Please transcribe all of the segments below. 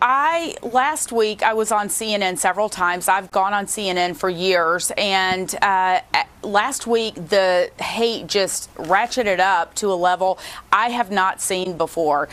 last week I was on CNN several times. I've gone on CNN for years, and last week the hate just ratcheted up to a level I have not seen before.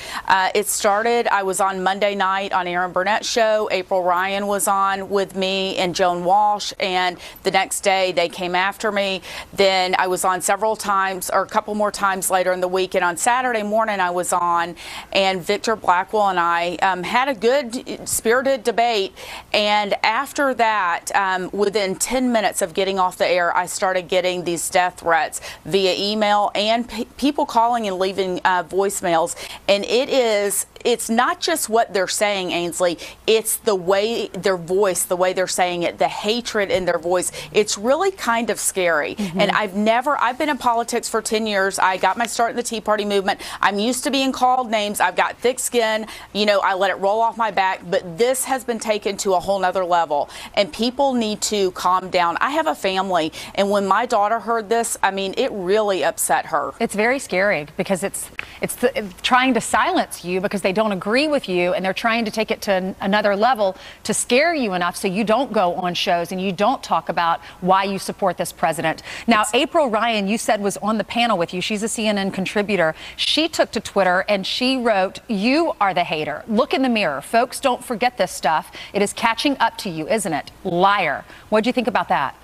It started, I was on Monday night on Aaron Burnett's show. April Ryan was on with me and Joan Walsh, and the next day they came after me. Then I was on several times, or a couple more times later in the week, and on Saturday morning I was on, and Victor Blackwell and I had a good spirited debate, and after that, within 10 minutes of getting off the air, I started getting these death threats via email and people calling and leaving voicemails. And it's not just what they're saying, Ainsley, it's the way their voice, the way they're saying it, the hatred in their voice. It's really kind of scary. And I've been in politics for 10 years. I got my start in the Tea Party movement. I'm used to being called names. I've got thick skin. You know, I let it roll off my back, but this has been taken to a whole nother level, and people need to calm down. I have a family, and when my daughter heard this, I mean, it really upset her. It's very scary because it's trying to silence you because they don't agree with you, and they're trying to take it to another level to scare you enough so you don't go on shows and you don't talk about why you support this president. Now, April Ryan, you said, was on the panel with you. She's a CNN contributor. She took to Twitter and she wrote, "You are the hater. Look in the mirror. Folks don't forget this stuff. It is catching up to you, isn't it? Liar." What do you think about that?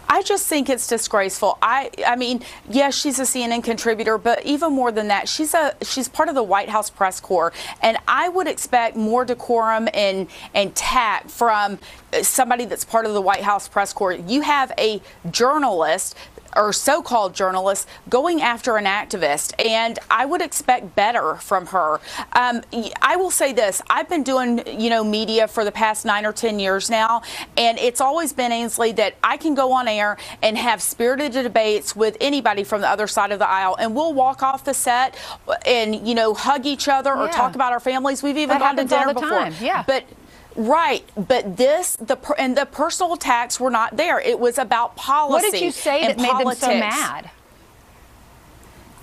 I just think it's disgraceful. I mean, yes, she's a CNN contributor, but even more than that, she's part of the White House press corps, and I would expect more decorum and tact from somebody that's part of the White House press corps. You have a journalist, or so-called journalist, going after an activist, and I would expect better from her. I will say this: I've been doing, media for the past 9 or 10 years now, and it's always been, Ainsley, that I can go on air and have spirited debates with anybody from the other side of the aisle, and we'll walk off the set and hug each other or talk about our families. We've even gone to dinner before. Right, but the personal attacks were not there. It was about policy. What did you say that made them so mad?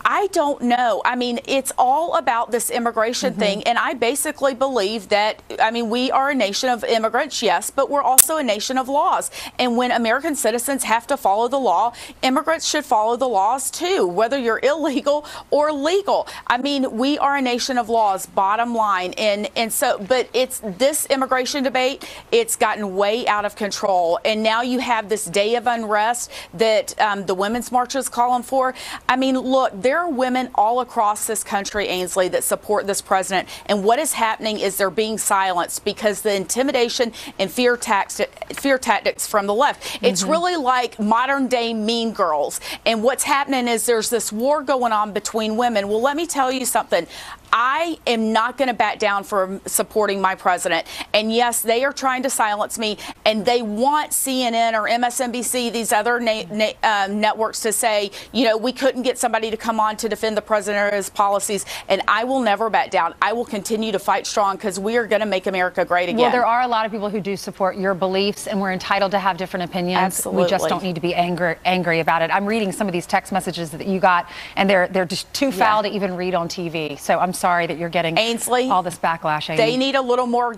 I don't know. I mean, it's all about this immigration thing, and I basically believe that, I mean, we are a nation of immigrants, yes, but we're also a nation of laws. And when American citizens have to follow the law, immigrants should follow the laws too, whether you're illegal or legal. I mean, we are a nation of laws, bottom line. And so, but it's this immigration debate, it's gotten way out of control. And now you have this day of unrest that the Women's March is calling for. I mean, look, there are women all across this country, Ainsley, that support this president, and what is happening is they're being silenced because the intimidation and fear tactics from the left. It's really like modern day Mean Girls, and what's happening is there's this war going on between women. Well, let me tell you something. I am not going to back down from supporting my president. And yes, they are trying to silence me, and they want CNN or MSNBC, these other networks, to say, we couldn't get somebody to come on to defend the president or his policies. And I will never back down. I will continue to fight strong because we are going to make America great again. Well, there are a lot of people who do support your beliefs, and we're entitled to have different opinions. Absolutely. We just don't need to be angry about it. I'm reading some of these text messages that you got, and they're just too foul to even read on TV. So I'm sorry that you're getting, Ainsley, all this backlash. Amy. They need a little more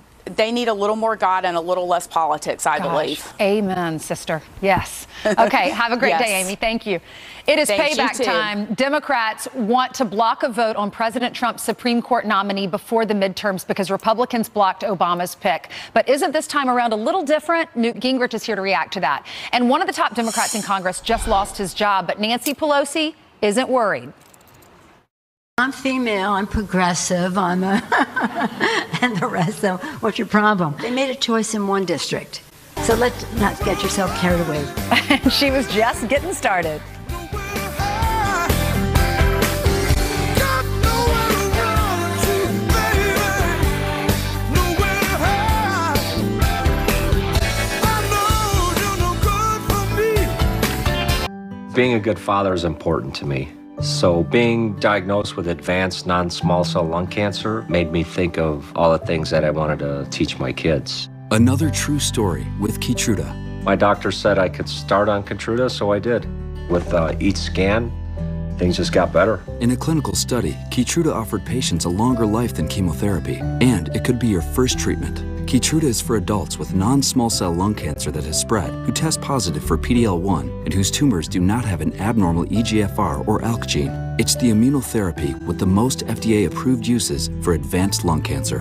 God and a little less politics, I believe. Amen, sister. Yes. Okay. Have a great day, Amy. Thank you. It is payback time. Democrats want to block a vote on President Trump's Supreme Court nominee before the midterms because Republicans blocked Obama's pick. But isn't this time around a little different? Newt Gingrich is here to react to that. And one of the top Democrats in Congress just lost his job, but Nancy Pelosi isn't worried. I'm female, I'm progressive, and the rest of what's your problem? They made a choice in one district. So let's not get yourself carried away. She was just getting started. Being a good father is important to me. So being diagnosed with advanced non-small cell lung cancer made me think of all the things that I wanted to teach my kids. Another true story with Keytruda. My doctor said I could start on Keytruda, so I did. With each scan, things just got better. In a clinical study, Keytruda offered patients a longer life than chemotherapy, and it could be your first treatment. Keytruda is for adults with non-small cell lung cancer that has spread, who test positive for PD-L1, and whose tumors do not have an abnormal EGFR or ALK gene. It's the immunotherapy with the most FDA-approved uses for advanced lung cancer.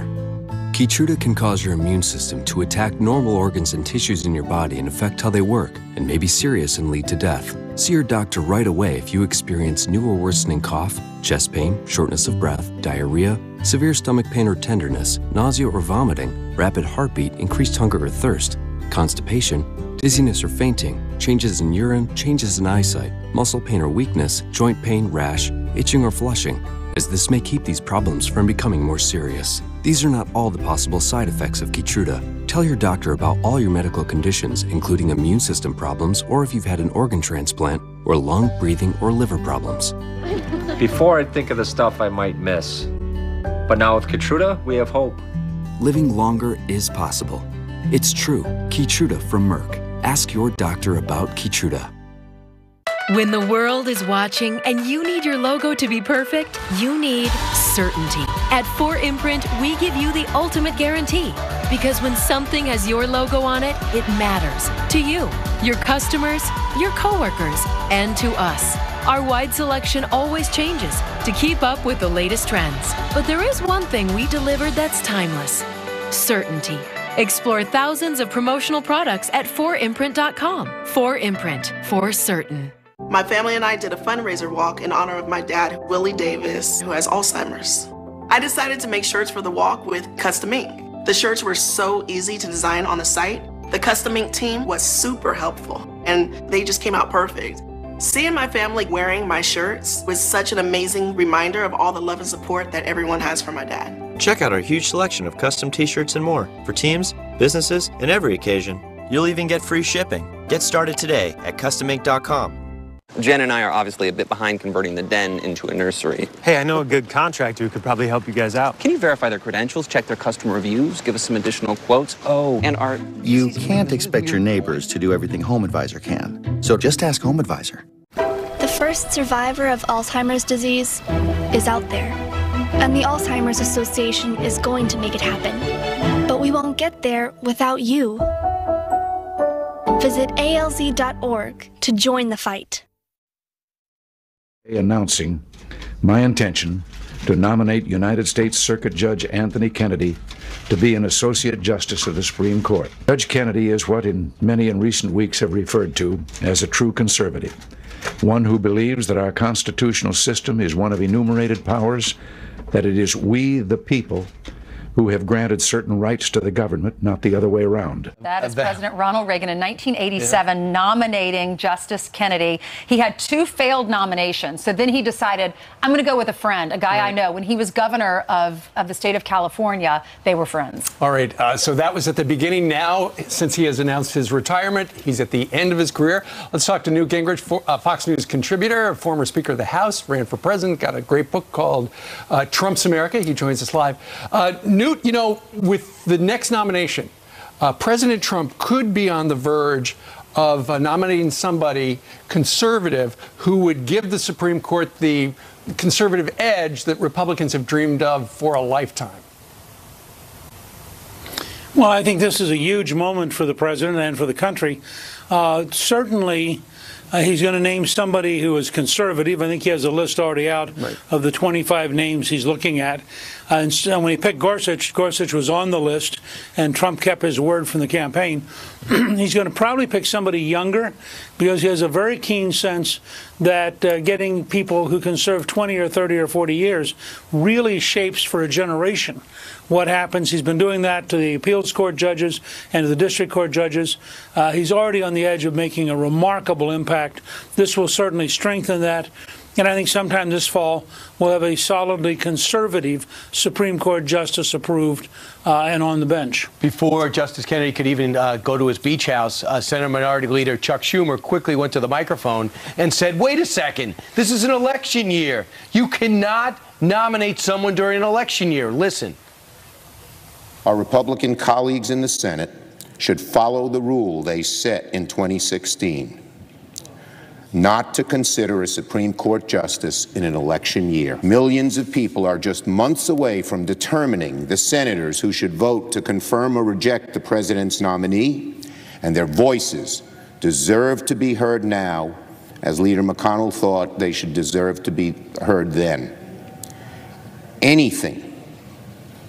Keytruda can cause your immune system to attack normal organs and tissues in your body and affect how they work, and may be serious and lead to death. See your doctor right away if you experience new or worsening cough, chest pain, shortness of breath, diarrhea, severe stomach pain or tenderness, nausea or vomiting, rapid heartbeat, increased hunger or thirst, constipation, dizziness or fainting, changes in urine, changes in eyesight, muscle pain or weakness, joint pain, rash, itching or flushing, as this may keep these problems from becoming more serious. These are not all the possible side effects of Keytruda. Tell your doctor about all your medical conditions, including immune system problems, or if you've had an organ transplant, or lung, breathing, or liver problems. Before, I'd think of the stuff I might miss. But now with Keytruda, we have hope. Living longer is possible. It's true. Keytruda from Merck. Ask your doctor about Keytruda. When the world is watching and you need your logo to be perfect, you need certainty. At 4imprint, we give you the ultimate guarantee. Because when something has your logo on it, it matters to you, your customers, your coworkers, and to us. Our wide selection always changes to keep up with the latest trends. But there is one thing we delivered that's timeless: certainty. Explore thousands of promotional products at 4imprint.com. 4imprint, for certain. My family and I did a fundraiser walk in honor of my dad, Willie Davis, who has Alzheimer's. I decided to make shirts for the walk with custom ink. The shirts were so easy to design on the site. The custom ink team was super helpful, and they just came out perfect. Seeing my family wearing my shirts was such an amazing reminder of all the love and support that everyone has for my dad. Check out our huge selection of custom t-shirts and more for teams, businesses, and every occasion. You'll even get free shipping. Get started today at customink.com. Jen and I are obviously a bit behind converting the den into a nursery. Hey, I know a good contractor who could probably help you guys out. Can you verify their credentials, check their customer reviews, give us some additional quotes? Oh, and our... You can't expect your neighbors to do everything HomeAdvisor can, so just ask HomeAdvisor. The first survivor of Alzheimer's disease is out there, and the Alzheimer's Association is going to make it happen. But we won't get there without you. Visit alz.org to join the fight. Announcing my intention to nominate United States Circuit Judge Anthony Kennedy to be an Associate Justice of the Supreme Court. Judge Kennedy is what many in recent weeks have referred to as a true conservative, one who believes that our constitutional system is one of enumerated powers, that it is we, the people, who have granted certain rights to the government, not the other way around. That is President Ronald Reagan in 1987 nominating Justice Kennedy. He had 2 failed nominations, so then he decided, I'm going to go with a friend, a guy I know. When he was governor of the state of California, they were friends. All right, so that was at the beginning. Now, since he has announced his retirement, he's at the end of his career. Let's talk to Newt Gingrich, Fox News contributor, former Speaker of the House, ran for president, got a great book called Trump's America. He joins us live. Newt, you know, with the next nomination, President Trump could be on the verge of nominating somebody conservative who would give the Supreme Court the conservative edge that Republicans have dreamed of for a lifetime. Well, I think this is a huge moment for the president and for the country. Certainly, he's going to name somebody who is conservative. I think he has a list already out of the 25 names he's looking at. And so when he picked Gorsuch, Gorsuch was on the list, and Trump kept his word from the campaign. He's going to probably pick somebody younger because he has a very keen sense that getting people who can serve 20 or 30 or 40 years really shapes for a generation what happens. He's been doing that to the appeals court judges and to the district court judges. He's already on the edge of making a remarkable impact. This will certainly strengthen that. And I think sometime this fall we'll have a solidly conservative Supreme Court justice approved and on the bench. Before Justice Kennedy could even go to his beach house, Senate Minority Leader Chuck Schumer quickly went to the microphone and said, wait a second, this is an election year. You cannot nominate someone during an election year. Listen. Our Republican colleagues in the Senate should follow the rule they set in 2016. not to consider a Supreme Court justice in an election year. Millions of people are just months away from determining the senators who should vote to confirm or reject the president's nominee, and their voices deserve to be heard now, as Leader McConnell thought they should deserve to be heard then. Anything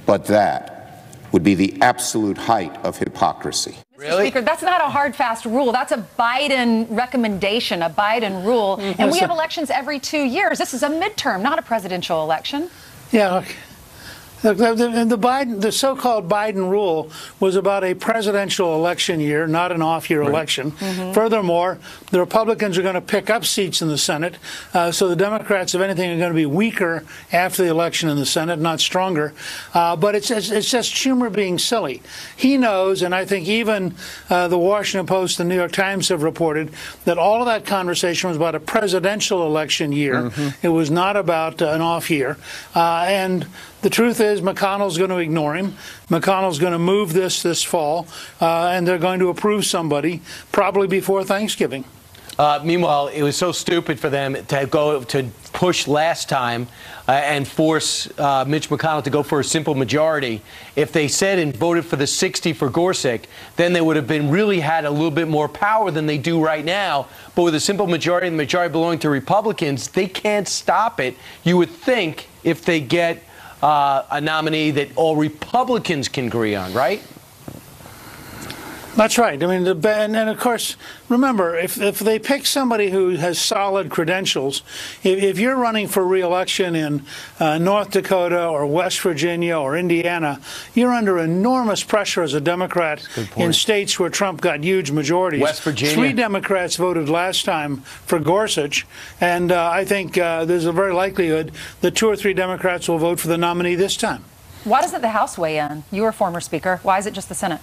but that would be the absolute height of hypocrisy. Mr. Speaker, that's not a hard, fast rule. That's a Biden recommendation, a Biden rule. And we have elections every 2 years. This is a midterm, not a presidential election. Yeah. The so-called Biden rule was about a presidential election year, not an off-year election. Furthermore, the Republicans are going to pick up seats in the Senate, so the Democrats, if anything, are going to be weaker after the election in the Senate, not stronger. But it's just Schumer being silly. He knows, and I think even the Washington Post and New York Times have reported, that all of that conversation was about a presidential election year. It was not about an off year. And the truth is McConnell's going to ignore him. McConnell's going to move this fall, and they're going to approve somebody probably before Thanksgiving. Meanwhile, it was so stupid for them to go to push last time and force Mitch McConnell to go for a simple majority. If they said and voted for the 60 for Gorsuch, then they would have really had a little bit more power than they do right now. But with a simple majority and the majority belonging to Republicans, they can't stop it. You would think if they get a nominee that all Republicans can agree on, right? That's right. I mean, and of course, remember, if they pick somebody who has solid credentials, if you're running for re-election in North Dakota or West Virginia or Indiana, you're under enormous pressure as a Democrat in states where Trump got huge majorities. West Virginia. 3 Democrats voted last time for Gorsuch, and I think there's a very likelihood that 2 or 3 Democrats will vote for the nominee this time. Why doesn't the House weigh in? You were former Speaker. Why is it just the Senate?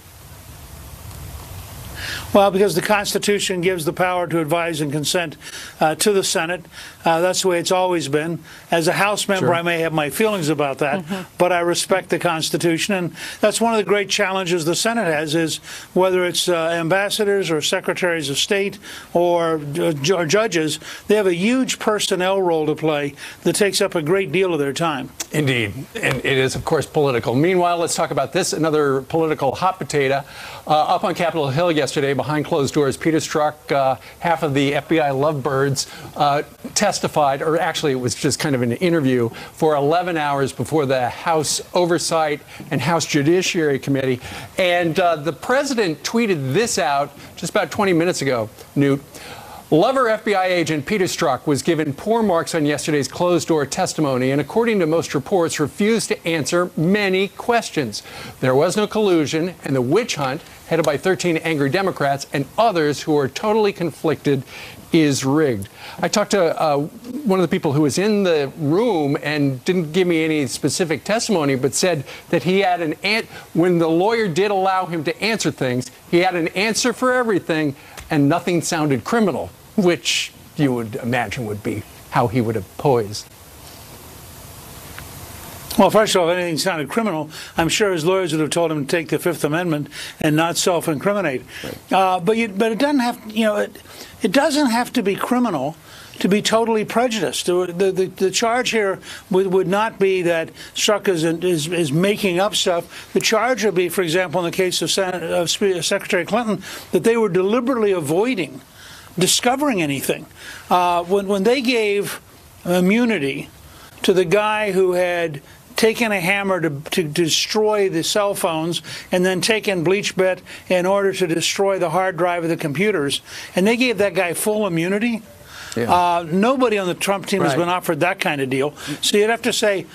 Well, because the Constitution gives the power to advise and consent to the Senate. That's the way it's always been. As a House member, I may have my feelings about that, but I respect the Constitution. And that's one of the great challenges the Senate has, is whether it's ambassadors or secretaries of state or judges, they have a huge personnel role to play that takes up a great deal of their time. Indeed. And it is, of course, political. Meanwhile, let's talk about this, another political hot potato. Up on Capitol Hill yesterday, behind closed doors, Peter Strzok, half of the FBI lovebirds, testified, or actually it was just kind of an interview, for 11 hours before the House Oversight and House Judiciary Committee. And the president tweeted this out just about 20 minutes ago, Newt. Lover FBI agent Peter Strzok was given poor marks on yesterday's closed-door testimony and, according to most reports, refused to answer many questions. There was no collusion, and the witch hunt, headed by 13 angry Democrats and others who are totally conflicted, is rigged. I talked to one of the people who was in the room and didn't give me any specific testimony, but said that he had when the lawyer did allow him to answer things, he had an answer for everything, and nothing sounded criminal, which you would imagine would be how he would have posed. Well, first of all, if anything sounded criminal, I'm sure his lawyers would have told him to take the Fifth Amendment and not self-incriminate. Right. But it doesn't have, it doesn't have to be criminal to be totally prejudiced. The charge here would not be that Strzok is making up stuff. The charge would be, for example, in the case of Secretary Clinton, that they were deliberately avoiding discovering anything. When they gave immunity to the guy who had taken a hammer to destroy the cell phones and then taken BleachBit in order to destroy the hard drive of the computers, and they gave that guy full immunity, nobody on the Trump team has been offered that kind of deal. So you'd have to say,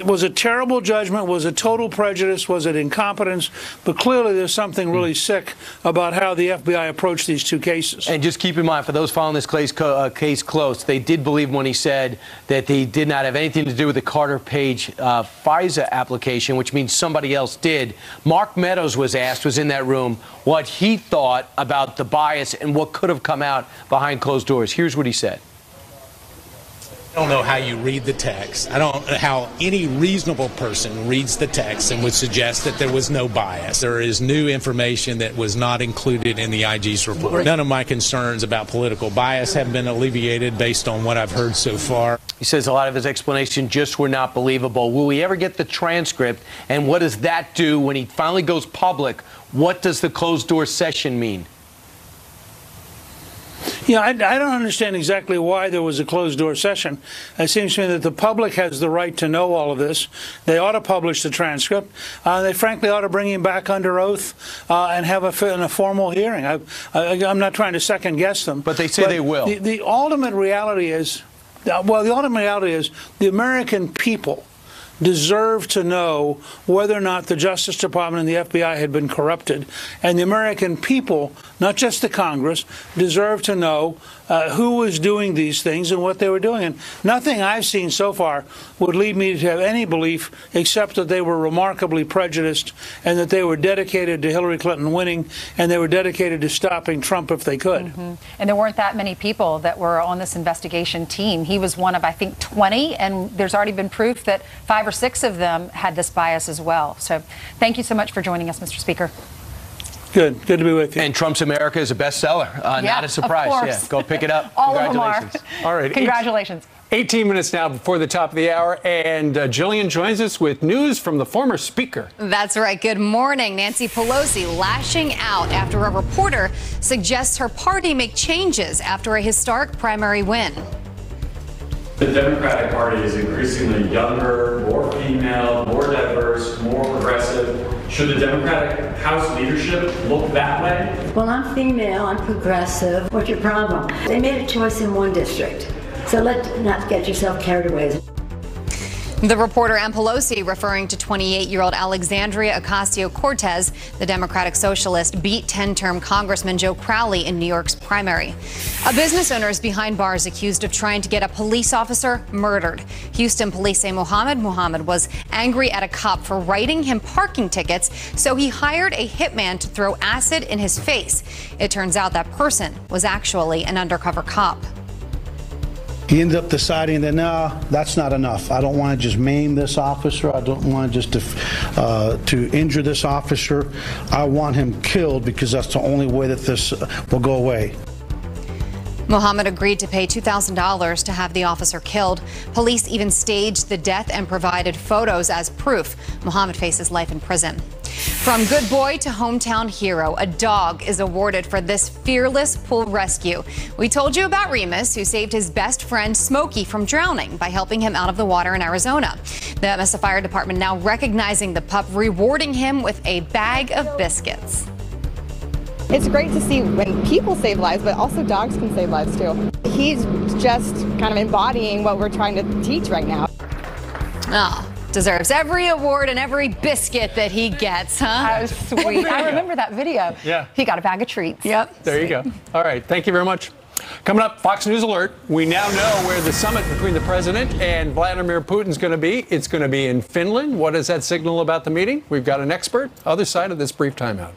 was it terrible judgment? Was it total prejudice? Was it incompetence? But clearly there's something really sick about how the FBI approached these 2 cases. And just keep in mind, for those following this case close, they did believe when he said that they did not have anything to do with the Carter Page FISA application, which means somebody else did. Mark Meadows was in that room, what he thought about the bias and what could have come out behind closed doors. Here's what he said. I don't know how you read the text. I don't know how any reasonable person reads the text and would suggest that there was no bias. There is new information that was not included in the IG's report. None of my concerns about political bias have been alleviated based on what I've heard so far. He says a lot of his explanation just were not believable. Will we ever get the transcript? And what does that do when he finally goes public? What does the closed-door session mean? Yeah, I don't understand exactly why there was a closed-door session. It seems to me that the public has the right to know all of this. They ought to publish the transcript. They frankly ought to bring him back under oath and have a formal hearing. I'm not trying to second-guess them. But they say they will. The ultimate reality is, the American people deserve to know whether or not the Justice Department and the FBI had been corrupted. And the American people, not just the Congress, deserve to know who was doing these things and what they were doing. And nothing I've seen so far would lead me to have any belief except that they were remarkably prejudiced and that they were dedicated to Hillary Clinton winning and they were dedicated to stopping Trump if they could. Mm-hmm. And there weren't that many people that were on this investigation team. He was one of, I think, 20, and there's already been proof that 5 or 6 of them had this bias as well. So thank you so much for joining us, Mr. Speaker. Good to be with you. And Trump's America is a bestseller. Not a surprise. Of course. Yeah, go pick it up. All of them are. All right. Congratulations. 18 minutes now before the top of the hour, and Jillian joins us with news from the former speaker. That's right. Good morning. Nancy Pelosi lashing out after a reporter suggests her party make changes after a historic primary win. The Democratic Party is increasingly younger, more female, more diverse, more progressive. Should the Democratic House leadership look that way? Well, I'm female, I'm progressive. What's your problem? They made a choice in one district. So let's not get yourself carried away. The reporter and Pelosi referring to 28-year-old Alexandria Ocasio-Cortez. The Democratic Socialist beat 10-term Congressman Joe Crowley in New York's primary. A business owner is behind bars accused of trying to get a police officer murdered. Houston police say Muhammad was angry at a cop for writing him parking tickets, so he hired a hitman to throw acid in his face. It turns out that person was actually an undercover cop. He ended up deciding that, no, that's not enough. I don't want to just maim this officer. I don't want just to injure this officer. I want him killed because that's the only way that this will go away. Muhammad agreed to pay $2,000 to have the officer killed. Police even staged the death and provided photos as proof. Muhammad faces life in prison. From good boy to hometown hero, a dog is awarded for this fearless pool rescue. We told you about Remus, who saved his best friend Smokey from drowning by helping him out of the water in Arizona. The Mesa Fire Department now recognizing the pup, rewarding him with a bag of biscuits. It's great to see when people save lives, but also dogs can save lives too. He's just kind of embodying what we're trying to teach right now. Oh. Deserves every award and every biscuit that he gets, huh? That was sweet. I remember that video. Yeah. He got a bag of treats. Yep. There you go. All right. Thank you very much. Coming up, Fox News Alert. We now know where the summit between the president and Vladimir Putin is going to be. It's going to be in Finland. What does that signal about the meeting? We've got an expert. Other side of this brief timeout.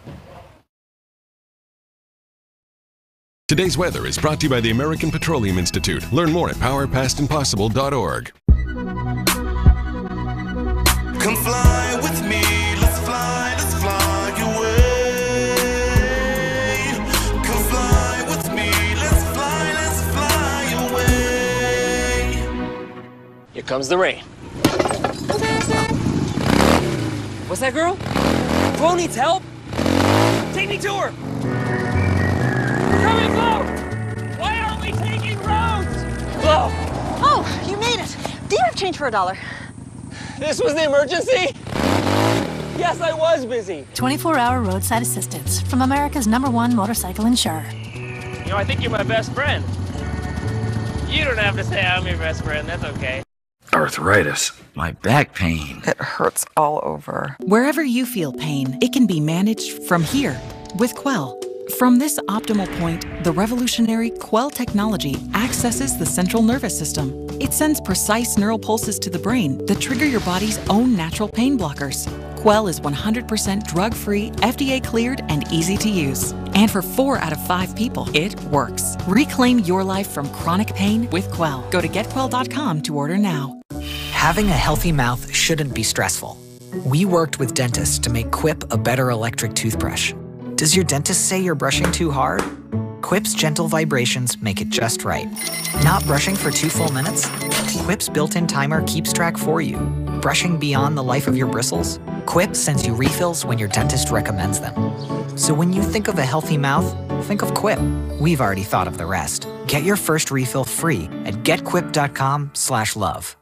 Today's weather is brought to you by the American Petroleum Institute. Learn more at powerpastimpossible.org. Come fly with me, let's fly away. Come fly with me, let's fly away. Here comes the rain. What's that girl? Flo needs help? Take me to her! Come and Flo! Why aren't we taking roads? Flo! Oh, you made it. Do you have change for $1? This was the emergency? Yes, I was busy. 24-hour roadside assistance from America's #1 motorcycle insurer. You know, I think you're my best friend. You don't have to say I'm your best friend. That's okay. Arthritis. My back pain. It hurts all over. Wherever you feel pain, it can be managed from here with Quell. From this optimal point, the revolutionary Quell technology accesses the central nervous system. It sends precise neural pulses to the brain that trigger your body's own natural pain blockers. Quell is 100% drug-free, FDA-cleared, and easy to use. And for 4 out of 5 people, it works. Reclaim your life from chronic pain with Quell. Go to getquell.com to order now. Having a healthy mouth shouldn't be stressful. We worked with dentists to make Quip a better electric toothbrush. Does your dentist say you're brushing too hard? Quip's gentle vibrations make it just right. Not brushing for 2 full minutes? Quip's built-in timer keeps track for you. Brushing beyond the life of your bristles? Quip sends you refills when your dentist recommends them. So when you think of a healthy mouth, think of Quip. We've already thought of the rest. Get your first refill free at getquip.com/love.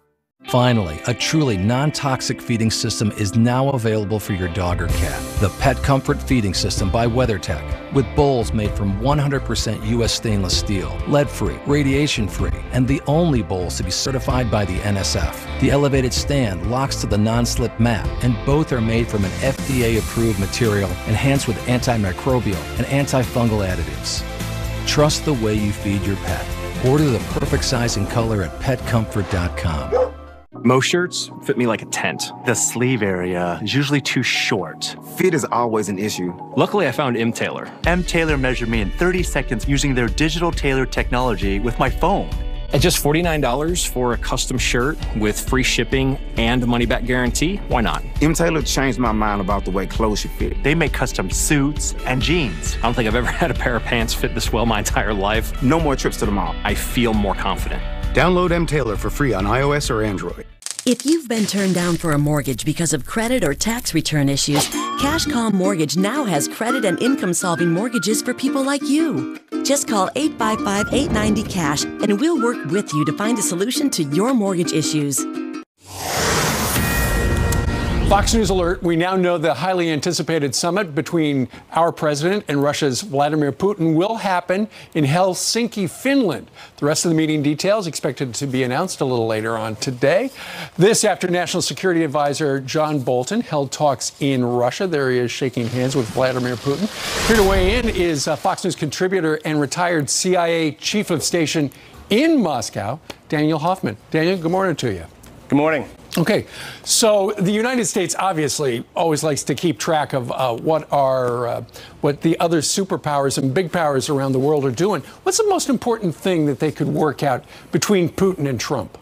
Finally, a truly non-toxic feeding system is now available for your dog or cat. The Pet Comfort Feeding System by WeatherTech, with bowls made from 100% U.S. stainless steel, lead-free, radiation-free, and the only bowls to be certified by the NSF. The elevated stand locks to the non-slip mat, and both are made from an FDA-approved material enhanced with antimicrobial and antifungal additives. Trust the way you feed your pet. Order the perfect size and color at petcomfort.com. Most shirts fit me like a tent. The sleeve area is usually too short. Fit is always an issue. Luckily, I found M. Tailor. M. Tailor measured me in 30 seconds using their digital tailor technology with my phone. At just $49 for a custom shirt with free shipping and a money-back guarantee, why not? M. Tailor changed my mind about the way clothes should fit. They make custom suits and jeans. I don't think I've ever had a pair of pants fit this well my entire life. No more trips to the mall. I feel more confident. Download M. Tailor for free on iOS or Android. If you've been turned down for a mortgage because of credit or tax return issues, Cash Calm Mortgage now has credit and income-solving mortgages for people like you. Just call 855-890-CASH and we'll work with you to find a solution to your mortgage issues. Fox News alert. We now know the highly anticipated summit between our president and Russia's Vladimir Putin will happen in Helsinki, Finland. The rest of the meeting details expected to be announced a little later on today. This after National Security Advisor John Bolton held talks in Russia. There he is shaking hands with Vladimir Putin. Here to weigh in is Fox News contributor and retired CIA chief of station in Moscow, Daniel Hoffman. Daniel, good morning to you. Good morning. Okay, so the United States obviously always likes to keep track of what the other superpowers and big powers around the world are doing. What's the most important thing that they could work out between Putin and Trump?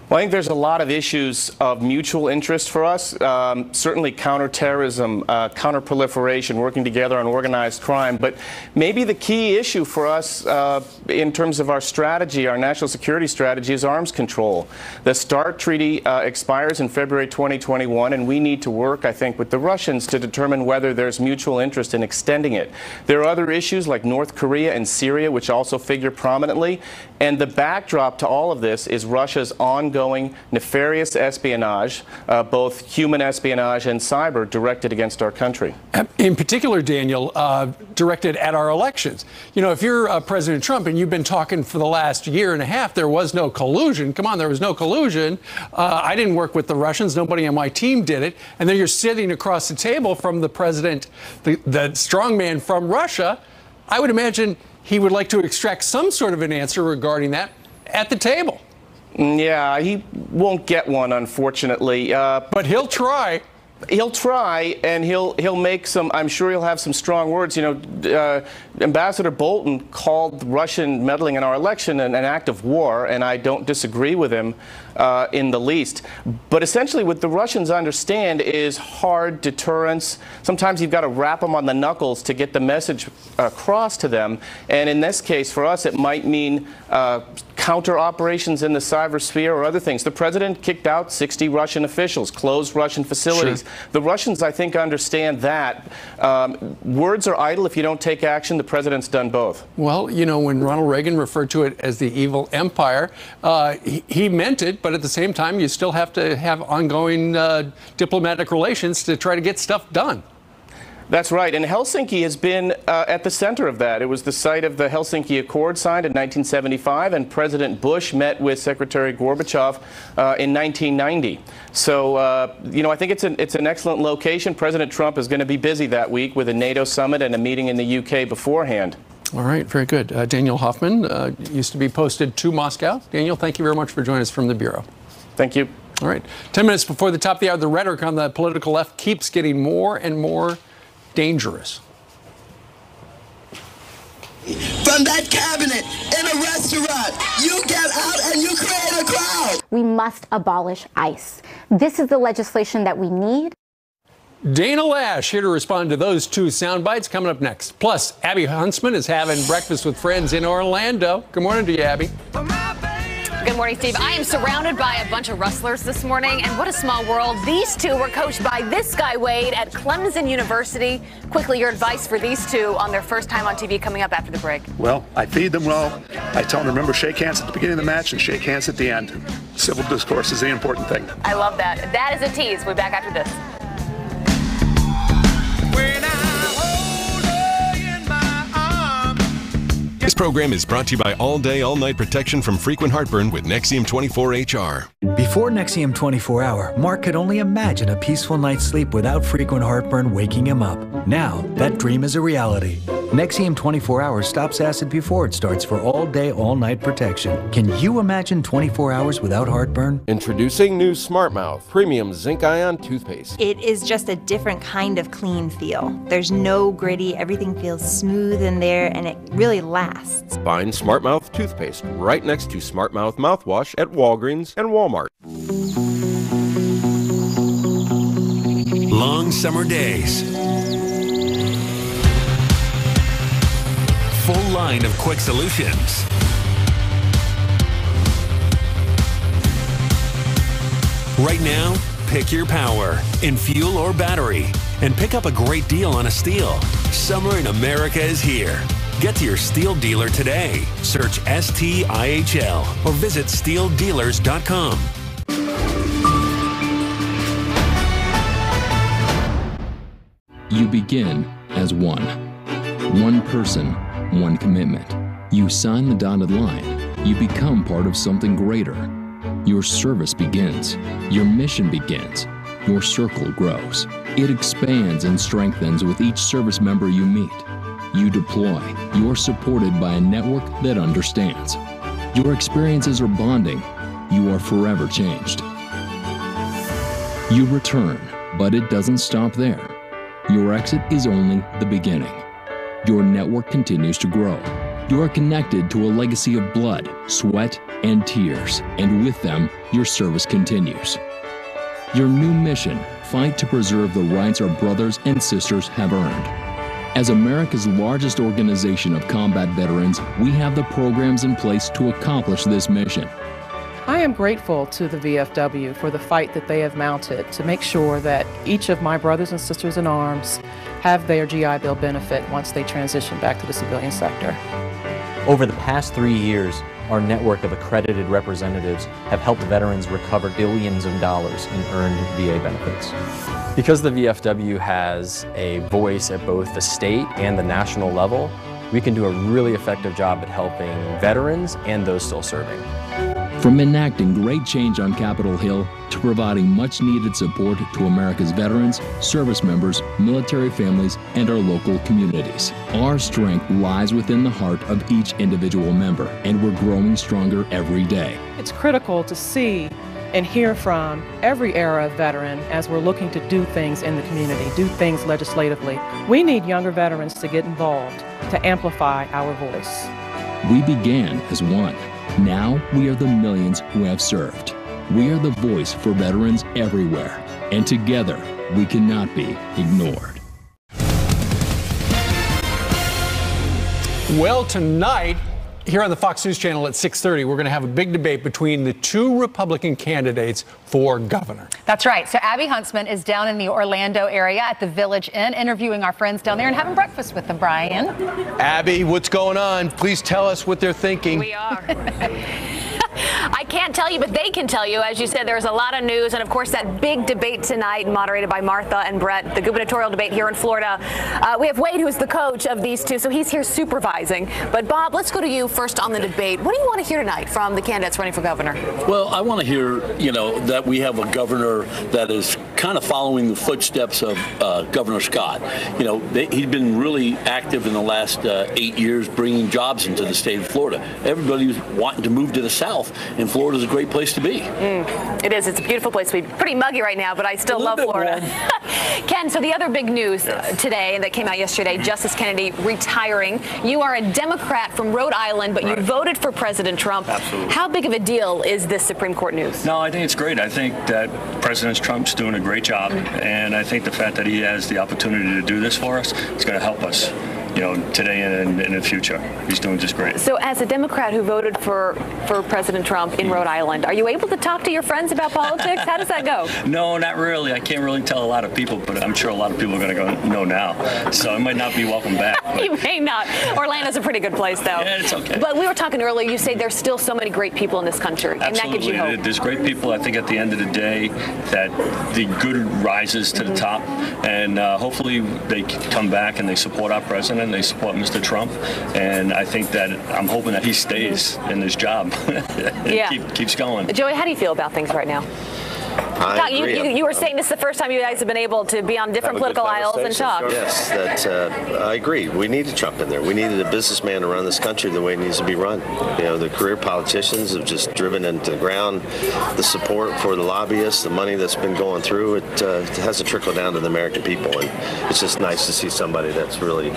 Well, I think there's a lot of issues of mutual interest for us. Certainly counterterrorism, counterproliferation, working together on organized crime. But maybe the key issue for us in terms of our strategy, our national security strategy, is arms control. The START treaty expires in February 2021, and we need to work, I think, with the Russians to determine whether there's mutual interest in extending it. There are other issues like North Korea and Syria, which also figure prominently. And the backdrop to all of this is Russia's ongoing nefarious espionage, both human espionage and cyber, directed against our country. In particular, Daniel, directed at our elections. You know, if you're President Trump and you've been talking for the last year and a half, there was no collusion. Come on, there was no collusion. I didn't work with the Russians. Nobody on my team did it. And then you're sitting across the table from the president, the strongman from Russia. I would imagine he would like to extract some sort of an answer regarding that at the table. Yeah, he won't get one, unfortunately. But he'll try. He'll try, and he'll make some. I'm sure he'll have some strong words. You know, Ambassador Bolton called Russian meddling in our election an act of war, and I don't disagree with him in the least. But essentially, what the Russians understand is hard deterrence. Sometimes you've got to wrap them on the knuckles to get the message across to them. And in this case, for us, it might mean counter operations in the cyber sphere or other things. The president kicked out 60 Russian officials, closed Russian facilities. Sure. The Russians, I think, understand that. Words are idle if you don't take action. The president's done both. Well, you know, when Ronald Reagan referred to it as the evil empire, he meant it, but at the same time, you still have to have ongoing diplomatic relations to try to get stuff done. That's right, and Helsinki has been at the center of that. It was the site of the Helsinki Accord signed in 1975, and President Bush met with Secretary Gorbachev in 1990. So, you know, I think it's an excellent location. President Trump is going to be busy that week with a NATO summit and a meeting in the UK beforehand. All right, very good. Daniel Hoffman used to be posted to Moscow. Daniel, thank you very much for joining us from the Bureau. Thank you. All right. 10 minutes before the top of the hour, the rhetoric on the political left keeps getting more and more dangerous. From that cabinet in a restaurant, you get out and you create a crowd. We must abolish ICE. This is the legislation that we need. Dana Lash here to respond to those two sound bites coming up next. Plus, Abby Huntsman is having breakfast with friends in Orlando. Good morning to you, Abby. Good morning, Steve. I am surrounded by a bunch of wrestlers this morning, and what a small world. These two were coached by this guy, Wade, at Clemson University. Quickly, your advice for these two on their first time on TV coming up after the break. Well, I feed them well. I tell them to remember shake hands at the beginning of the match and shake hands at the end. Civil discourse is the important thing. I love that. That is a tease. We'll be back after this. This program is brought to you by All Day, All Night Protection from Frequent Heartburn with Nexium 24HR. Before Nexium 24-Hour, Mark could only imagine a peaceful night's sleep without frequent heartburn waking him up. Now, that dream is a reality. Nexium 24-Hour stops acid before it starts for all day, all night protection. Can you imagine 24 hours without heartburn? Introducing new SmartMouth Premium Zinc Ion Toothpaste. It is just a different kind of clean feel. There's no gritty, everything feels smooth in there, and it really lasts. Find SmartMouth Toothpaste right next to SmartMouth Mouthwash at Walgreens and Walmart. Long summer days. Full line of quick solutions. Right now, pick your power in fuel or battery and pick up a great deal on a Stihl. Summer in America is here. Get to your Stihl dealer today. Search STIHL or visit StihlDealers.com. You begin as one. One person, one commitment. You sign the dotted line. You become part of something greater. Your service begins. Your mission begins. Your circle grows. It expands and strengthens with each service member you meet. You deploy. You're supported by a network that understands. Your experiences are bonding. You are forever changed. You return, but it doesn't stop there. Your exit is only the beginning. Your network continues to grow. You are connected to a legacy of blood, sweat, and tears, and with them, your service continues. Your new mission, fight to preserve the rights our brothers and sisters have earned. As America's largest organization of combat veterans, we have the programs in place to accomplish this mission. I am grateful to the VFW for the fight that they have mounted to make sure that each of my brothers and sisters in arms have their GI Bill benefit once they transition back to the civilian sector. Over the past 3 years, our network of accredited representatives have helped veterans recover billions of dollars in earned VA benefits. Because the VFW has a voice at both the state and the national level, we can do a really effective job at helping veterans and those still serving. From enacting great change on Capitol Hill to providing much-needed support to America's veterans, service members, military families, and our local communities. Our strength lies within the heart of each individual member, and we're growing stronger every day. It's critical to see and hear from every era of veteran as we're looking to do things in the community, do things legislatively. We need younger veterans to get involved, to amplify our voice. We began as one. Now we are the millions who have served. We are the voice for veterans everywhere, and together we cannot be ignored. Well, tonight, here on the Fox News Channel at 6:30, we're going to have a big debate between the two Republican candidates for governor. That's right. So Abby Huntsman is down in the Orlando area at the Village Inn, interviewing our friends down there and having breakfast with them, Brian. Abby, what's going on? Please tell us what they're thinking. We are. I can't tell you, but they can tell you. As you said, there's a lot of news. And, of course, that big debate tonight, moderated by Martha and Brett, the gubernatorial debate here in Florida. We have Wade, who's the coach of these two, so he's here supervising. But, Bob, let's go to you first on the debate. What do you want to hear tonight from the candidates running for governor? Well, I want to hear, that we have a governor that is kind of following the footsteps of Governor Scott. You know, he'd been really active in the last 8 years bringing jobs into the state of Florida. Everybody was wanting to move to the South, and Florida's a great place to be. It is. It's a beautiful place to be. Pretty muggy right now, but I still love Florida. Ken, so the other big news today that came out yesterday, Justice Kennedy retiring. You are a Democrat from Rhode Island, but you voted for President Trump. Absolutely. How big of a deal is this Supreme Court news? No, I think it's great. I think that President Trump's doing a great job, and I think the fact that he has the opportunity to do this for us is going to help us, you know, today and in the future. He's doing just great. So as a Democrat who voted for President Trump in Rhode Island, are you able to talk to your friends about politics? How does that go? No, not really. I can't really tell a lot of people, but I'm sure a lot of people are going to go know now. So it might not be welcome back. You may not. Orlando's a pretty good place, though. Yeah, it's okay. But we were talking earlier, you say there's still so many great people in this country, and that gives you hope. There's great people. I think at the end of the day that the good rises to the top, and hopefully they come back and they support our president, they support Mr. Trump, and I think that I'm hoping that he stays in this job. Keeps going. Joey, how do you feel about things right now? I agree. You were saying this is the first time you guys have been able to be on different political aisles and talk. Yes, I agree. We need a Trump in there. We needed a businessman to run this country the way it needs to be run. You know, the career politicians have just driven into the ground the support for the lobbyists, the money that's been going through. It has to trickle down to the American people, and it's just nice to see somebody that's really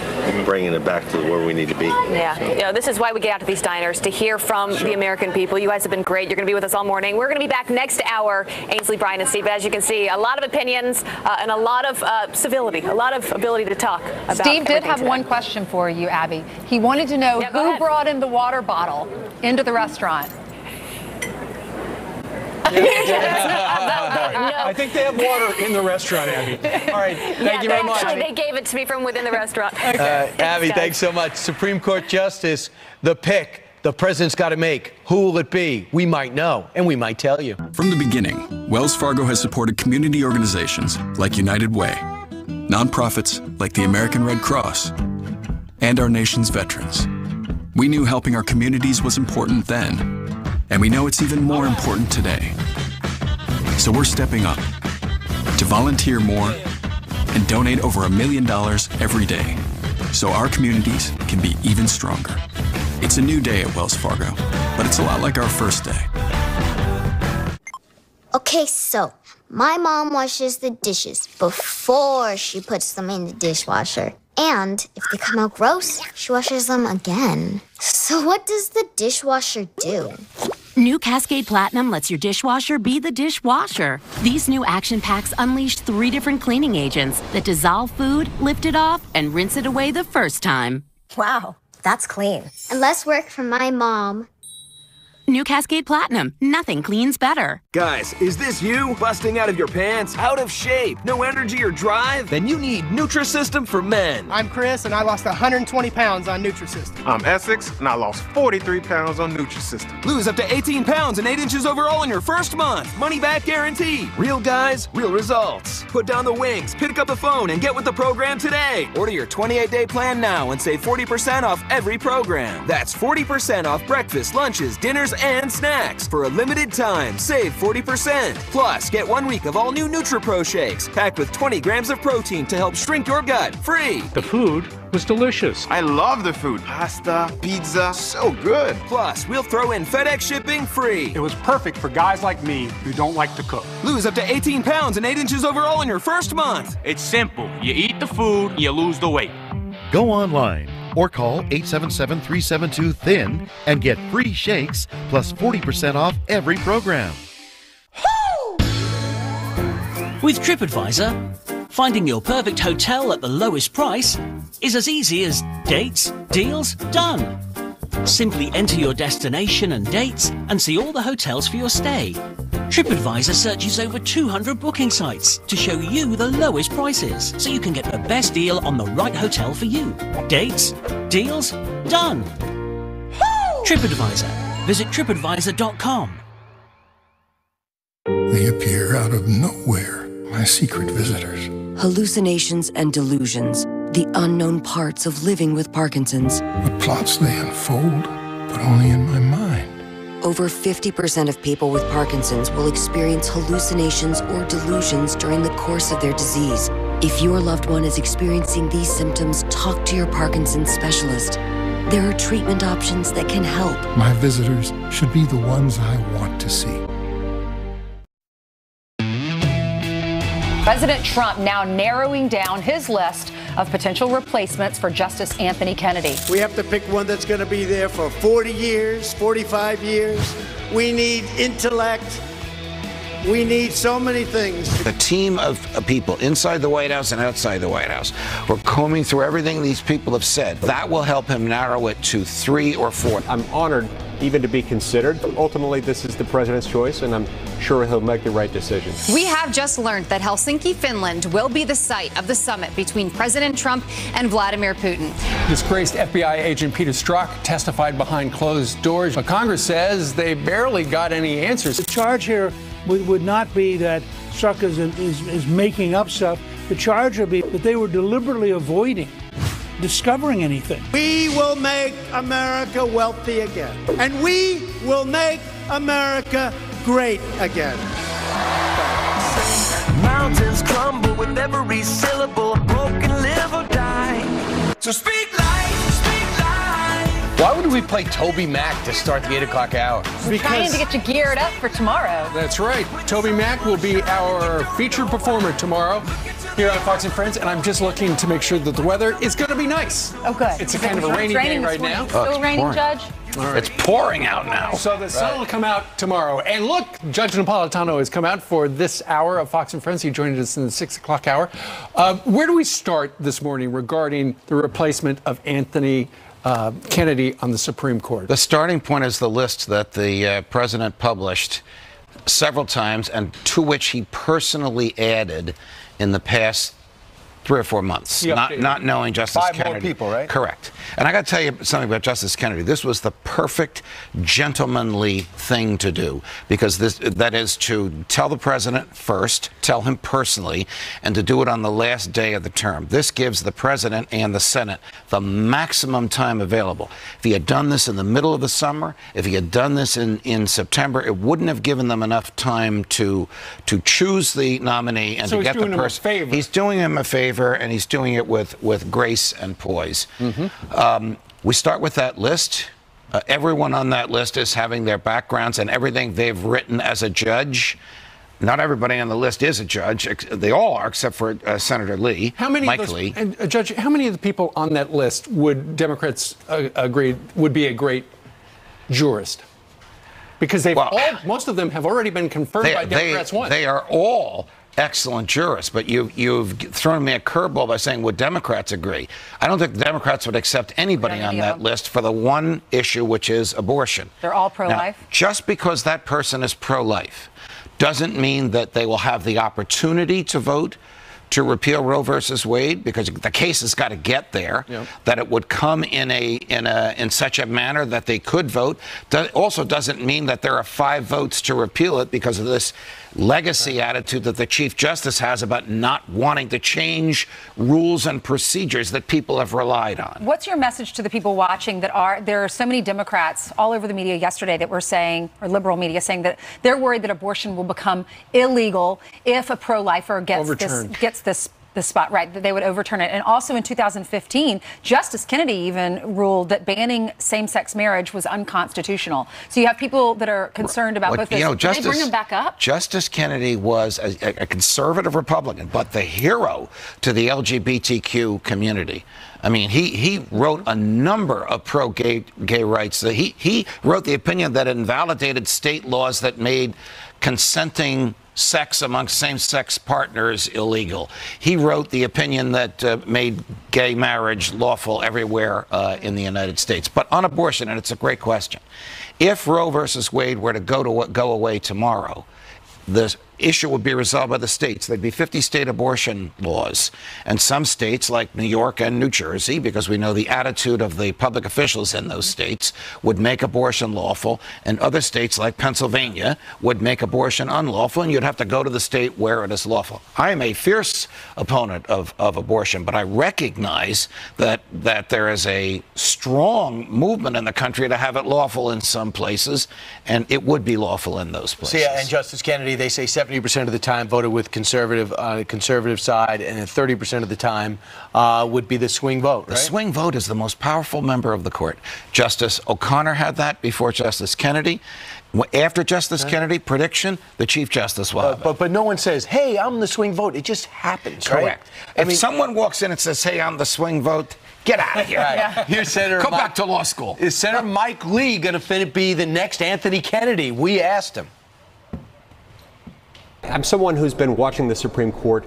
bringing it back to where we need to be. Yeah, you know, this is why we get out to these diners, to hear from the American people. You guys have been great. You're going to be with us all morning. We're going to be back next hour. Ainsley, Brian, and Steve. But as you can see, a lot of opinions and a lot of civility, a lot of ability to talk about. Steve did have today. one question for you, Abby. He wanted to know who brought in the water bottle into the restaurant. I think they have water in the restaurant, Abby. All right, thank you very much. Actually, they gave it to me from within the restaurant. Abby, thanks so much. Supreme Court Justice, the pick the president's got to make. Who will it be? We might know, and we might tell you. From the beginning, Wells Fargo has supported community organizations like United Way, nonprofits like the American Red Cross, and our nation's veterans. We knew helping our communities was important then, and we know it's even more important today. So we're stepping up to volunteer more and donate over $1 million every day so our communities can be even stronger. It's a new day at Wells Fargo, but it's a lot like our first day. Okay, so my mom washes the dishes before she puts them in the dishwasher. And if they come out gross, she washes them again. So what does the dishwasher do? New Cascade Platinum lets your dishwasher be the dishwasher. These new action packs unleash 3 different cleaning agents that dissolve food, lift it off, and rinse it away the first time. Wow, that's clean. And less work for my mom. New Cascade Platinum. Nothing cleans better. Guys, is this you? Busting out of your pants? Out of shape? No energy or drive? Then you need Nutrisystem for men. I'm Chris, and I lost 120 pounds on Nutrisystem. I'm Essex, and I lost 43 pounds on Nutrisystem. Lose up to 18 pounds and 8 inches overall in your first month. Money back guarantee. Real guys, real results. Put down the wings, pick up the phone, and get with the program today. Order your 28-day plan now and save 40% off every program. That's 40% off breakfast, lunches, dinners, and snacks. For a limited time, save 40%. Plus, get 1 week of all new NutriPro shakes, packed with 20 grams of protein to help shrink your gut, free. The food was delicious. I love the food. Pasta, pizza, so good. Plus, we'll throw in FedEx shipping free. It was perfect for guys like me who don't like to cook. Lose up to 18 pounds and 8 inches overall in your first month. It's simple. You eat the food, you lose the weight. Go online or call 877-372-THIN and get free shakes plus 40% off every program. With TripAdvisor, finding your perfect hotel at the lowest price is as easy as dates, deals, done. Simply enter your destination and dates and see all the hotels for your stay. TripAdvisor searches over 200 booking sites to show you the lowest prices so you can get the best deal on the right hotel for you. Dates, deals, done. TripAdvisor. Visit tripadvisor.com. They appear out of nowhere, my secret visitors. Hallucinations and delusions, the unknown parts of living with Parkinson's. The plots they unfold, but only in my mind. over 50% of people with Parkinson's will experience hallucinations or delusions during the course of their disease. If your loved one is experiencing these symptoms, talk to your Parkinson's specialist. There are treatment options that can help. My visitors should be the ones I want to see. President Trump now narrowing down his list of potential replacements for Justice Anthony Kennedy. We have to pick one that's going to be there for 40 years, 45 years. We need intellect. We need so many things. A team of people inside the White House and outside the White House. We're combing through everything these people have said. That will help him narrow it to 3 or 4. I'm honored even to be considered. Ultimately, this is the president's choice, and I'm sure he'll make the right decision. We have just learned that Helsinki, Finland will be the site of the summit between President Trump and Vladimir Putin. Disgraced FBI agent Peter Strzok testified behind closed doors. But Congress says they barely got any answers. The charge here would not be that Strzok is making up stuff. The charge would be that they were deliberately avoiding discovering anything. We will make America wealthy again. And we will make America great again. Mountains crumble with every syllable. A broken live or die. So speak life, speak life. Why would we play Toby Mac to start the 8 o'clock hour? We're trying to get you geared up for tomorrow. That's right. Toby Mac will be our featured performer tomorrow here on Fox and Friends, and I'm just looking to make sure that the weather is going to be nice. Oh, good. It's a kind of a rainy day right now. Still raining, Judge? All right. It's pouring out now. So the sun will come out tomorrow. And look, Judge Napolitano has come out for this hour of Fox and Friends. He joined us in the 6 o'clock hour. Where do we start this morning regarding the replacement of Anthony Kennedy on the Supreme Court? The starting point is the list that the president published several times and to which he personally added in the past 3 or 4 months, not knowing Justice Kennedy. 5 more people, right? Correct. And I got to tell you something about Justice Kennedy. This was the perfect gentlemanly thing to do, because that is to tell the president first, tell him personally, and to do it on the last day of the term. This gives the president and the Senate the maximum time available. If he had done this in the middle of the summer, if he had done this in September, it wouldn't have given them enough time to choose the nominee and to get the person. He's doing him a favor. And he's doing it with grace and poise. We start with that list. Everyone on that list is having their backgrounds and everything they've written as a judge. Not everybody on the list is a judge. They all are, except for Senator Lee. Mike Lee. And Judge, how many of the people on that list would Democrats agree would be a great jurist? Because most of them have already been confirmed by Democrats once. They are all excellent jurists, but you've thrown me a curveball by saying, would Democrats agree? I don't think the Democrats would accept anybody on that list for the one issue, which is abortion. They're all pro-life? Now, just because that person is pro-life doesn't mean that they will have the opportunity to vote to repeal Roe versus Wade, because the case has got to get there. That it would come in such a manner that they could vote. That also doesn't mean that there are 5 votes to repeal it because of this legacy attitude that the Chief Justice has about not wanting to change rules and procedures that people have relied on. What's your message to the people watching there are so many Democrats all over the media yesterday that were saying, or liberal media saying, that they're worried that abortion will become illegal if a pro-lifer gets this spot, right, that they would overturn it. And also in 2015, Justice Kennedy even ruled that banning same-sex marriage was unconstitutional. So you have people that are concerned about both those. Can they bring them back up? Justice Kennedy was a conservative Republican, but the hero to the LGBTQ community. I mean, he wrote a number of pro-gay rights. He wrote the opinion that invalidated state laws that made consenting sex amongst same-sex partners illegal. He wrote the opinion that made gay marriage lawful everywhere in the United States. But on abortion, and it's a great question, if Roe versus Wade were to go away tomorrow, the issue would be resolved by the states. There'd be 50 state abortion laws. And some states, like New York and New Jersey, because we know the attitude of the public officials in those states, would make abortion lawful. And other states, like Pennsylvania, would make abortion unlawful. And you'd have to go to the state where it is lawful. I am a fierce opponent of abortion, but I recognize that there is a strong movement in the country to have it lawful in some places, and it would be lawful in those places. So, and Justice Kennedy, they say 70% of the time voted with conservative side, and 30% of the time would be the swing vote, right? The swing vote is the most powerful member of the court. Justice O'Connor had that before Justice Kennedy. After Justice Kennedy, prediction, the Chief Justice will have it. But no one says, hey, I'm the swing vote. It just happens, Correct. Right? If someone walks in and says, hey, I'm the swing vote, get out of here. Here's Senator Go back to law school. Is Senator Mike Lee going to be the next Anthony Kennedy? We asked him. I'm someone who's been watching the Supreme Court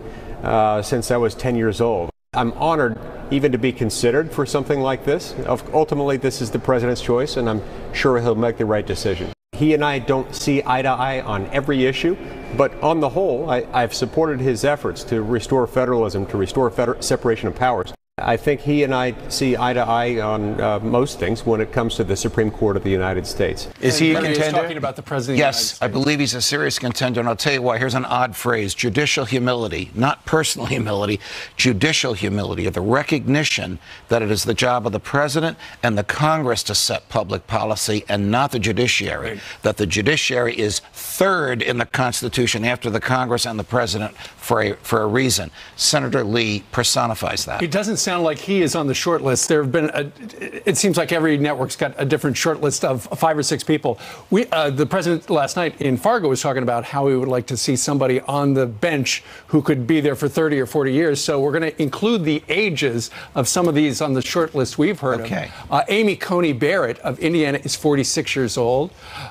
since I was 10 years old. I'm honored even to be considered for something like this. Ultimately, this is the president's choice, and I'm sure he'll make the right decision. He and I don't see eye to eye on every issue, but on the whole, I've supported his efforts to restore federalism, to restore separation of powers. I think he and I see eye to eye on most things when it comes to the Supreme Court of the United States. Is he a contender? Talking about the president of the United Yes, States. I believe he's a serious contender, and I'll tell you why. Here's an odd phrase: judicial humility, not personal humility, judicial humility, the recognition that it is the job of the president and the Congress to set public policy and not the judiciary, right. That the judiciary is third in the Constitution after the Congress and the president for a reason. Senator Lee personifies that. It doesn't sound like he is on the short list. There have been, it seems like every network's got a different short list of 5 or 6 people. The president last night in Fargo was talking about how he would like to see somebody on the bench who could be there for 30 or 40 years. So we're going to include the ages of some of these on the short list we've heard of. Amy Coney Barrett of Indiana is 46 years old.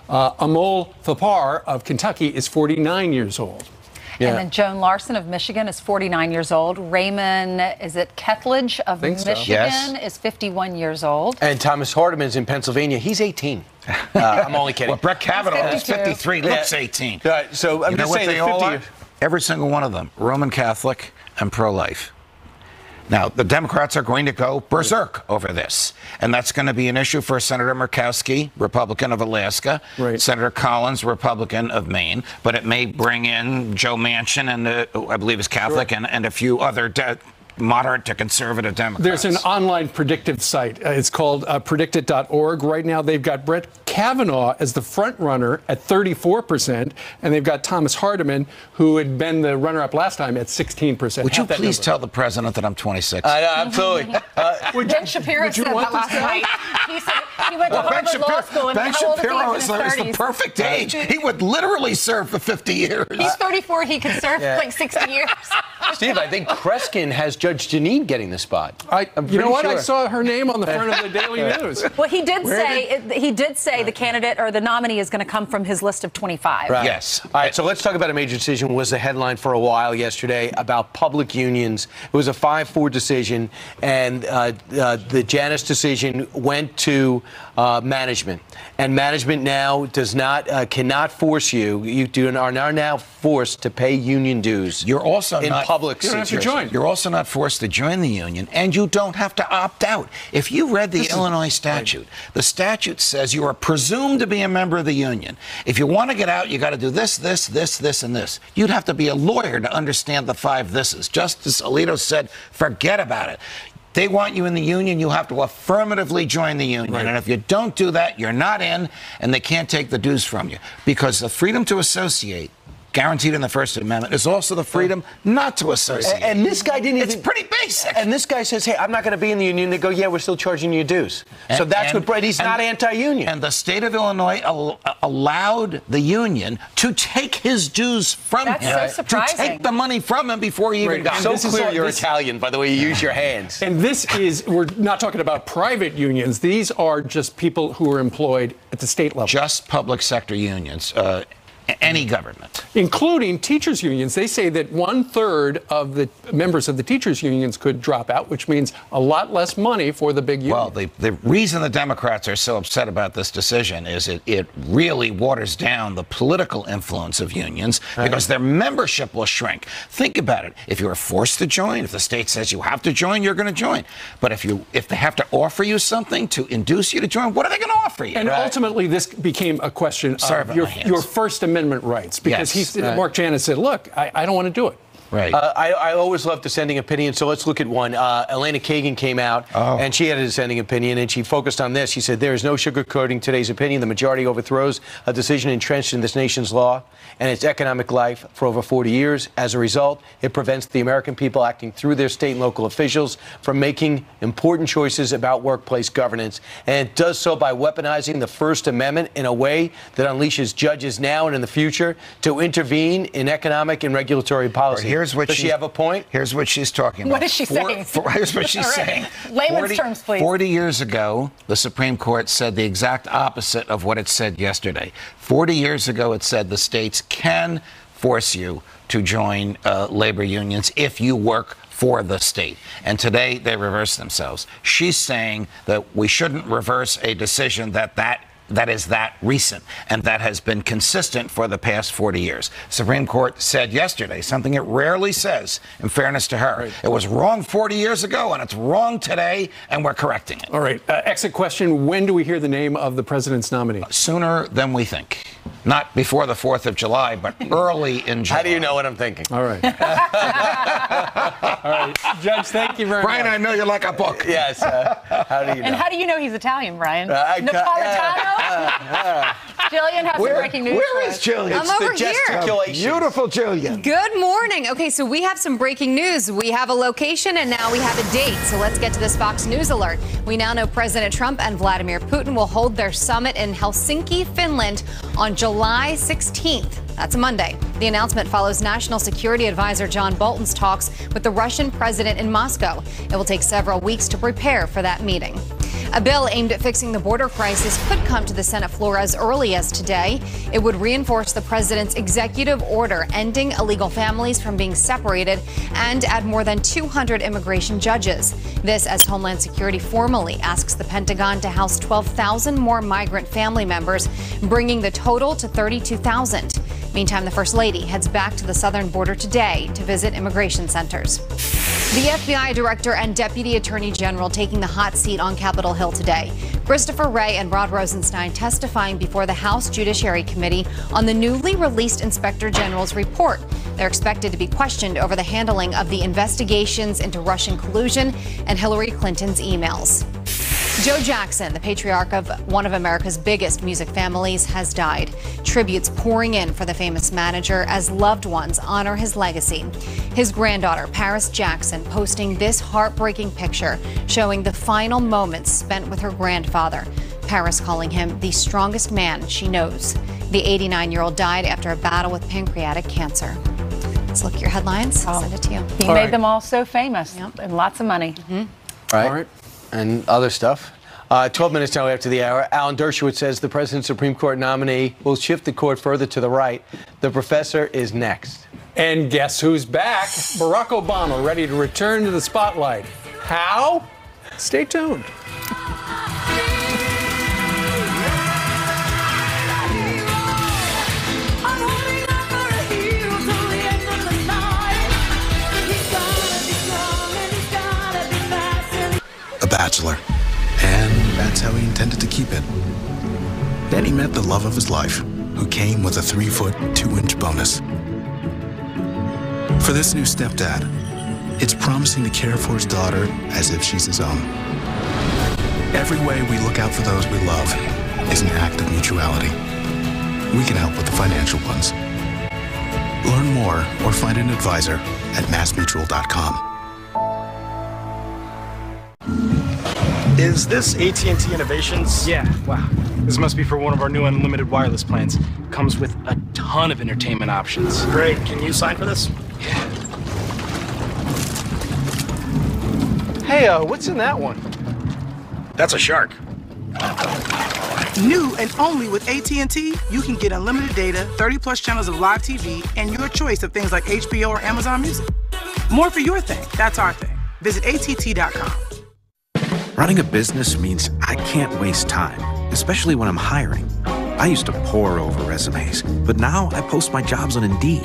Amol Thapar of Kentucky is 49 years old. Yeah. And then Joan Larson of Michigan is 49 years old. Raymond, is it Ketledge of Michigan is 51 years old. And Thomas Hardiman's in Pennsylvania. He's 18. I'm only kidding. Well, Brett Kavanaugh is 53, looks 18. So I'm just saying they all are? Every single one of them, Roman Catholic and pro-life. Now, the Democrats are going to go berserk over this, and that's going to be an issue for Senator Murkowski, Republican of Alaska, Senator Collins, Republican of Maine, but it may bring in Joe Manchin, and I believe is Catholic, and a few other moderate to conservative Democrats. There's an online predictive site. It's called predictit.org. Right now, they've got Brett Kavanaugh as the front runner at 34%, and they've got Thomas Hardiman, who had been the runner-up last time, at 16%. Would you please tell the president that I'm 26? Absolutely. Ben Shapiro said that last night. He said he went to Harvard Law School, and Ben how old Shapiro is is he in his 30s? the perfect age. He would literally serve for 50 years. He's 34. He could serve like 60 years. Steve, I think Kreskin has Judge Janine getting the spot. You know what? I saw her name on the front of the Daily News. Well, he did say the candidate or the nominee is going to come from his list of 25. Right. Yes. All right, so let's talk about a major decision. Was the headline for a while yesterday about public unions. It was a 5-4 decision, and the Janus decision went to management. And management now cannot force you. Are now forced to pay union dues. You're also in not public you don't have to situations. join. You're also not forced to join the union, and you don't have to opt out. If you read the Illinois statute, the statute says you are presumed to be a member of the union. If you want to get out, you got to do this, this, this, this, and this. You'd have to be a lawyer to understand the 5 thises. Justice Alito said, forget about it. They want you in the union, you have to affirmatively join the union. Right. And if you don't do that, you're not in, and they can't take the dues from you. Because the freedom to associate, guaranteed in the First Amendment, is also the freedom not to associate. And this guy didn't even... It's pretty basic. And this guy says, hey, I'm not going to be in the union. They go, yeah, we're still charging you dues. So that's what Brett, he's not anti-union. And the state of Illinois allowed the union to take his dues from him. That's so surprising. To take the money from him before he even got So it. clear you're Italian, by the way you use your hands. And this is, we're not talking about private unions. These are just people who are employed at the state level. Just public sector unions. any government. Including teachers' unions. They say that 1/3 of the members of the teachers' unions could drop out, which means a lot less money for the big union. Well, the reason the Democrats are so upset about this decision is it really waters down the political influence of unions because their membership will shrink. Think about it. If you're forced to join, if the state says you have to join, you're going to join. But if they have to offer you something to induce you to join, what are they going to offer you? And ultimately, this became a question of your First Amendment rights, because Mark Janus said, look, I don't want to do it. Right. I always love dissenting opinion, so let's look at one. Elena Kagan came out, and she had a dissenting opinion, and she focused on this. She said, there is no sugarcoating today's opinion. The majority overthrows a decision entrenched in this nation's law and its economic life for over 40 years. As a result, it prevents the American people acting through their state and local officials from making important choices about workplace governance. And it does so by weaponizing the First Amendment in a way that unleashes judges now and in the future to intervene in economic and regulatory policy. Does she have a point? Here's what she's talking about. What is she saying? Here's what she's saying. Layman's terms, please. 40 years ago, the Supreme Court said the exact opposite of what it said yesterday. 40 years ago, it said the states can force you to join labor unions if you work for the state. And today, they reverse themselves. She's saying that we shouldn't reverse a decision that is that recent and that has been consistent for the past 40 years. Supreme Court said yesterday something it rarely says, in fairness to her. Right. It was wrong 40 years ago and it's wrong today, and we're correcting it. All right. Exit question. When do we hear the name of the president's nominee? Sooner than we think. Not before the 4th of July, but early in July. How do you know what I'm thinking? All right. All right. Judge, thank you very Brian, much. I know you like a book. Yes. How do you know? And how do you know he's Italian, Brian? Napolitano? Jillian has some breaking news. Where is Jillian? I'm over here. Beautiful Jillian. Good morning. Okay, so we have some breaking news. We have a location and now we have a date. So let's get to this Fox News alert. We now know President Trump and Vladimir Putin will hold their summit in Helsinki, Finland on July 16th. That's a Monday. The announcement follows National Security Advisor John Bolton's talks with the Russian president in Moscow. It will take several weeks to prepare for that meeting. A bill aimed at fixing the border crisis could come to the Senate floor as early as today. It would reinforce the president's executive order ending illegal families from being separated and add more than 200 immigration judges. This as Homeland Security formally asks the Pentagon to house 12,000 more migrant family members, bringing the total to 32,000. Meantime, the First Lady heads back to the southern border today to visit immigration centers. The FBI director and deputy attorney general taking the hot seat on Capitol Hill today. Christopher Wray and Rod Rosenstein testifying before the House Judiciary Committee on the newly released Inspector General's report. They're expected to be questioned over the handling of the investigations into Russian collusion and Hillary Clinton's emails. Joe Jackson, the patriarch of one of America's biggest music families, has died. Tributes pouring in for the famous manager as loved ones honor his legacy. His granddaughter, Paris Jackson, posting this heartbreaking picture showing the final moments spent with her grandfather. Paris calling him the strongest man she knows. The 89-year-old died after a battle with pancreatic cancer. Let's look at your headlines. I'll send it to you. He made them all so famous and lots of money. All right. And other stuff. 12 minutes now after the hour, Alan Dershowitz says the president's Supreme Court nominee will shift the court further to the right. The professor is next. And guess who's back? Barack Obama, ready to return to the spotlight. How? Stay tuned. A bachelor. And that's how he intended to keep it. Then he met the love of his life, who came with a 3-foot, 2-inch bonus. For this new stepdad, it's promising to care for his daughter as if she's his own. Every way we look out for those we love is an act of mutuality. We can help with the financial ones. Learn more or find an advisor at massmutual.com. Is this AT&T Innovations? Yeah, wow. This must be for one of our new unlimited wireless plans. Comes with a ton of entertainment options. Great. Can you sign for this? Yeah. Hey, what's in that one? That's a shark. New and only with AT&T, you can get unlimited data, 30-plus channels of live TV, and your choice of things like HBO or Amazon Music. More for your thing. That's our thing. Visit att.com. Running a business means I can't waste time, especially when I'm hiring. I used to pore over resumes, but now I post my jobs on Indeed.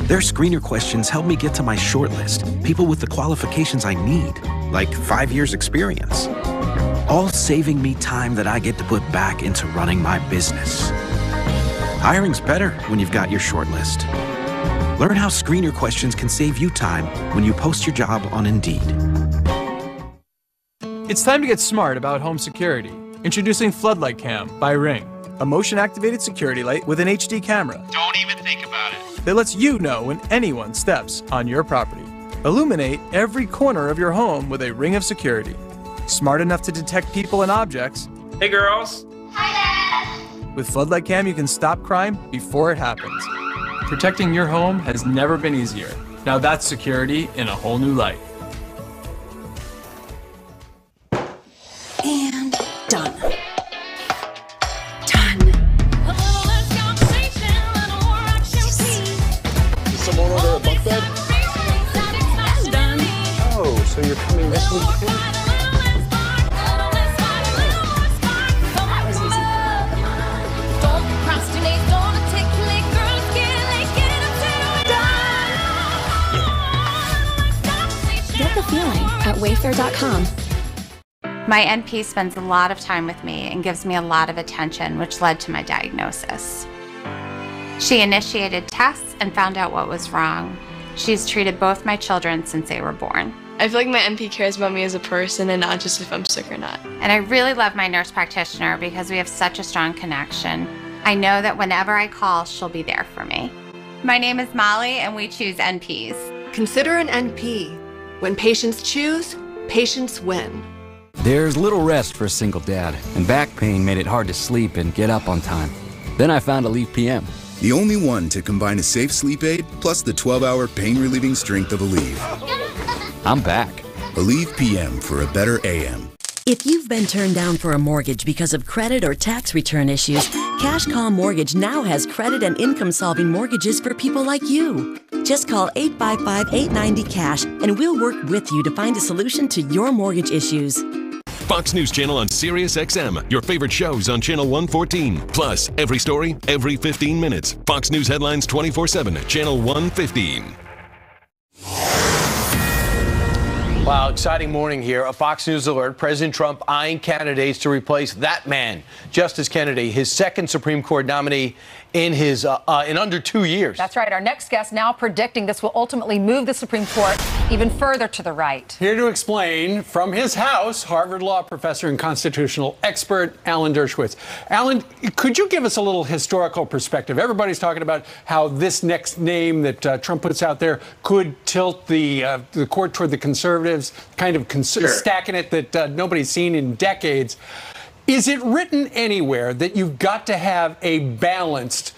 Their screener questions help me get to my shortlist, people with the qualifications I need, like 5 years experience. All saving me time that I get to put back into running my business. Hiring's better when you've got your shortlist. Learn how screener questions can save you time when you post your job on Indeed. It's time to get smart about home security. Introducing Floodlight Cam by Ring, a motion-activated security light with an HD camera. Don't even think about it. That lets you know when anyone steps on your property. Illuminate every corner of your home with a ring of security. Smart enough to detect people and objects. Hey, girls. Hi, Dad. With Floodlight Cam, you can stop crime before it happens. Protecting your home has never been easier. Now that's security in a whole new light. And done. Someone order a bunk bed? Oh, so you're coming this weekend? Get the feeling at Wayfair.com. My NP spends a lot of time with me and gives me a lot of attention, which led to my diagnosis. She initiated tests and found out what was wrong. She's treated both my children since they were born. I feel like my NP cares about me as a person and not just if I'm sick or not. And I really love my nurse practitioner because we have such a strong connection. I know that whenever I call, she'll be there for me. My name is Molly and we choose NPs. Consider an NP. When patients choose, patients win. There's little rest for a single dad, and back pain made it hard to sleep and get up on time. Then I found Aleve PM. The only one to combine a safe sleep aid plus the 12-hour pain-relieving strength of Aleve. I'm back. Aleve PM for a better AM. If you've been turned down for a mortgage because of credit or tax return issues, Cash Call Mortgage now has credit and income-solving mortgages for people like you. Just call 855-890-CASH and we'll work with you to find a solution to your mortgage issues. Fox News Channel on Sirius XM. Your favorite shows on Channel 114. Plus, every story, every 15 minutes. Fox News headlines 24/7 at Channel 115. Wow, exciting morning here. A Fox News alert. President Trump eyeing candidates to replace that man, Justice Kennedy, his second Supreme Court nominee in under 2 years. That's right. Our next guest now predicting this will ultimately move the Supreme Court even further to the right. Here to explain from his house, Harvard Law professor and constitutional expert Alan Dershowitz. Alan, could you give us a little historical perspective? Everybody's talking about how this next name that Trump puts out there could tilt the court toward the conservatives, kind of stacking it that nobody's seen in decades. Is it written anywhere that you've got to have a balanced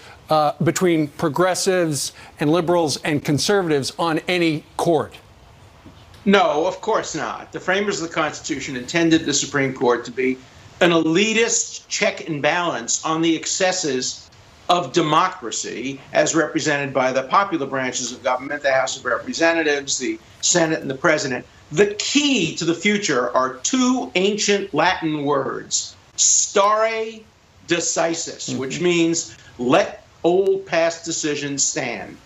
between progressives and liberals and conservatives on any court? No, of course not. The framers of the Constitution intended the Supreme Court to be an elitist check and balance on the excesses of democracy as represented by the popular branches of government, the House of Representatives, the Senate, and the President. The key to the future are two ancient Latin words, stare decisis, which means let old past decisions stand.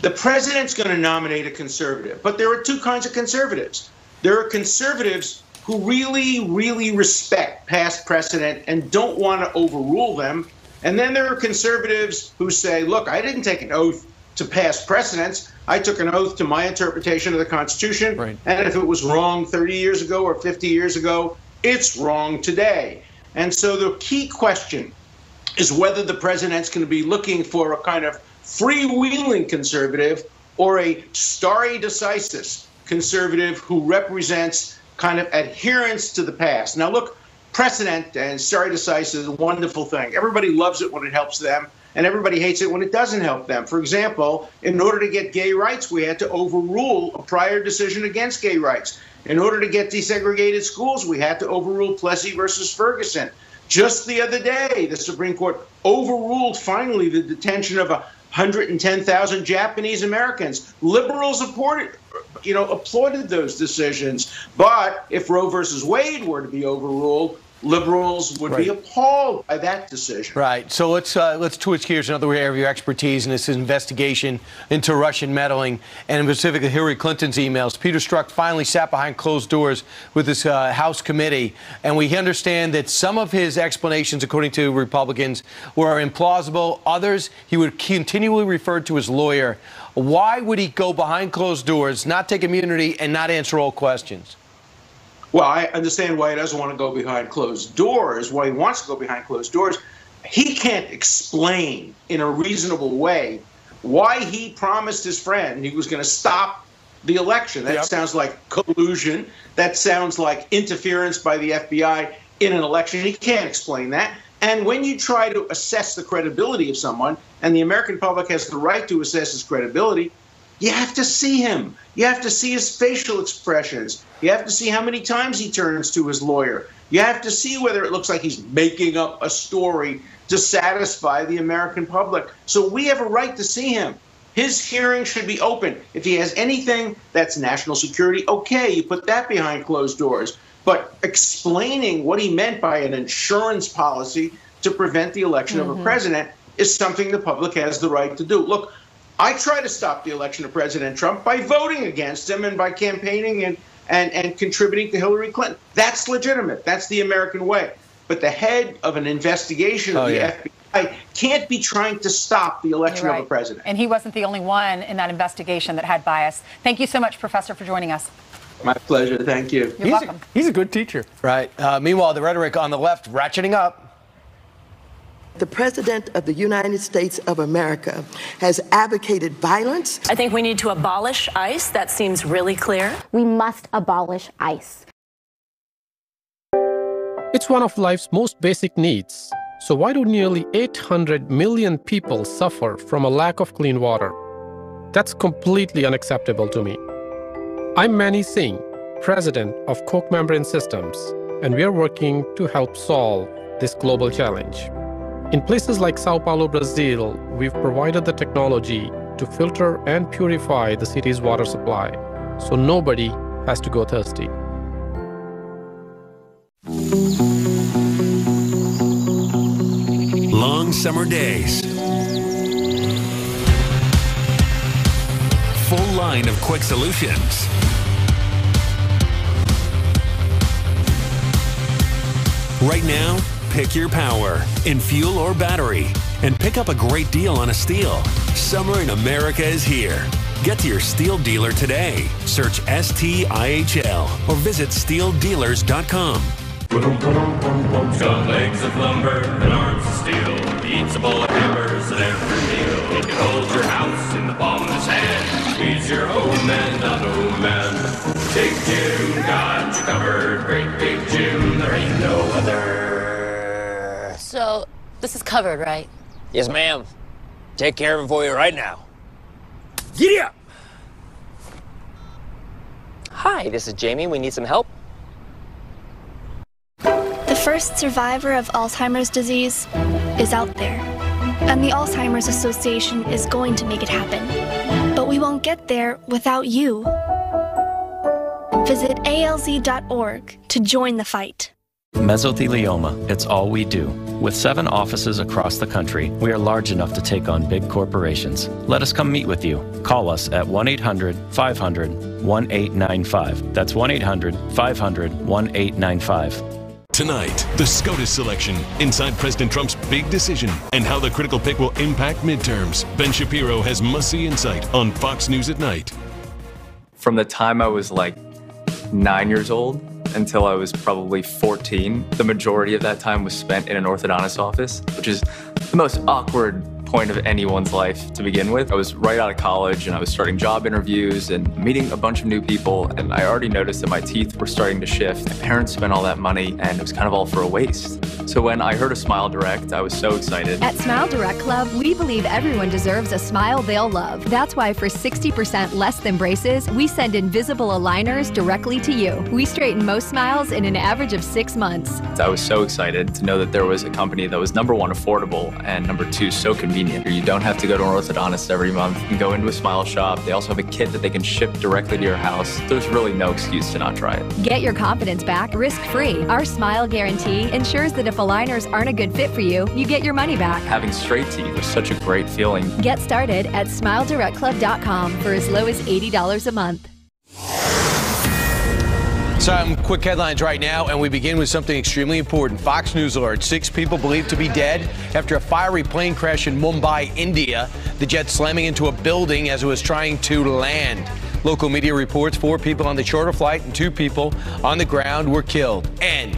The president's going to nominate a conservative, but there are two kinds of conservatives. There are conservatives who really, really respect past precedent and don't want to overrule them. And then there are conservatives who say, look, I didn't take an oath to past precedents. I took an oath to my interpretation of the Constitution. Right. And if it was wrong 30 years ago or 50 years ago, it's wrong today. And so the key question is whether the president's going to be looking for a kind of freewheeling conservative or a stare decisis conservative who represents kind of adherence to the past. Now, look, precedent and stare decisis is a wonderful thing. Everybody loves it when it helps them, and everybody hates it when it doesn't help them. For example, in order to get gay rights, we had to overrule a prior decision against gay rights. In order to get desegregated schools, we had to overrule Plessy versus Ferguson. Just the other day, the Supreme Court overruled finally the detention of 110,000 Japanese Americans. Liberals applauded those decisions. But if Roe versus Wade were to be overruled, liberals would be appalled by that decision. Right. So let's switch gears to another area of your expertise, and this is investigation into Russian meddling, and specifically Hillary Clinton's emails. Peter Strzok finally sat behind closed doors with this House committee, and we understand that some of his explanations, according to Republicans, were implausible. Others, he would continually refer to his lawyer. Why would he go behind closed doors, not take immunity, and not answer all questions? Well, I understand why he doesn't want to go behind closed doors, why he wants to go behind closed doors. He can't explain in a reasonable way why he promised his friend he was going to stop the election. That sounds like collusion. That sounds like interference by the FBI in an election. He can't explain that. And when you try to assess the credibility of someone, and the American public has the right to assess his credibility, you have to see him. You have to see his facial expressions. You have to see how many times he turns to his lawyer. You have to see whether it looks like he's making up a story to satisfy the American public. So we have a right to see him. His hearing should be open. If he has anything that's national security, okay, you put that behind closed doors. But explaining what he meant by an insurance policy to prevent the election of a president is something the public has the right to do. Look, I try to stop the election of President Trump by voting against him and by campaigning and contributing to Hillary Clinton. That's legitimate. That's the American way. But the head of an investigation of the FBI can't be trying to stop the election of a president. And he wasn't the only one in that investigation that had bias. Thank you so much, Professor, for joining us. My pleasure. Thank you. You're welcome. He's a good teacher. Right. Meanwhile, the rhetoric on the left ratcheting up. The President of the United States of America has advocated violence. I think we need to abolish ICE. That seems really clear. We must abolish ICE. It's one of life's most basic needs. So why do nearly 800 million people suffer from a lack of clean water? That's completely unacceptable to me. I'm Manny Singh, President of Koch Membrane Systems, and we are working to help solve this global challenge. In places like Sao Paulo, Brazil, we've provided the technology to filter and purify the city's water supply, so nobody has to go thirsty. Long summer days. Full line of quick solutions. Right now, pick your power in fuel or battery and pick up a great deal on a Stihl. Summer in America is here. Get to your Stihl dealer today. Search STIHL or visit StihlDealers.com. Strong legs of lumber and arms of steel. He eats a bowl of hammers at every meal. He can hold your house in the palm of his hand. He's your old man, not old man. Big Jim got you covered. Great Big Jim, there ain't no other. So, this is covered, right? Yes, ma'am. Take care of it for you right now. Giddy up! Hi, this is Jamie. We need some help. The first survivor of Alzheimer's disease is out there, and the Alzheimer's Association is going to make it happen. But we won't get there without you. Visit alz.org to join the fight. Mesothelioma, it's all we do. With 7 offices across the country, we are large enough to take on big corporations. Let us come meet with you. Call us at 1-800-500-1895. That's 1-800-500-1895. Tonight, the SCOTUS selection, inside President Trump's big decision, and how the critical pick will impact midterms. Ben Shapiro has must-see insight on Fox News at Night. From the time I was like 9 years old until I was probably 14, the majority of that time was spent in an orthodontist office, which is the most awkward point of anyone's life to begin with. I was right out of college and I was starting job interviews and meeting a bunch of new people, and I already noticed that my teeth were starting to shift. My parents spent all that money and it was kind of all for a waste. So when I heard of Smile Direct, I was so excited. At Smile Direct Club, we believe everyone deserves a smile they'll love. That's why for 60% less than braces, we send invisible aligners directly to you. We straighten most smiles in an average of 6 months. I was so excited to know that there was a company that was number one, affordable, and number two, so convenient. You don't have to go to an orthodontist every month. You can go into a Smile shop. They also have a kit that they can ship directly to your house. There's really no excuse to not try it. Get your confidence back risk-free. Our Smile Guarantee ensures that if aligners aren't a good fit for you, you get your money back. Having straight teeth is such a great feeling. Get started at SmileDirectClub.com for as low as $80 a month. Some quick headlines right now, and we begin with something extremely important. Fox News alert: 6 people believed to be dead after a fiery plane crash in Mumbai, India. The jet slamming into a building as it was trying to land. Local media reports 4 people on the charter flight and 2 people on the ground were killed. And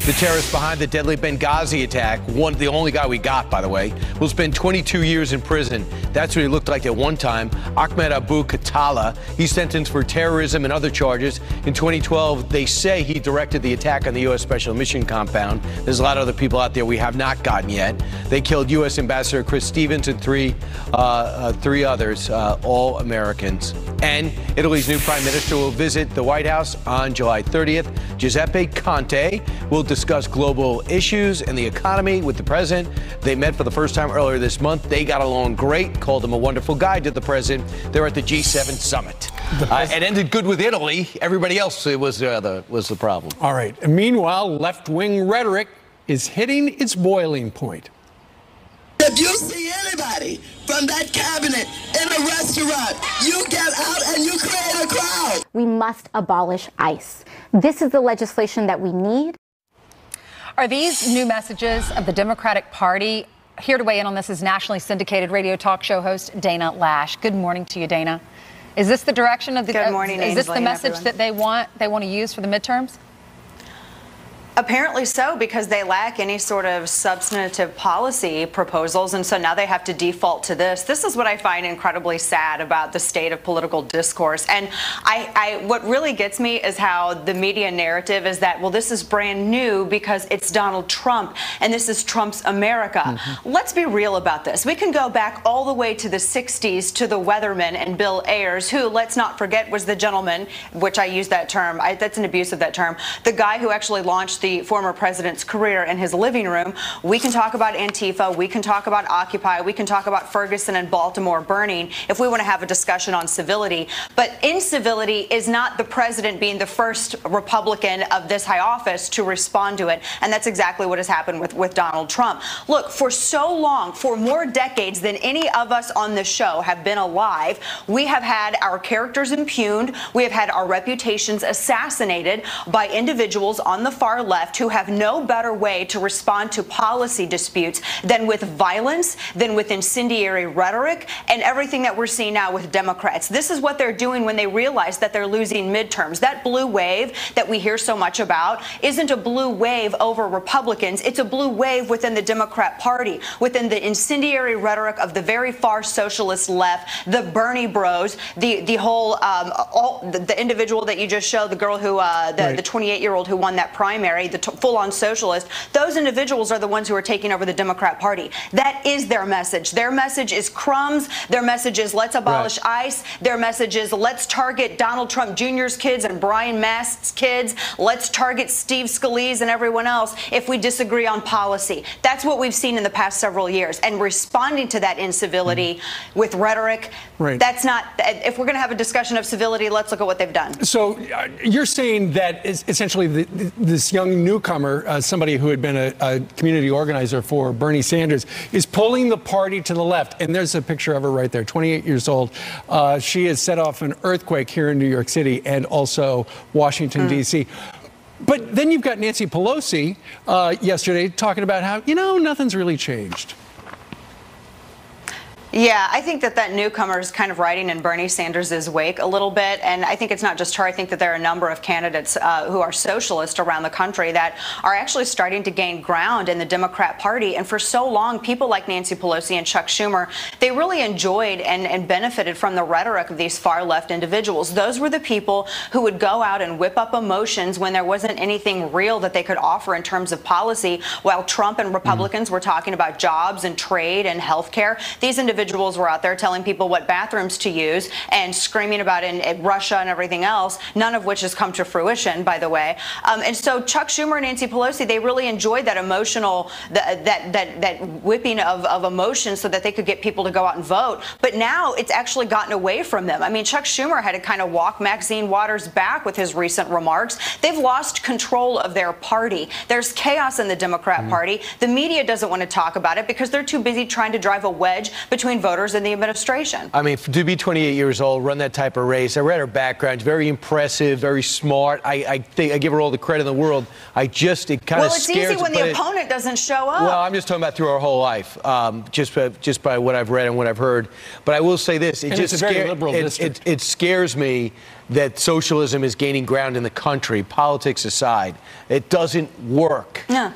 the terrorist behind the deadly Benghazi attack, the only guy we got, by the way, will spend 22 years in prison. That's what he looked like at one time. Ahmed Abu Khattala, he's sentenced for terrorism and other charges. In 2012, they say he directed the attack on the U.S. Special Mission compound. There's a lot of other people out there we have not gotten yet. They killed U.S. Ambassador Chris Stevens and three others, all Americans. And Italy's new prime minister will visit the White House on July 30th. Giuseppe Conte will discuss global issues and the economy with the president. They met for the first time earlier this month. They got along great, called him a wonderful guy to the president. They're at the G7 summit. It ended good with Italy. Everybody else was the problem. All right. And meanwhile, left-wing rhetoric is hitting its boiling point. If you see anybody from that cabinet in a restaurant, you get out and you create a crowd. We must abolish ICE. This is the legislation that we need. Are these new messages of the Democratic Party? Here to weigh in on this is nationally syndicated radio talk show host Dana Lash. Good morning to you, Dana. Is this the direction of the? Good morning, is this the message everyone. that they want to use for the midterms? Apparently so, because they lack any sort of substantive policy proposals, and so now they have to default to this. This is what I find incredibly sad about the state of political discourse. And what really gets me is how the media narrative is that, well, this is brand new because it's Donald Trump, and this is Trump's America. Mm-hmm. Let's be real about this. We can go back all the way to the 60s to the Weatherman and Bill Ayers, who, let's not forget, was the gentleman, which I use that term, that's an abuse of that term, the guy who actually launched the former president's career in his living room. We can talk about Antifa, we can talk about Occupy, we can talk about Ferguson and Baltimore burning if we want to have a discussion on civility. But incivility is not the president being the first Republican of this high office to respond to it. And that's exactly what has happened with Donald Trump. Look, for so long, for more decades than any of us on this show have been alive, we have had our characters impugned, we have had our reputations assassinated by individuals on the far left who have no better way to respond to policy disputes than with violence, than with incendiary rhetoric, and everything that we're seeing now with Democrats. This is what they're doing when they realize that they're losing midterms. That blue wave that we hear so much about isn't a blue wave over Republicans. It's a blue wave within the Democrat Party, within the incendiary rhetoric of the very far socialist left, the Bernie bros, the whole, the individual that you just showed, the girl who, the 28-year-old who won that primary, the full-on socialist. Those individuals are the ones who are taking over the Democrat Party. That is their message. Their message is crumbs. Their message is let's abolish ICE. Their message is let's target Donald Trump Jr.'s kids and Brian Mast's kids. Let's target Steve Scalise and everyone else if we disagree on policy. That's what we've seen in the past several years. And responding to that incivility with rhetoric, that's not, if we're going to have a discussion of civility, let's look at what they've done. So you're saying that essentially this young newcomer, somebody who had been a community organizer for Bernie Sanders, is pulling the party to the left. And there's a picture of her right there, 28 years old. She has set off an earthquake here in New York City and also Washington, D.C. But then you've got Nancy Pelosi yesterday talking about how, nothing's really changed. Yeah, I think that newcomer is kind of riding in Bernie Sanders' wake a little bit. And I think it's not just her. I think that there are a number of candidates who are socialist around the country that are actually starting to gain ground in the Democrat Party. And for so long, people like Nancy Pelosi and Chuck Schumer, they really enjoyed and benefited from the rhetoric of these far left individuals. Those were the people who would go out and whip up emotions when there wasn't anything real that they could offer in terms of policy, while Trump and Republicans were talking about jobs and trade and health care. These individuals were out there telling people what bathrooms to use and screaming about in Russia and everything else, none of which has come to fruition, by the way. And so Chuck Schumer and Nancy Pelosi, they really enjoyed that emotional, that whipping of emotions so that they could get people to go out and vote. But now it's actually gotten away from them. I mean, Chuck Schumer had to kind of walk Maxine Waters back with his recent remarks. They've lost control of their party. There's chaos in the Democrat Party. The media doesn't want to talk about it because they're too busy trying to drive a wedge between voters and the administration. I mean, to be 28 years old, run that type of race. I read her background. Very impressive, very smart. I think I give her all the credit in the world. It kind of scares. Well, it's easy when the opponent doesn't show up. Well, I'm just talking about through our whole life, just by what I've read and what I've heard. But I will say this: it scares me that socialism is gaining ground in the country. Politics aside, it doesn't work. Yeah.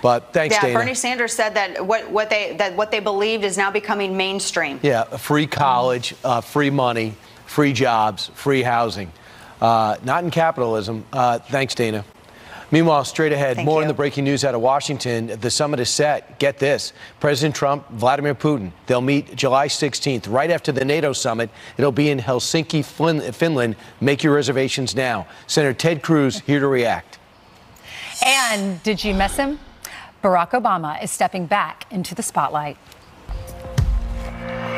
But thanks, Dana. Bernie Sanders said that what they believed is now becoming mainstream. Yeah, free college, free money, free jobs, free housing. Not in capitalism. Thanks, Dana. Meanwhile, straight ahead, more in the breaking news out of Washington. The summit is set. Get this. President Trump, Vladimir Putin, they'll meet July 16th, right after the NATO summit. It'll be in Helsinki, Finland. Make your reservations now. Senator Ted Cruz here to react. And did you miss him? Barack Obama is stepping back into the spotlight.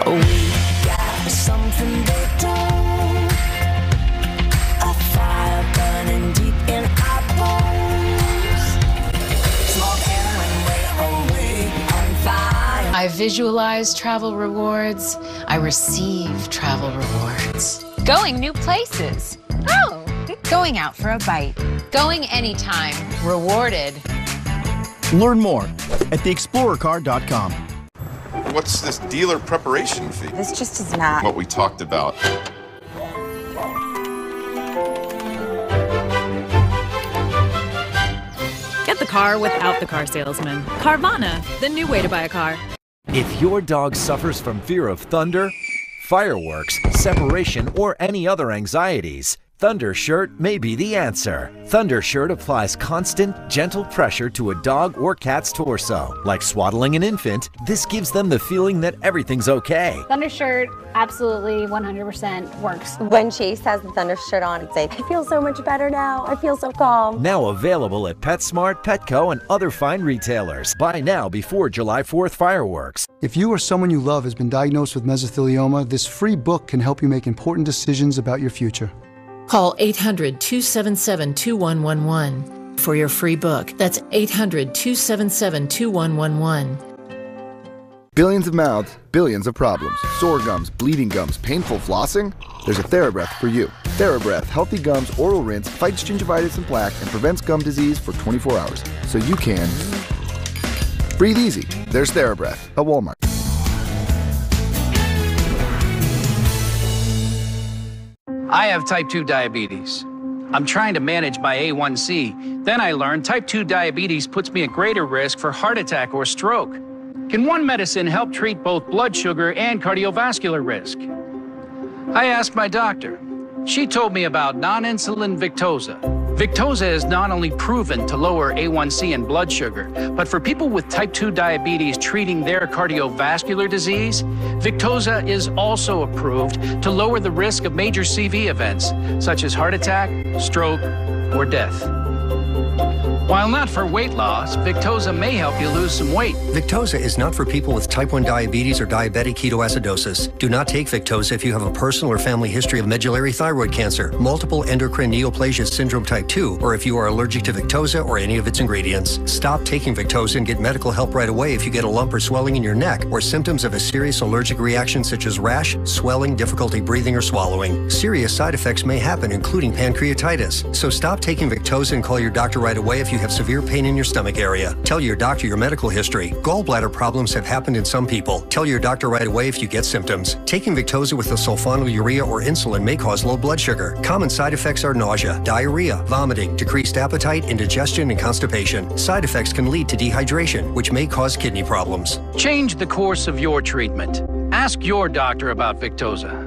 We got something they don't. A fire burning deep in our bones. Smoke air when we're away on fire. I visualize travel rewards. I receive travel rewards. Going new places. Oh, going out for a bite. Going anytime. Rewarded. Learn more at theexplorercar.com. What's this dealer preparation fee? This just is not what we talked about. Get the car without the car salesman. Carvana, the new way to buy a car. If your dog suffers from fear of thunder, fireworks, separation, or any other anxieties, ThunderShirt may be the answer. ThunderShirt applies constant, gentle pressure to a dog or cat's torso. Like swaddling an infant, this gives them the feeling that everything's okay. ThunderShirt absolutely 100% works. When Chase has the ThunderShirt on, it's like, I feel so much better now. I feel so calm. Now available at PetSmart, Petco, and other fine retailers. Buy now before July 4th fireworks. If you or someone you love has been diagnosed with mesothelioma, this free book can help you make important decisions about your future. Call 800-277-2111 for your free book. That's 800-277-2111. Billions of mouths, billions of problems. Sore gums, bleeding gums, painful flossing? There's a TheraBreath for you. TheraBreath Healthy Gums Oral Rinse fights gingivitis and plaque and prevents gum disease for 24 hours. So you can breathe easy. There's TheraBreath at Walmart. I have type 2 diabetes. I'm trying to manage my A1C. Then I learned type 2 diabetes puts me at greater risk for heart attack or stroke. Can one medicine help treat both blood sugar and cardiovascular risk? I asked my doctor. She told me about non-insulin Victoza. Victoza is not only proven to lower A1C and blood sugar, but for people with type 2 diabetes treating their cardiovascular disease, Victoza is also approved to lower the risk of major CV events, such as heart attack, stroke, or death. While not for weight loss, Victoza may help you lose some weight. Victoza is not for people with type 1 diabetes or diabetic ketoacidosis. Do not take Victoza if you have a personal or family history of medullary thyroid cancer, multiple endocrine neoplasia syndrome type 2, or if you are allergic to Victoza or any of its ingredients. Stop taking Victoza and get medical help right away if you get a lump or swelling in your neck or symptoms of a serious allergic reaction such as rash, swelling, difficulty breathing or swallowing. Serious side effects may happen, including pancreatitis. So stop taking Victoza and call your doctor right away if you you have severe pain in your stomach area. Tell your doctor your medical history. Gallbladder problems have happened in some people. Tell your doctor right away if you get symptoms. Taking Victoza with the sulfonylurea or insulin may cause low blood sugar. Common side effects are nausea, diarrhea, vomiting, decreased appetite, indigestion, and constipation. Side effects can lead to dehydration, which may cause kidney problems. Change the course of your treatment. Ask your doctor about Victoza.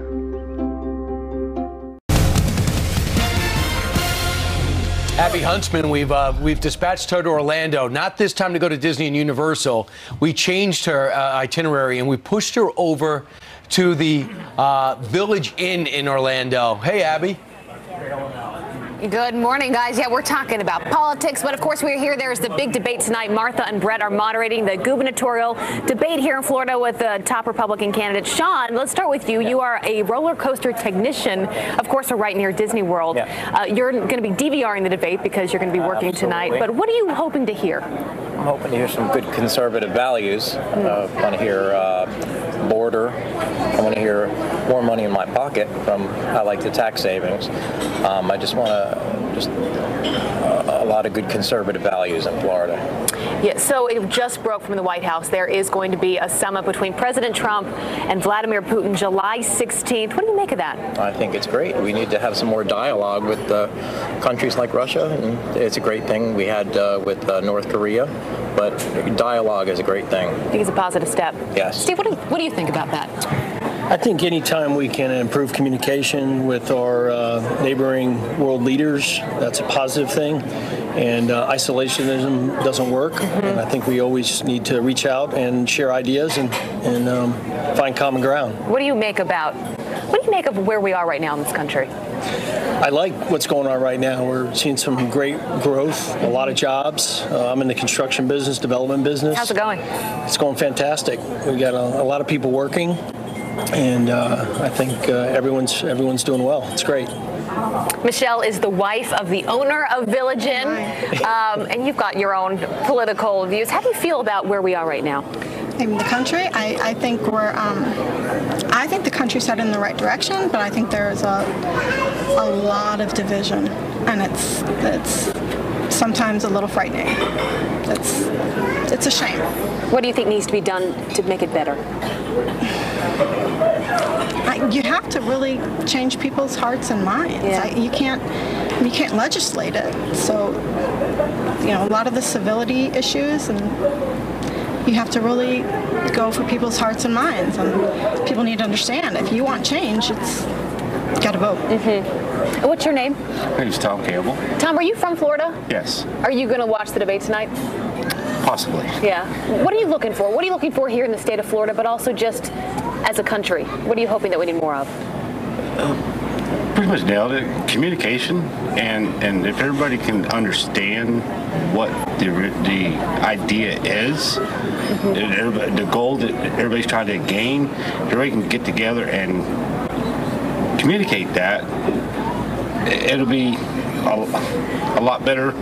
Abby Huntsman, we've dispatched her to Orlando. Not this time to go to Disney and Universal. We changed her itinerary and we pushed her over to the Village Inn in Orlando. Hey, Abby. Good morning, guys. Yeah, we're talking about politics, but of course we're here. There's the big debate tonight. Martha and Brett are moderating the gubernatorial debate here in Florida with the top Republican candidate. Sean, let's start with you. You are a roller coaster technician. Of course, we're right near Disney World. Yeah. You're going to be DVRing the debate because you're going to be working tonight. But what are you hoping to hear? I'm hoping to hear some good conservative values. I want to hear border. I want to hear more money in my pocket from, I like the tax savings. I just want a lot of good conservative values in Florida. Yeah, so it just broke from the White House. There is going to be a summit between President Trump and Vladimir Putin July 16th. What do you make of that? I think it's great. We need to have some more dialogue with countries like Russia, and it's a great thing we had with North Korea. But dialogue is a great thing. I think it's a positive step. Yes. Steve, what do you think about that? I think anytime we can improve communication with our neighboring world leaders, that's a positive thing. And isolationism doesn't work. Mm-hmm. And I think we always need to reach out and share ideas and find common ground. What do you make of where we are right now in this country? I like what's going on right now. We're seeing some great growth, a lot of jobs. I'm in the construction business, development business. How's it going? It's going fantastic. We got a lot of people working, and I think everyone's doing well. It's great. Michelle is the wife of the owner of Village Inn, and you've got your own political views. How do you feel about where we are right now? In the country, I think I think the country's headed in the right direction, but I think there's a lot of division, and it's sometimes a little frightening. It's a shame. What do you think needs to be done to make it better? You have to really change people's hearts and minds. Yeah. You can't legislate it. So, a lot of the civility issues, and you have to really go for people's hearts and minds. And people need to understand, if you want change, it's got to vote. Mm-hmm. What's your name? My name's Tom Campbell. Tom, are you from Florida? Yes. Are you going to watch the debate tonight? Possibly. Yeah. What are you looking for? What are you looking for here in the state of Florida, but also just as a country? What are you hoping that we need more of? Pretty much nailed it. Communication, and if everybody can understand what the idea is, mm-hmm. The goal that everybody's trying to gain, everybody can get together and communicate that, it'll be a lot better.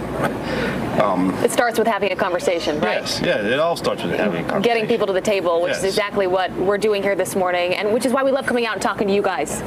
It starts with having a conversation, right? Yes, yeah, it all starts with having a conversation. Getting people to the table, which yes. is exactly what we're doing here this morning, and which is why we love coming out and talking to you guys,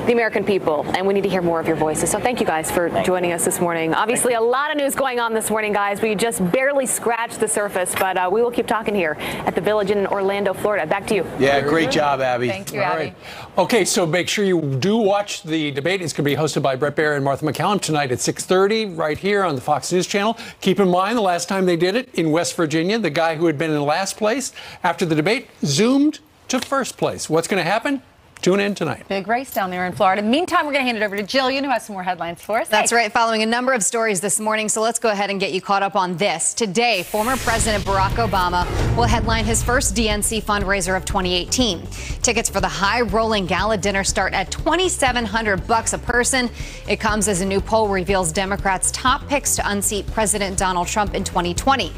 the American people, and we need to hear more of your voices. So thank you guys for joining us this morning. Obviously, a lot of news going on this morning, guys. We just barely scratched the surface, but we will keep talking here at the Village in Orlando, Florida. Back to you. Yeah, great job, Abby. Thank you, All Abby. right. Okay, so make sure you do watch the debate. It's going to be hosted by Brett Baier and Martha MacCallum tonight at 6:30 right here on the Fox News Channel. Keep in mind, the last time they did it in West Virginia, the guy who had been in last place after the debate zoomed to first place. What's going to happen? Tune in tonight. Big race down there in Florida. Meantime, we're going to hand it over to Jillian, who has some more headlines for us. That's right, following a number of stories this morning. So let's go ahead and get you caught up on this. Today, former President Barack Obama will headline his first DNC fundraiser of 2018. Tickets for the high-rolling gala dinner start at $2,700 a person. It comes as a new poll reveals Democrats' top picks to unseat President Donald Trump in 2020.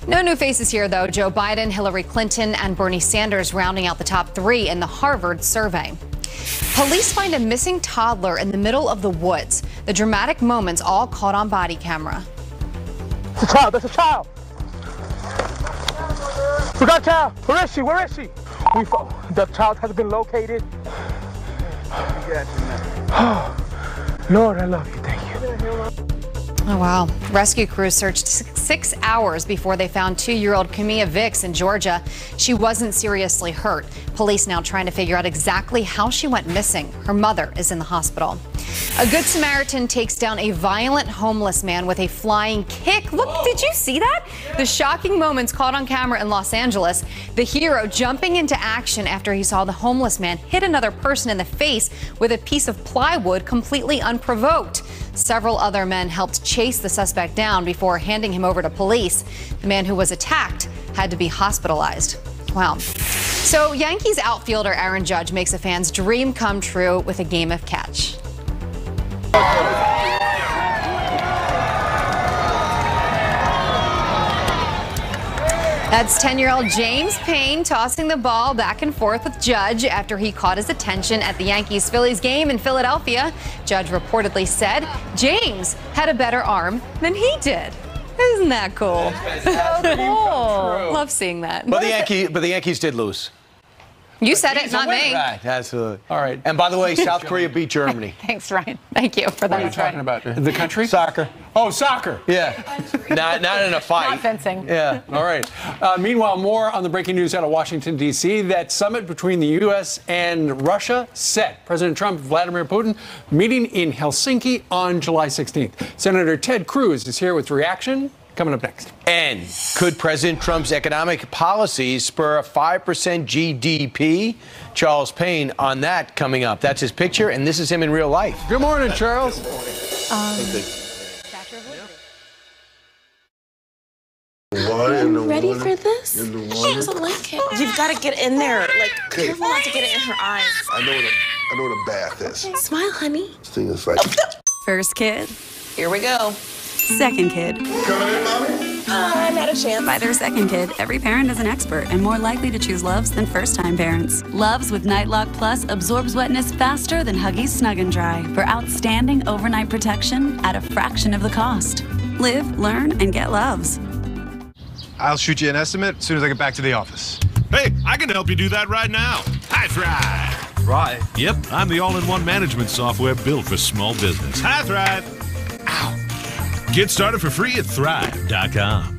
No new faces here, though. Joe Biden, Hillary Clinton, and Bernie Sanders rounding out the top three in the Harvard survey. Police find a missing toddler in the middle of the woods. The dramatic moments all caught on body camera. It's a child. That's a child. We got a child. Where is she? Where is she? The child has been located. Lord, I love you. Thank you. Oh, wow. Rescue crews searched 6 hours before they found 2-year-old Camilla Vicks in Georgia. She wasn't seriously hurt. Police now trying to figure out exactly how she went missing. Her mother is in the hospital. A Good Samaritan takes down a violent homeless man with a flying kick. Look, did you see that? The shocking moments caught on camera in Los Angeles. The hero jumping into action after he saw the homeless man hit another person in the face with a piece of plywood completely unprovoked. Several other men helped chase the suspect down before handing him over to police. The man who was attacked had to be hospitalized. Wow. So Yankees outfielder Aaron Judge makes a fan's dream come true with a game of catch. That's 10-year-old James Payne tossing the ball back and forth with Judge after he caught his attention at the Yankees-Phillies game in Philadelphia. Judge reportedly said James had a better arm than he did. Isn't that cool? So cool. Love seeing that. But the Yankees did lose. You said it, not me. Right, absolutely. All right. And by the way, South Korea beat Germany. Thanks, Ryan. Thank you for that. What are you talking about? The country? Soccer. Oh, soccer. Yeah. not in a fight. Not fencing. Yeah. All right. Meanwhile, more on the breaking news out of Washington, D.C. That summit between the U.S. and Russia set. President Trump and Vladimir Putin meeting in Helsinki on July 16th. Senator Ted Cruz is here with reaction. Coming up next. And could President Trump's economic policies spur a 5% GDP? Charles Payne on that coming up. That's his picture, and this is him in real life. Good morning, Charles. Ready for this? She doesn't like it. You've got to get in there. Like, careful not to get it in her eyes. I know what a bath is. Smile, honey. This thing is like... First kid. Here we go. Second kid. Coming in, Mommy? Not a chance. By their second kid, every parent is an expert and more likely to choose Loves than first-time parents. Loves with Nightlock Plus absorbs wetness faster than Huggies Snug and Dry for outstanding overnight protection at a fraction of the cost. Live, learn, and get Loves. I'll shoot you an estimate as soon as I get back to the office. Hey, I can help you do that right now. Hi, Thrive. Right. Yep, I'm the all-in-one management software built for small business. Hi, Thrive. Ow. Get started for free at Thrive.com.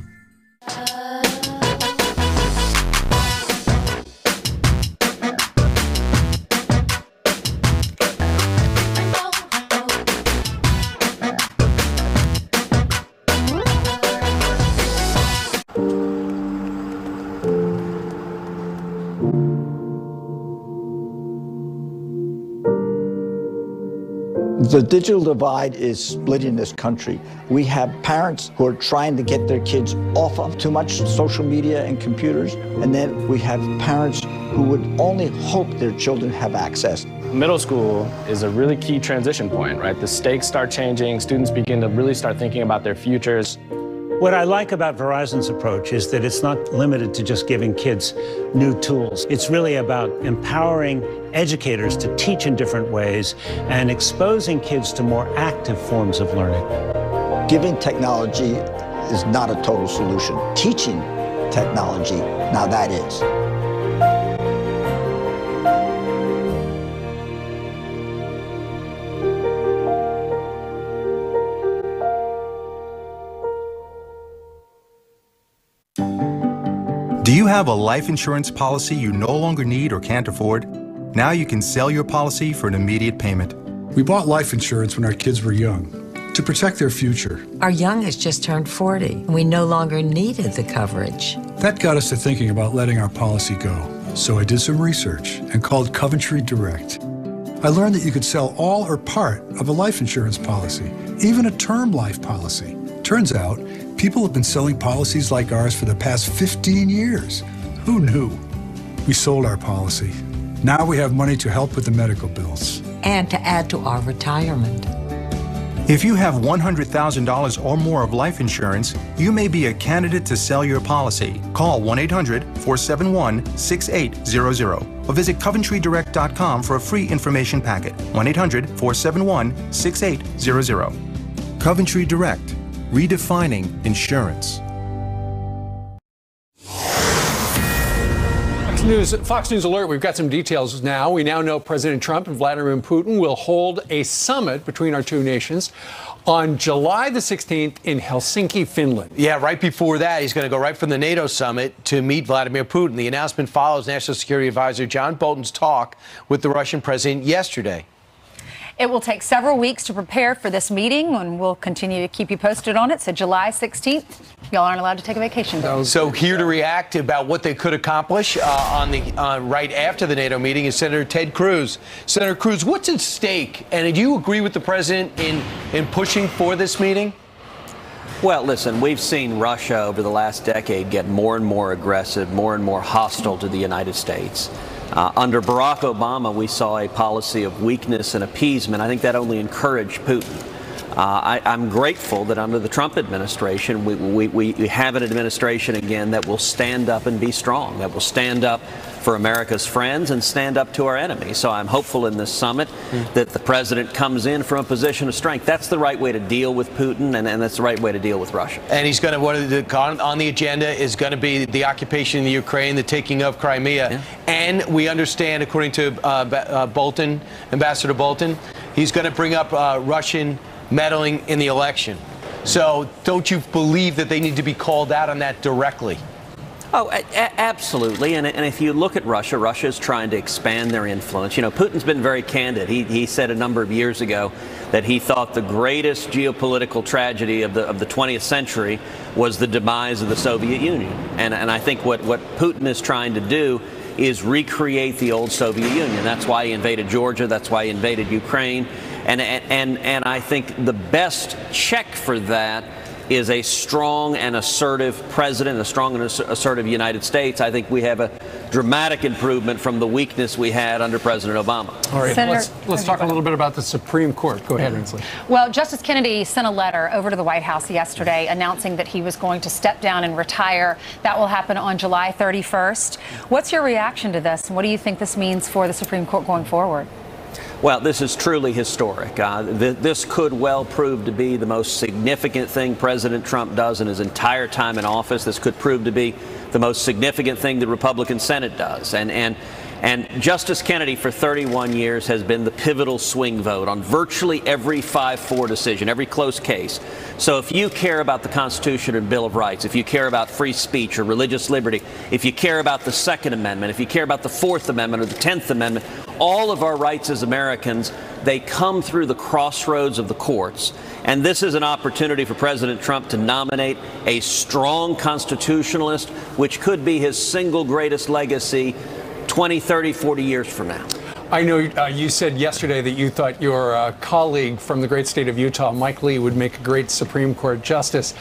The digital divide is splitting this country. We have parents who are trying to get their kids off of too much social media and computers, and then we have parents who would only hope their children have access. Middle school is a really key transition point, right? The stakes start changing, students begin to really start thinking about their futures. What I like about Verizon's approach is that it's not limited to just giving kids new tools. It's really about empowering educators to teach in different ways and exposing kids to more active forms of learning. Giving technology is not a total solution. Teaching technology, now that is. Do you have a life insurance policy you no longer need or can't afford? Now you can sell your policy for an immediate payment. We bought life insurance when our kids were young to protect their future. Our young has just turned 40, and we no longer needed the coverage. That got us to thinking about letting our policy go. So I did some research and called Coventry Direct. I learned that you could sell all or part of a life insurance policy, even a term life policy. Turns out, people have been selling policies like ours for the past 15 years. Who knew? We sold our policy. Now we have money to help with the medical bills. And to add to our retirement. If you have $100,000 or more of life insurance, you may be a candidate to sell your policy. Call 1-800-471-6800 or visit CoventryDirect.com for a free information packet. 1-800-471-6800. Coventry Direct, redefining insurance. Fox News Alert, we've got some details now. We now know President Trump and Vladimir Putin will hold a summit between our two nations on July the 16th in Helsinki, Finland. Yeah, right before that, he's going to go right from the NATO summit to meet Vladimir Putin. The announcement follows National Security Advisor John Bolton's talk with the Russian president yesterday. It will take several weeks to prepare for this meeting, and we'll continue to keep you posted on it. So July 16th, y'all aren't allowed to take a vacation day. So here to react about what they could accomplish right after the NATO meeting is Senator Ted Cruz. Senator Cruz, what's at stake? And do you agree with the president in pushing for this meeting? Well, listen, we've seen Russia over the last decade get more and more aggressive, more and more hostile to the United States. Under Barack Obama, we saw a policy of weakness and appeasement. I think that only encouraged Putin. I'm grateful that under the Trump administration, we have an administration again that will stand up and be strong, that will stand up for America's friends and stand up to our enemies. So I'm hopeful in this summit that the president comes in from a position of strength. That's the right way to deal with Putin, and that's the right way to deal with Russia. And he's going to, on the agenda is going to be the occupation of the Ukraine, the taking of Crimea. Yeah. And we understand, according to Bolton, Ambassador Bolton, he's going to bring up Russian meddling in the election. So don't you believe that they need to be called out on that directly? Oh, absolutely. And if you look at Russia, Russia is trying to expand their influence. You know, Putin's been very candid. He said a number of years ago that he thought the greatest geopolitical tragedy of the 20th century was the demise of the Soviet Union. And I think what Putin is trying to do is recreate the old Soviet Union. That's why he invaded Georgia. That's why he invaded Ukraine. And I think the best check for that is a strong and assertive president, a strong and assertive United States. I think we have a dramatic improvement from the weakness we had under President Obama. All right, let's talk a little bit about the Supreme Court. Go ahead, Inslee. Well, Justice Kennedy sent a letter over to the White House yesterday announcing that he was going to step down and retire. That will happen on July 31st. What's your reaction to this, and what do you think this means for the Supreme Court going forward? Well, this is truly historic. This could well prove to be the most significant thing President Trump does in his entire time in office. This could prove to be the most significant thing the Republican Senate does. And Justice Kennedy, for 31 years, has been the pivotal swing vote on virtually every 5-4 decision, every close case. So if you care about the Constitution and Bill of Rights, if you care about free speech or religious liberty, if you care about the Second Amendment, if you care about the Fourth Amendment or the 10th Amendment, all of our rights as Americans, they come through the crossroads of the courts. And this is an opportunity for President Trump to nominate a strong constitutionalist, which could be his single greatest legacy 20, 30, 40 years from now. I know you said yesterday that you thought your colleague from the great state of Utah, Mike Lee, would make a great Supreme Court justice.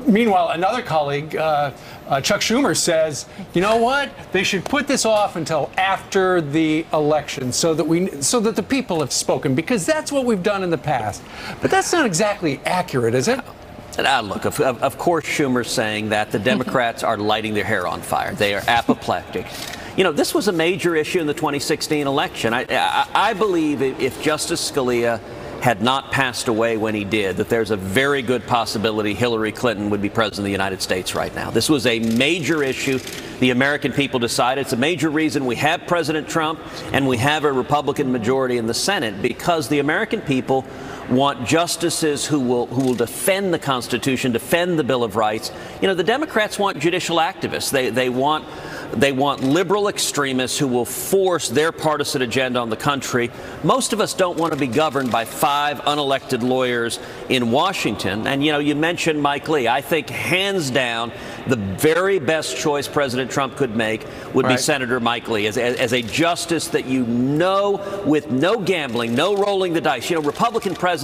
Meanwhile, another colleague, Chuck Schumer, says, you know what? They should put this off until after the election so that the people have spoken, because that's what we've done in the past. But that's not exactly accurate, is it? Look, of course Schumer's saying that the Democrats are lighting their hair on fire. They are apoplectic. You know, this was a major issue in the 2016 election. I believe if Justice Scalia had not passed away when he did, that there's a very good possibility Hillary Clinton would be president of the United States right now. This was a major issue. The American people decided. It's a major reason we have President Trump and we have a Republican majority in the Senate, because the American people want justices who will defend the Constitution, defend the Bill of Rights. You know, the Democrats want judicial activists. They want liberal extremists who will force their partisan agenda on the country. Most of us don't want to be governed by 5 unelected lawyers in Washington. And, you know, you mentioned Mike Lee. I think hands down the very best choice President Trump could make would be Senator Mike Lee as a justice that, you know, with no gambling, no rolling the dice. You know, Republican presidents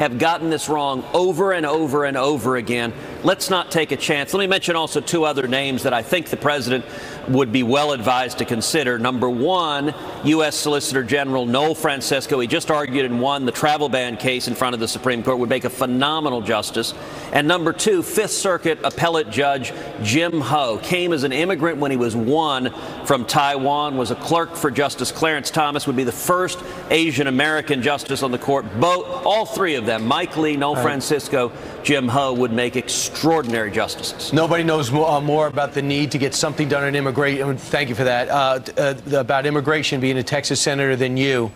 have gotten this wrong over and over and over again. Let's not take a chance. Let me mention also 2 other names that I think the president would be well advised to consider. Number 1, U.S. Solicitor General Noel Francisco. He just argued and won the travel ban case in front of the Supreme Court, would make a phenomenal justice. And number 2, Fifth Circuit Appellate Judge Jim Ho. Came as an immigrant when he was 1 from Taiwan, was a clerk for Justice Clarence Thomas, would be the first Asian American justice on the court. All 3 of them, Mike Lee, Noel Francisco, Jim Ho would make extraordinary justices. Nobody knows more about the need to get something done on immigration. Thank you for that. About immigration being a Texas senator than you.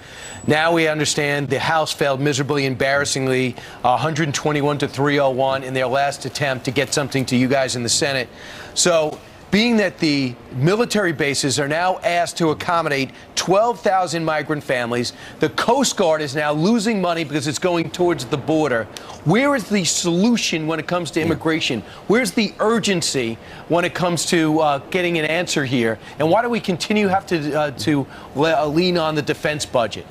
Now we understand the House failed miserably, embarrassingly, 121 to 301 in their last attempt to get something to you guys in the Senate. So, being that the military bases are now asked to accommodate 12,000 migrant families, the Coast Guard is now losing money because it's going towards the border. Where is the solution when it comes to immigration? Where's the urgency when it comes to getting an answer here? And why do we continue to have to lean on the defense budget?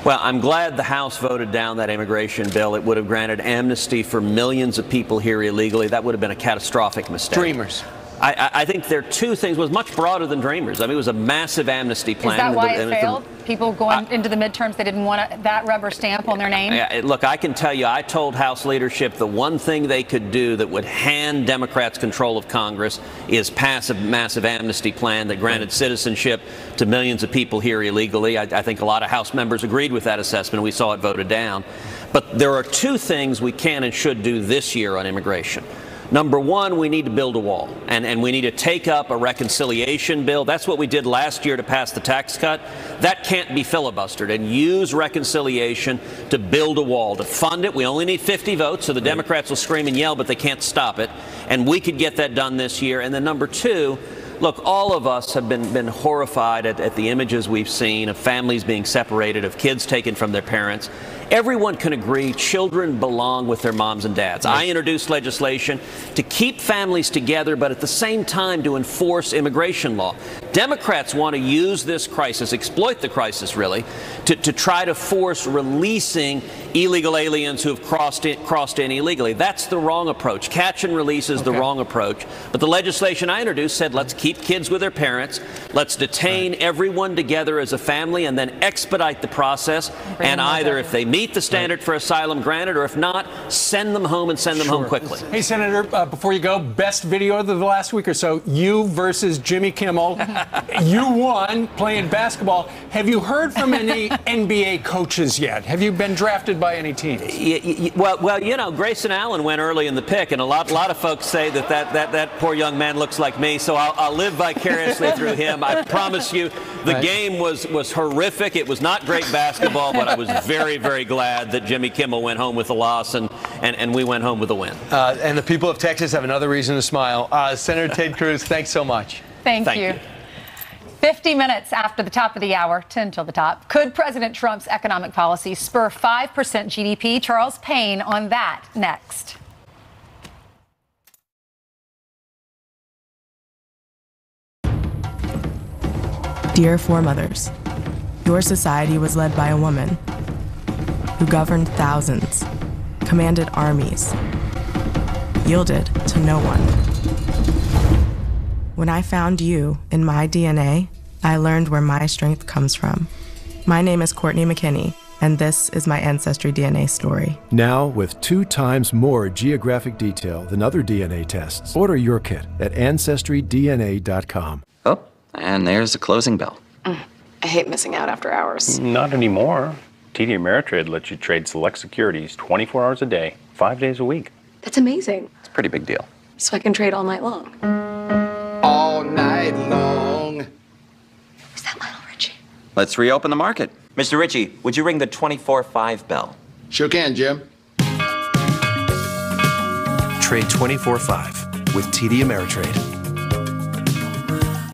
Well, I'm glad the House voted down that immigration bill. It would have granted amnesty for millions of people here illegally. That would have been a catastrophic mistake. Dreamers. I think there are two things. It was much broader than Dreamers. I mean, it was a massive amnesty plan. Is that why it failed? People going into the midterms, they didn't want that rubber stamp on their name? Look, I can tell you, I told House leadership the one thing they could do that would hand Democrats control of Congress is pass a massive amnesty plan that granted citizenship to millions of people here illegally. I think a lot of House members agreed with that assessment. We saw it voted down. But there are two things we can and should do this year on immigration. Number one, we need to build a wall, and we need to take up a reconciliation bill. That's what we did last year to pass the tax cut. That can't be filibustered, and use reconciliation to build a wall, to fund it. We only need 50 votes, so the Democrats will scream and yell, but they can't stop it. And we could get that done this year. And then number two, look, all of us have been horrified at the images we've seen of families being separated, of kids taken from their parents. Everyone can agree children belong with their moms and dads. I introduced legislation to keep families together, but at the same time to enforce immigration law. Democrats want to use this crisis, exploit the crisis really, to try to force releasing illegal aliens who have crossed in illegally. That's the wrong approach. Catch and release is the wrong approach. But the legislation I introduced said let's keep kids with their parents, let's detain everyone together as a family, and then expedite the process. And either if they meet the standard for asylum, granted, or if not, send them home and send them home quickly. Hey, Senator, before you go, best video of the last week or so, you versus Jimmy Kimmel. You won playing basketball. Have you heard from any NBA coaches yet? Have you been drafted by any teams? Well, you know, Grayson Allen went early in the pick, and a lot of folks say that poor young man looks like me, so I'll live vicariously through him. I promise you, the game was horrific. It was not great basketball, but I was very, very glad that Jimmy Kimmel went home with a loss and we went home with a win. And the people of Texas have another reason to smile. Senator Ted Cruz, thanks so much. Thank you. 50 minutes after the top of the hour, 10 till the top. Could President Trump's economic policy spur 5% GDP? Charles Payne on that next. Dear foremothers, your society was led by a woman who governed thousands, commanded armies, yielded to no one. When I found you in my DNA, I learned where my strength comes from. My name is Courtney McKinney, and this is my Ancestry DNA story. Now, with 2 times more geographic detail than other DNA tests, order your kit at AncestryDNA.com. Oh, and there's the closing bell. I hate missing out after hours. Not anymore. TD Ameritrade lets you trade select securities 24 hours a day, 5 days a week. That's amazing. It's a pretty big deal. So I can trade all night long. All night long. Is that Lionel Richie? Let's reopen the market. Mr. Ritchie, would you ring the 24/5 bell? Sure can, Jim. Trade 24/5 with TD Ameritrade.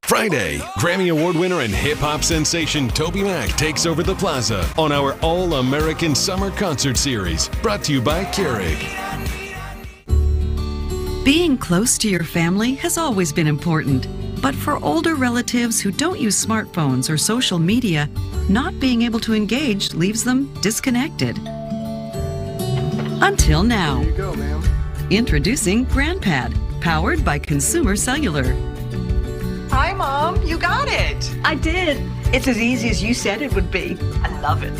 Friday, Grammy Award winner and hip-hop sensation TobyMac takes over the Plaza on our All-American Summer Concert Series, brought to you by Keurig. Being close to your family has always been important, but for older relatives who don't use smartphones or social media, not being able to engage leaves them disconnected. Until now. There you go, ma'am. Introducing GrandPad, powered by Consumer Cellular. Hi, Mom. You got it. I did. It's as easy as you said it would be. I love it.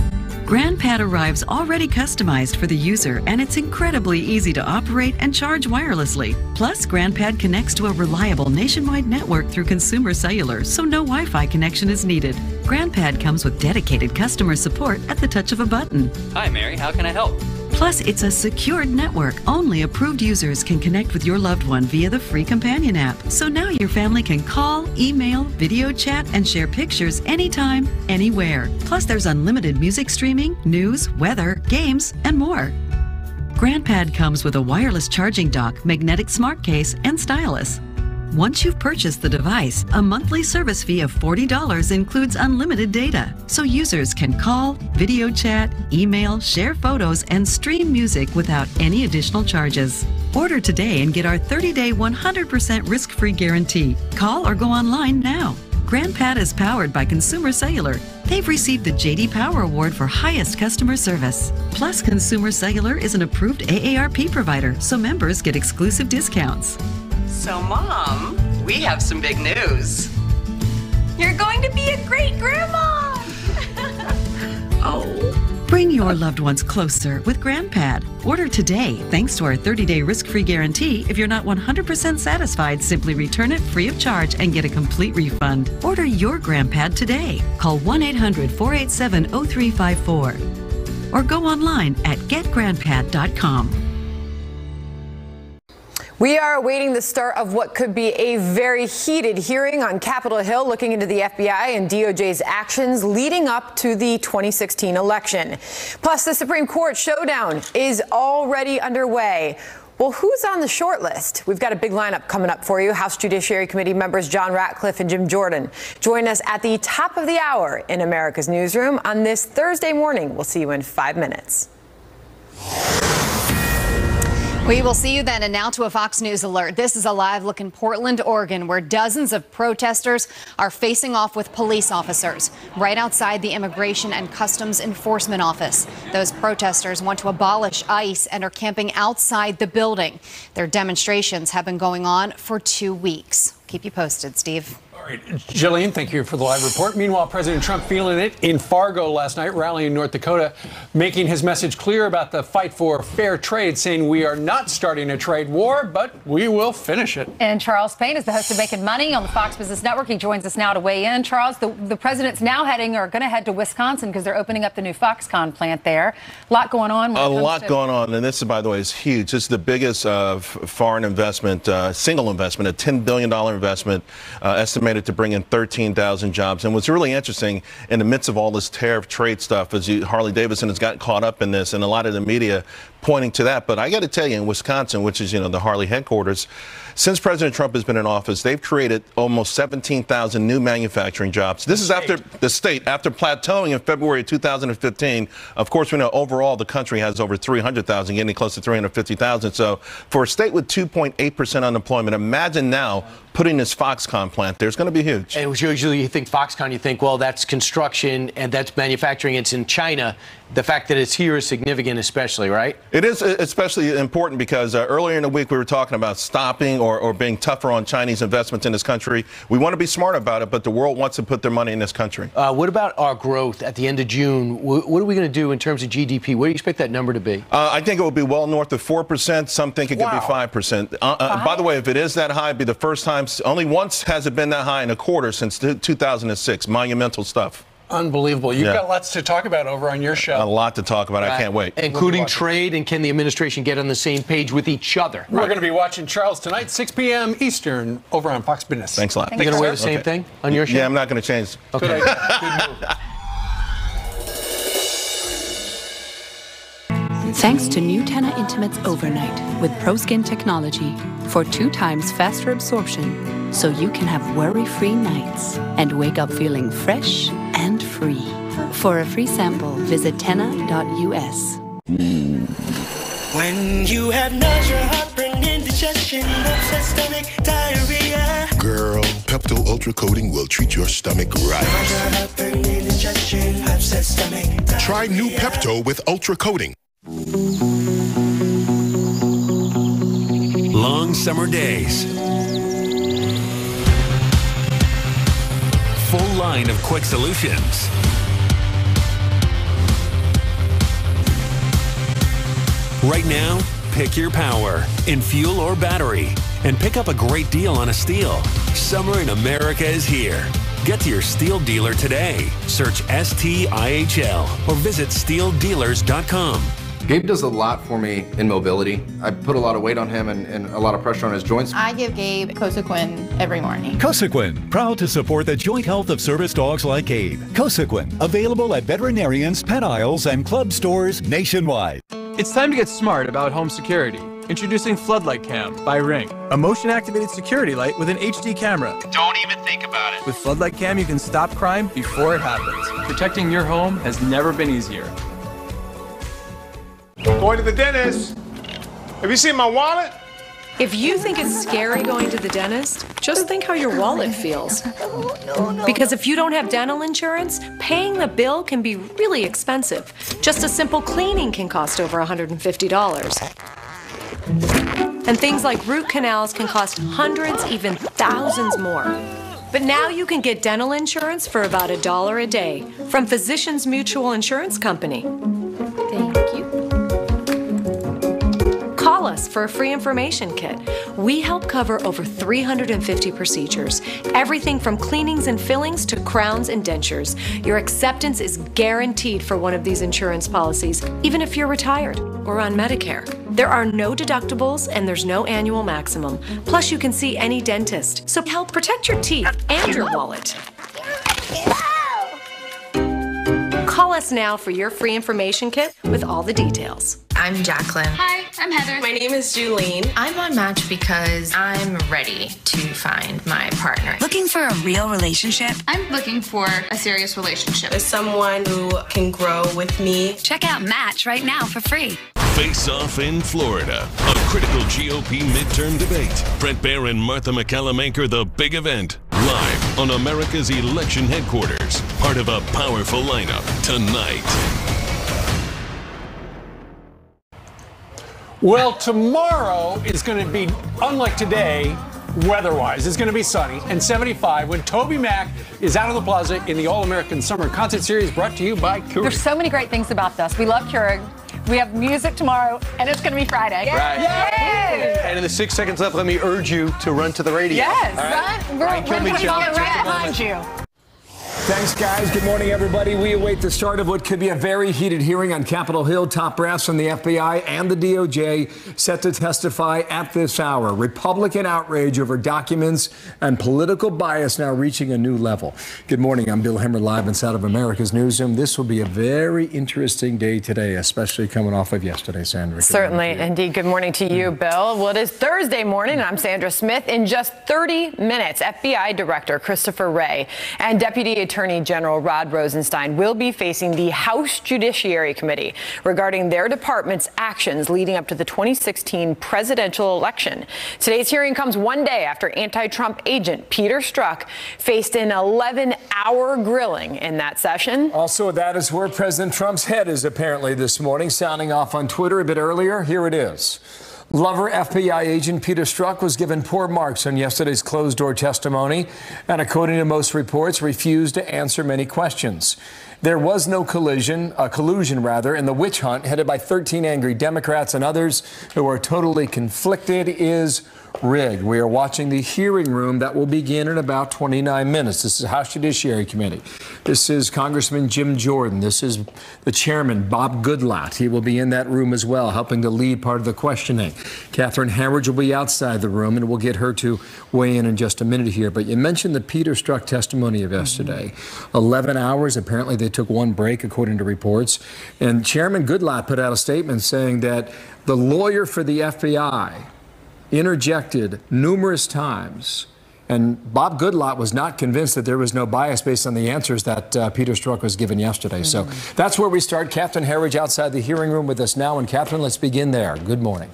GrandPad arrives already customized for the user, and it's incredibly easy to operate and charge wirelessly. Plus, GrandPad connects to a reliable nationwide network through Consumer Cellular, so no Wi-Fi connection is needed. GrandPad comes with dedicated customer support at the touch of a button. Hi, Mary. How can I help? Plus, it's a secured network. Only approved users can connect with your loved one via the free companion app. So now your family can call, email, video chat, and share pictures anytime, anywhere. Plus, there's unlimited music streaming, news, weather, games, and more. GrandPad comes with a wireless charging dock, magnetic smart case, and stylus. Once you've purchased the device, a monthly service fee of $40 includes unlimited data, so users can call, video chat, email, share photos, and stream music without any additional charges. Order today and get our 30-day 100% risk-free guarantee. Call or go online now. GrandPad is powered by Consumer Cellular. They've received the J.D. Power Award for highest customer service. Plus, Consumer Cellular is an approved AARP provider, so members get exclusive discounts. So, Mom, we have some big news. You're going to be a great grandma. Oh. Bring your loved ones closer with GrandPad. Order today. Thanks to our 30-day risk-free guarantee, if you're not 100% satisfied, simply return it free of charge and get a complete refund. Order your GrandPad today. Call 1-800-487-0354 or go online at getgrandpad.com. We are awaiting the start of what could be a very heated hearing on Capitol Hill, looking into the FBI and DOJ's actions leading up to the 2016 election. Plus, the Supreme Court showdown is already underway. Well, who's on the short list? We've got a big lineup coming up for you. House Judiciary Committee members John Ratcliffe and Jim Jordan join us at the top of the hour in America's Newsroom on this Thursday morning. We'll see you in 5 minutes. We will see you then. And now to a Fox News alert. This is a live look in Portland, Oregon, where dozens of protesters are facing off with police officers right outside the Immigration and Customs Enforcement Office. Those protesters want to abolish ICE and are camping outside the building. Their demonstrations have been going on for 2 weeks. Keep you posted, Steve. All right, Jillian, thank you for the live report. Meanwhile, President Trump feeling it in Fargo last night, rallying in North Dakota, making his message clear about the fight for fair trade, saying we are not starting a trade war, but we will finish it. And Charles Payne is the host of Making Money on the Fox Business Network. He joins us now to weigh in. Charles, the president's now going to head to Wisconsin because they're opening up the new Foxconn plant there. A lot going on. A lot going on, and this, by the way, is huge. This is the biggest foreign investment, single investment, a $10 billion investment, estimated to bring in 13,000 jobs. And what's really interesting in the midst of all this tariff trade stuff is Harley Davidson has gotten caught up in this, and a lot of the media pointing to that. But I got to tell you, in Wisconsin, which is, the Harley headquarters, since President Trump has been in office, they've created almost 17,000 new manufacturing jobs. This is after the state, after plateauing in February of 2015. Of course, we know overall the country has over 300,000, getting close to 350,000. So for a state with 2.8% unemployment, imagine now putting this Foxconn plant there. It's going to be huge. And usually you think Foxconn, you think, well, that's construction and that's manufacturing. It's in China. The fact that it's here is significant, especially, right? It is especially important because earlier in the week we were talking about stopping or being tougher on Chinese investments in this country. We want to be smart about it, but the world wants to put their money in this country. What about our growth at the end of June? What are we going to do in terms of GDP? What do you expect that number to be? I think it will be well north of 4%. Some think it could be 5%. By the way, if it is that high, it'd be the first time. Only once has it been that high in a quarter since 2006. Monumental stuff. Unbelievable. You've got lots to talk about over on your show. A lot to talk about. I can't wait. Including trade, and can the administration get on the same page with each other? We're going to be watching Charles tonight, 6 p.m. Eastern, over on Fox Business. Thanks a lot. You're going to wear the same thing on your show? Yeah, I'm not going to change. Okay. Good move. Thanks to new Tena Intimates Overnight with ProSkin technology for 2 times faster absorption, so you can have worry-free nights and wake up feeling fresh and free. For a free sample, visit tena.us. When you have nausea, heartburn, indigestion, upset stomach, diarrhea. Girl, Pepto Ultra Coating will treat your stomach right. Nausea, heartburn, indigestion, upset stomach, diarrhea. Try new Pepto with Ultra Coating. Long summer days. Full line of quick solutions. Right now, pick your power in fuel or battery and pick up a great deal on a Stihl. Summer in America is here. Get to your Stihl dealer today. Search STIHL or visit StihlDealers.com. Gabe does a lot for me in mobility. I put a lot of weight on him and a lot of pressure on his joints. I give Gabe Cosequin every morning. Cosequin, proud to support the joint health of service dogs like Gabe. Cosequin, available at veterinarians, pet aisles, and club stores nationwide. It's time to get smart about home security. Introducing Floodlight Cam by Ring, a motion-activated security light with an HD camera. Don't even think about it. With Floodlight Cam, you can stop crime before it happens. Protecting your home has never been easier. Going to the dentist. Have you seen my wallet? If you think it's scary going to the dentist, just think how your wallet feels. Because if you don't have dental insurance, paying the bill can be really expensive. Just a simple cleaning can cost over $150. And things like root canals can cost hundreds, even thousands more. But now you can get dental insurance for about $1 a day from Physicians Mutual Insurance Company. Thank you. Call us for a free information kit. We help cover over 350 procedures, everything from cleanings and fillings to crowns and dentures. Your acceptance is guaranteed for one of these insurance policies, even if you're retired or on Medicare. There are no deductibles and there's no annual maximum. Plus, you can see any dentist. So help protect your teeth and your wallet. Call us now for your free information kit with all the details. I'm Jacqueline. Hi, I'm Heather. My name is Julene. I'm on Match because I'm ready to find my partner. Looking for a real relationship? I'm looking for a serious relationship. With someone who can grow with me. Check out Match right now for free. Face Off in Florida, a critical GOP midterm debate. Brett Baer and Martha McCallum anchor the big event live on America's election headquarters. Part of a powerful lineup tonight. Well, tomorrow is going to be, unlike today, weather-wise. It's going to be sunny and 75 when Toby Mac is out of the plaza in the All-American Summer Concert Series brought to you by Keurig. There's so many great things about this. We love Keurig. We have music tomorrow, and it's going to be Friday. Right. Yay! And in the 6 seconds left, let me urge you to run to the radio. Yes, right? We're going to be right behind you. Thanks, guys. Good morning, everybody. We await the start of what could be a very heated hearing on Capitol Hill. Top brass from the FBI and the DOJ set to testify at this hour. Republican outrage over documents and political bias now reaching a new level. Good morning. I'm Bill Hemmer, live inside of America's Newsroom. This will be a very interesting day today, especially coming off of yesterday, Sandra. Certainly, indeed. Good morning to you, Bill. Well, it is Thursday morning, and I'm Sandra Smith. In just 30 minutes, FBI Director Christopher Wray and Deputy Attorney General Rod Rosenstein will be facing the House Judiciary Committee regarding their department's actions leading up to the 2016 presidential election. Today's hearing comes one day after anti-Trump agent Peter Strzok faced an 11-hour grilling in that session. Also, that is where President Trump's head is apparently this morning, sounding off on Twitter a bit earlier. Here it is. Lover FBI agent Peter Strzok was given poor marks on yesterday's closed-door testimony and, according to most reports, refused to answer many questions. There was no collusion in the witch hunt headed by 13 angry Democrats and others who are totally conflicted is rigged. We are watching the hearing room that will begin in about 29 minutes. This is House Judiciary Committee. This is Congressman Jim Jordan. This is the chairman, Bob Goodlatte. He will be in that room as well, helping to lead part of the questioning. Catherine Herridge will be outside the room, and we'll get her to weigh in just a minute here. But you mentioned the Peter Strzok testimony of yesterday. 11 hours. Apparently, they took one break, according to reports. And Chairman Goodlatte put out a statement saying that the lawyer for the FBI interjected numerous times, and Bob Goodlatte was not convinced that there was no bias based on the answers that Peter Strzok was given yesterday. So that's where we start. Catherine Herridge outside the hearing room with us now. And Catherine, let's begin there. Good morning.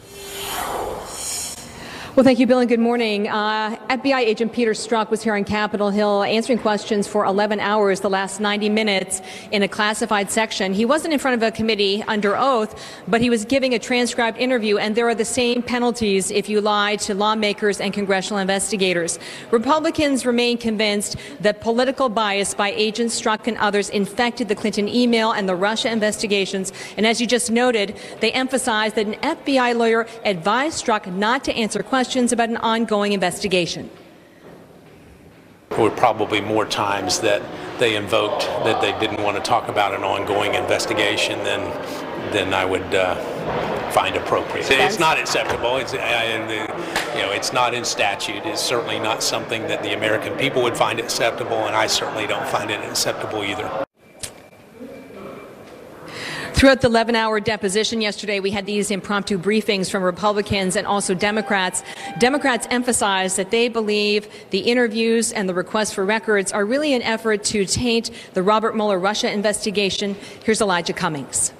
Well, thank you, Bill, and good morning. FBI agent Peter Strzok was here on Capitol Hill answering questions for 11 hours, the last 90 minutes, in a classified section. He wasn't in front of a committee under oath, but he was giving a transcribed interview, and there are the same penalties if you lie to lawmakers and congressional investigators. Republicans remain convinced that political bias by Agent Strzok and others infected the Clinton email and the Russia investigations. And as you just noted, they emphasized that an FBI lawyer advised Strzok not to answer questions about an ongoing investigation. There were probably more times that they invoked that they didn't want to talk about an ongoing investigation than I would find appropriate. It's not acceptable. It's not in statute. It's certainly not something that the American people would find acceptable, and I certainly don't find it acceptable either. Throughout the 11-hour deposition yesterday, we had these impromptu briefings from Republicans and also Democrats. Democrats emphasized that they believe the interviews and the requests for records are really an effort to taint the Robert Mueller Russia investigation. Here's Elijah Cummings.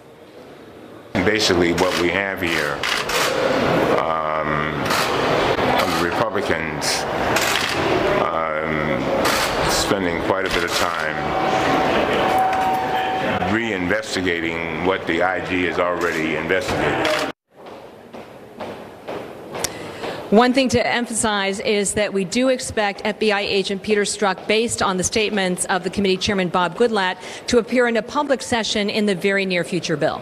Basically, what we have here, the Republicans spending quite a bit of time reinvestigating what the IG has already investigated. One thing to emphasize is that we do expect FBI agent Peter Strzok, based on the statements of the committee chairman Bob Goodlatte, to appear in a public session in the very near future, Bill.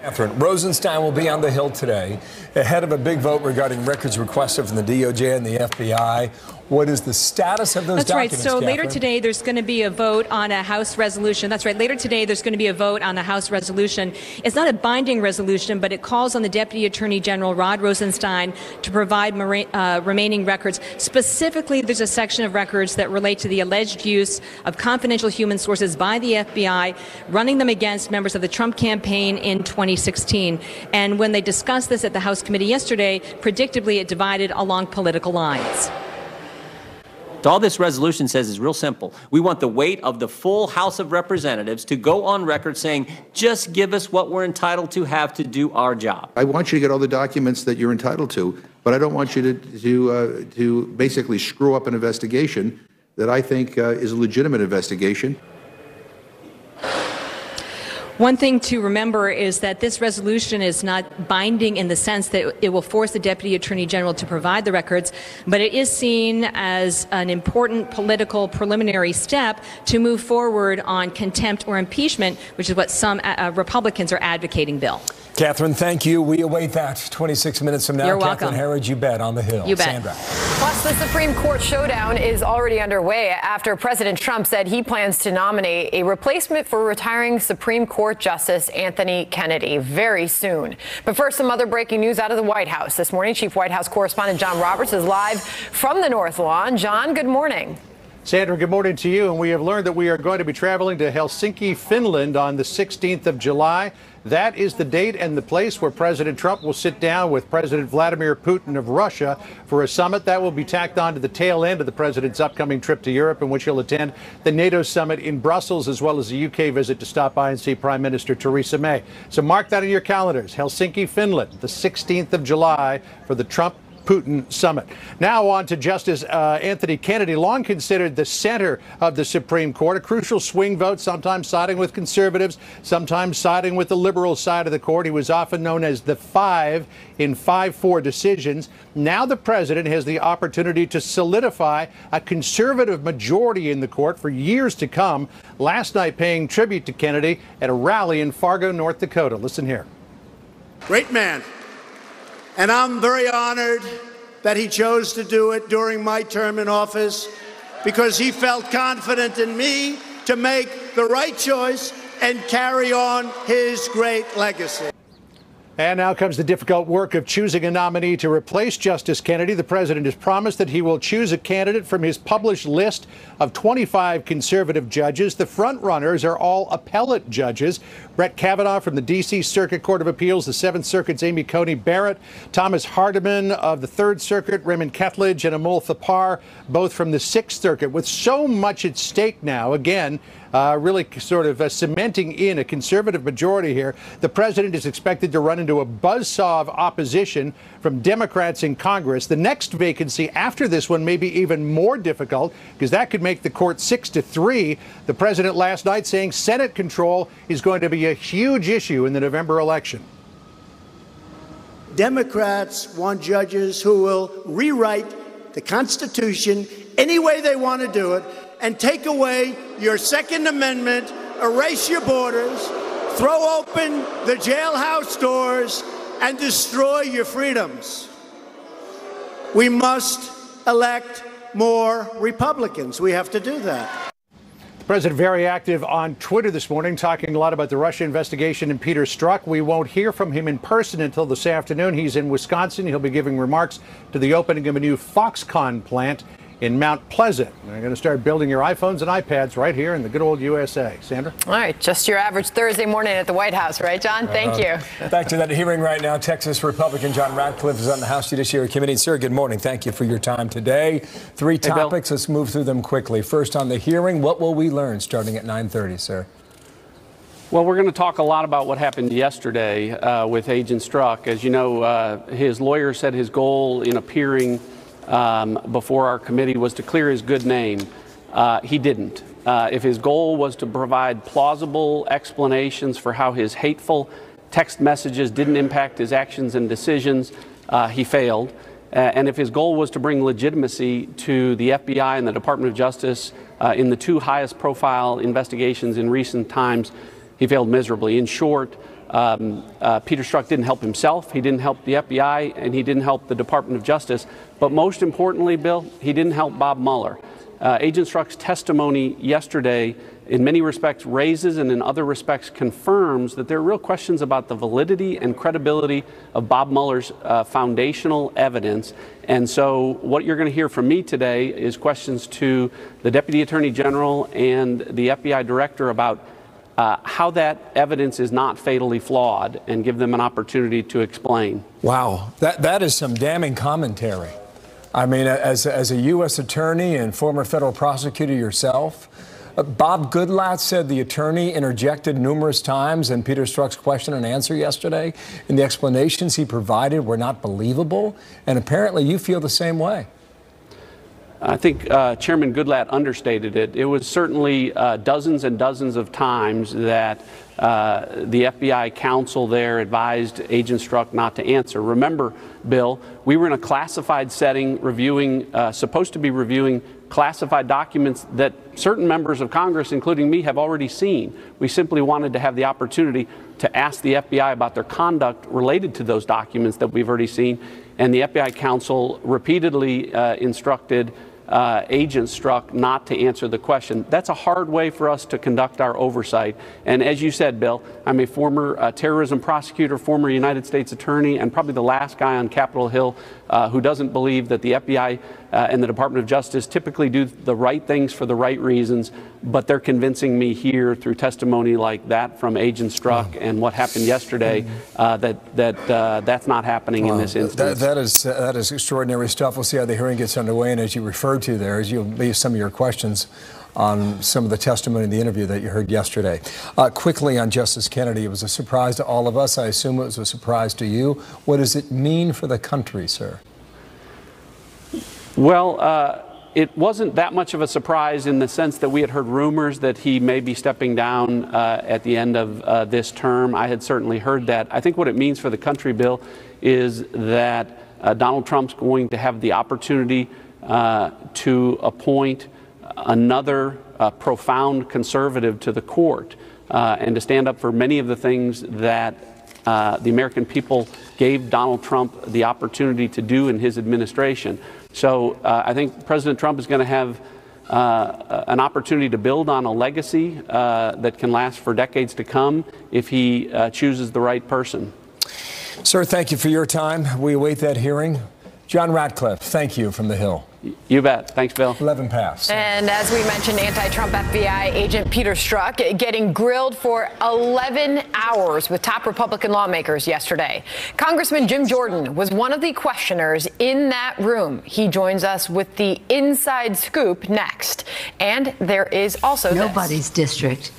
Catherine, Rosenstein will be on the Hill today ahead of a big vote regarding records requested from the DOJ and the FBI. What is the status of those documents? That's right. So Catherine? later today, there's going to be a vote on a House resolution. That's right. Later today, there's going to be a vote on a House resolution. It's not a binding resolution, but it calls on the Deputy Attorney General Rod Rosenstein to provide remaining records. Specifically, there's a section of records that relate to the alleged use of confidential human sources by the FBI, running them against members of the Trump campaign in 2016. And when they discussed this at the House committee yesterday, predictably, it divided along political lines. All this resolution says is real simple. We want the weight of the full House of Representatives to go on record saying, just give us what we're entitled to have to do our job. I want you to get all the documents that you're entitled to, but I don't want you to basically screw up an investigation that I think is a legitimate investigation. One thing to remember is that this resolution is not binding in the sense that it will force the Deputy Attorney General to provide the records, but it is seen as an important political preliminary step to move forward on contempt or impeachment, which is what some Republicans are advocating, Bill. Catherine, thank you. We await that 26 minutes from now. You're Catherine welcome. Herridge, you bet, on the Hill. You bet. Sandra. Plus, the Supreme Court showdown is already underway after President Trump said he plans to nominate a replacement for retiring Supreme Court Justice Anthony Kennedy very soon. But first, some other breaking news out of the White House. This morning, Chief White House Correspondent John Roberts is live from the North Lawn. John, good morning. Sandra, good morning to you. And we have learned that we are going to be traveling to Helsinki, Finland on the 16th of July. That is the date and the place where President Trump will sit down with President Vladimir Putin of Russia for a summit that will be tacked on to the tail end of the president's upcoming trip to Europe, in which he'll attend the NATO summit in Brussels, as well as a UK visit to stop by and see Prime Minister Theresa May. So mark that in your calendars. Helsinki, Finland, the 16th of July for the Trump-Putin summit. Now on to Justice Anthony Kennedy, long considered the center of the Supreme Court, a crucial swing vote, sometimes siding with conservatives, sometimes siding with the liberal side of the court. He was often known as the 5 in 5-4 decisions. Now the president has the opportunity to solidify a conservative majority in the court for years to come. Last night, paying tribute to Kennedy at a rally in Fargo, North Dakota. Listen here. Great man. And I'm very honored that he chose to do it during my term in office, because he felt confident in me to make the right choice and carry on his great legacy. And now comes the difficult work of choosing a nominee to replace Justice Kennedy. The president has promised that he will choose a candidate from his published list of 25 conservative judges. The front runners are all appellate judges. Brett Kavanaugh from the D.C. Circuit Court of Appeals, the 7th Circuit's Amy Coney Barrett, Thomas Hardiman of the 3rd Circuit, Raymond Ketledge and Amol Thapar, both from the 6th Circuit. With so much at stake now, again, really sort of cementing in a conservative majority here, the president is expected to run into a buzzsaw of opposition from Democrats in Congress. The next vacancy after this one may be even more difficult, because that could make the court 6-3. The president last night saying Senate control is going to be a huge issue in the November election. Democrats want judges who will rewrite the Constitution any way they want to do it and take away your Second Amendment, erase your borders, throw open the jailhouse doors, and destroy your freedoms. We must elect more Republicans. We have to do that. President very active on Twitter this morning, talking a lot about the Russia investigation and Peter Strzok. We won't hear from him in person until this afternoon. He's in Wisconsin. He'll be giving remarks to the opening of a new Foxconn plant in Mount Pleasant. They're going to start building your iPhones and iPads right here in the good old USA. Sandra? All right, just your average Thursday morning at the White House, right, John? Thank you. Back to that hearing right now. Texas Republican John Ratcliffe is on the House Judiciary Committee. Sir, good morning. Thank you for your time today. Three topics. Let's move through them quickly. First, on the hearing, what will we learn starting at 9:30, sir? Well, we're going to talk a lot about what happened yesterday with Agent Strzok. As you know, his lawyer said his goal in appearing before our committee was to clear his good name. He didn't. If his goal was to provide plausible explanations for how his hateful text messages didn't impact his actions and decisions, he failed. And if his goal was to bring legitimacy to the FBI and the Department of Justice in the two highest profile investigations in recent times, he failed miserably. In short, Peter Strzok didn't help himself, he didn't help the FBI, and he didn't help the Department of Justice. But most importantly, Bill, he didn't help Bob Mueller. Agent Strzok's testimony yesterday, in many respects, raises and in other respects confirms that there are real questions about the validity and credibility of Bob Mueller's foundational evidence. And so what you're going to hear from me today is questions to the Deputy Attorney General and the FBI Director about how that evidence is not fatally flawed, and give them an opportunity to explain. Wow, that is some damning commentary. I mean, as a U.S. attorney and former federal prosecutor yourself, Bob Goodlatte said the attorney interjected numerous times in Peter Strzok's question and answer yesterday, and the explanations he provided were not believable, and apparently you feel the same way. I think Chairman Goodlatte understated it. It was certainly dozens and dozens of times that the FBI counsel there advised Agent Strzok not to answer. Remember, Bill, we were in a classified setting reviewing, supposed to be reviewing classified documents that certain members of Congress, including me, have already seen. We simply wanted to have the opportunity to ask the FBI about their conduct related to those documents that we've already seen. And the FBI counsel repeatedly instructed Agent Strzok not to answer the question. That's a hard way for us to conduct our oversight. And as you said, Bill, I'm a former terrorism prosecutor, former United States attorney, and probably the last guy on Capitol Hill who doesn't believe that the FBI and the Department of Justice typically do the right things for the right reasons, but they're convincing me here through testimony like that from Agent Strzok and what happened yesterday that's not happening in this instance. That is extraordinary stuff. We'll see how the hearing gets underway, and as you referred to there, as you'll leave some of your questions on some of the testimony in the interview that you heard yesterday. Quickly on Justice Kennedy, it was a surprise to all of us. I assume it was a surprise to you. What does it mean for the country, sir? Well, it wasn't that much of a surprise in the sense that we had heard rumors that he may be stepping down at the end of this term. I had certainly heard that. I think what it means for the country, Bill, is that Donald Trump's going to have the opportunity to appoint another profound conservative to the court and to stand up for many of the things that the American people gave Donald Trump the opportunity to do in his administration. So I think President Trump is going to have an opportunity to build on a legacy that can last for decades to come if he chooses the right person. Sir, thank you for your time. We await that hearing. John Ratcliffe, thank you from the Hill. You bet. Thanks, Bill. 11 past. And as we mentioned, anti-Trump FBI agent Peter Strzok getting grilled for 11 hours with top Republican lawmakers yesterday. Congressman Jim Jordan was one of the questioners in that room. He joins us with the inside scoop next. And there is also nobody's district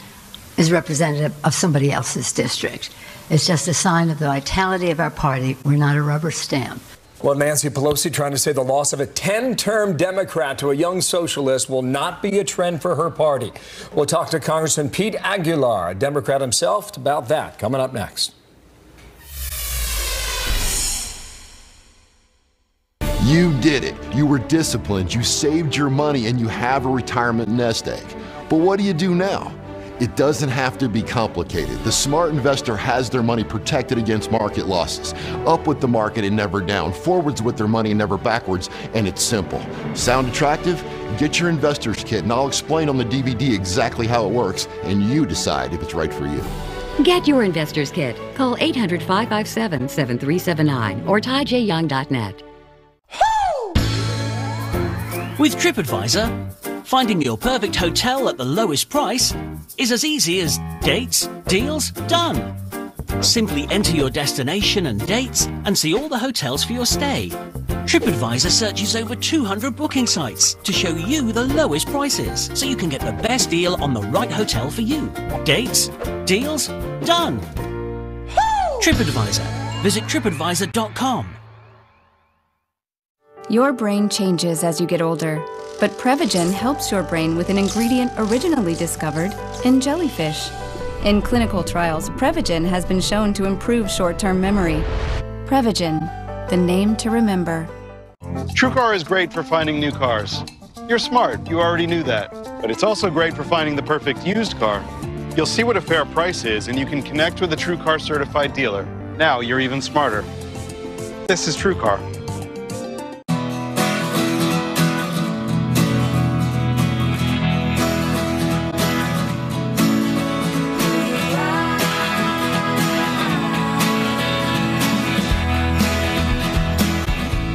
is representative of somebody else's district. It's just a sign of the vitality of our party. We're not a rubber stamp. Well, Nancy Pelosi trying to say the loss of a 10-term Democrat to a young socialist will not be a trend for her party. We'll talk to Congressman Pete Aguilar, a Democrat himself, about that coming up next. You did it. You were disciplined, you saved your money, and you have a retirement nest egg. But what do you do now? It doesn't have to be complicated. The smart investor has their money protected against market losses. Up with the market and never down. Forwards with their money and never backwards. And it's simple. Sound attractive? Get your investor's kit and I'll explain on the DVD exactly how it works and you decide if it's right for you. Get your investor's kit. Call 800-557-7379 or tyjyoung.net. With TripAdvisor, finding your perfect hotel at the lowest price is as easy as dates, deals, done. Simply enter your destination and dates and see all the hotels for your stay. TripAdvisor searches over 200 booking sites to show you the lowest prices so you can get the best deal on the right hotel for you. Dates, deals, done. TripAdvisor. Visit tripadvisor.com. Your brain changes as you get older, but Prevagen helps your brain with an ingredient originally discovered in jellyfish. In clinical trials, Prevagen has been shown to improve short-term memory. Prevagen, the name to remember. TrueCar is great for finding new cars. You're smart, you already knew that. But it's also great for finding the perfect used car. You'll see what a fair price is, and you can connect with a TrueCar certified dealer. Now you're even smarter. This is TrueCar.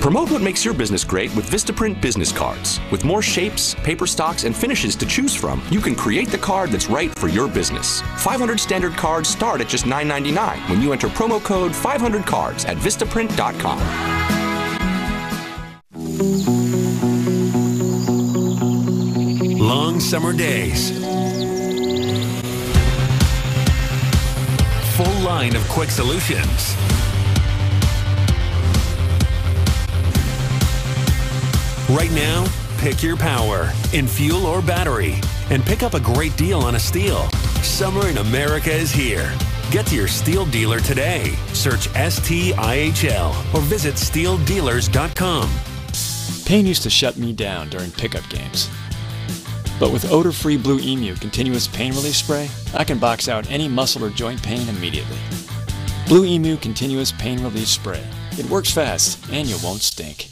Promote what makes your business great with Vistaprint business cards. With more shapes, paper stocks, and finishes to choose from, you can create the card that's right for your business. 500 standard cards start at just $9.99 when you enter promo code 500cards at Vistaprint.com. Long summer days. Full line of quick solutions. Right now, pick your power in fuel or battery and pick up a great deal on a Stihl. Summer in America is here. Get to your Stihl dealer today. Search STIHL or visit StihlDealers.com. Pain used to shut me down during pickup games. But with odor-free Blue Emu Continuous Pain Relief Spray, I can box out any muscle or joint pain immediately. Blue Emu Continuous Pain Relief Spray. It works fast and you won't stink.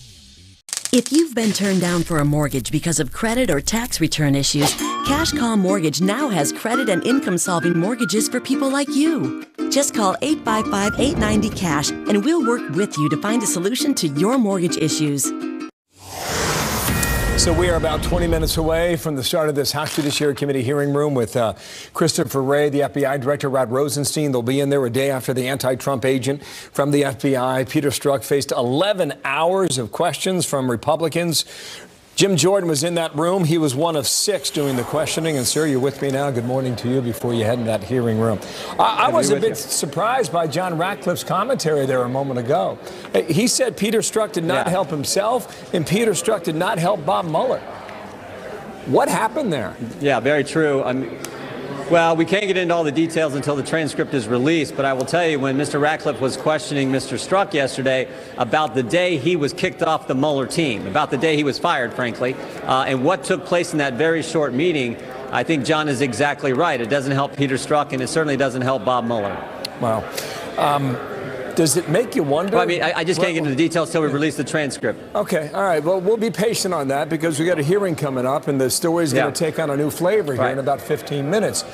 If you've been turned down for a mortgage because of credit or tax return issues, Cash Call Mortgage now has credit and income-solving mortgages for people like you. Just call 855-890-CASH and we'll work with you to find a solution to your mortgage issues. So we are about 20 minutes away from the start of this House Judiciary Committee hearing room with Christopher Wray, the FBI Director, Rod Rosenstein. They'll be in there a day after the anti-Trump agent from the FBI, Peter Strzok, faced 11 hours of questions from Republicans. Jim Jordan was in that room. He was one of 6 doing the questioning. And, sir, you're with me now. Good morning to you before you head in that hearing room. I was a bit surprised by John Ratcliffe's commentary there a moment ago. He said Peter Strzok did not help himself, and Peter Strzok did not help Bob Mueller. What happened there? Yeah, very true. Well, we can't get into all the details until the transcript is released, but I will tell you when Mr. Ratcliffe was questioning Mr. Strzok yesterday about the day he was kicked off the Mueller team, about the day he was fired, frankly, and what took place in that very short meeting, I think John is exactly right. It doesn't help Peter Strzok, and it certainly doesn't help Bob Mueller. Wow. Does it make you wonder? Well, I mean, I just can't get into the details until we release the transcript. Okay, all right. Well, we'll be patient on that because we got a hearing coming up, and the story's going to take on a new flavor here in about 15 minutes.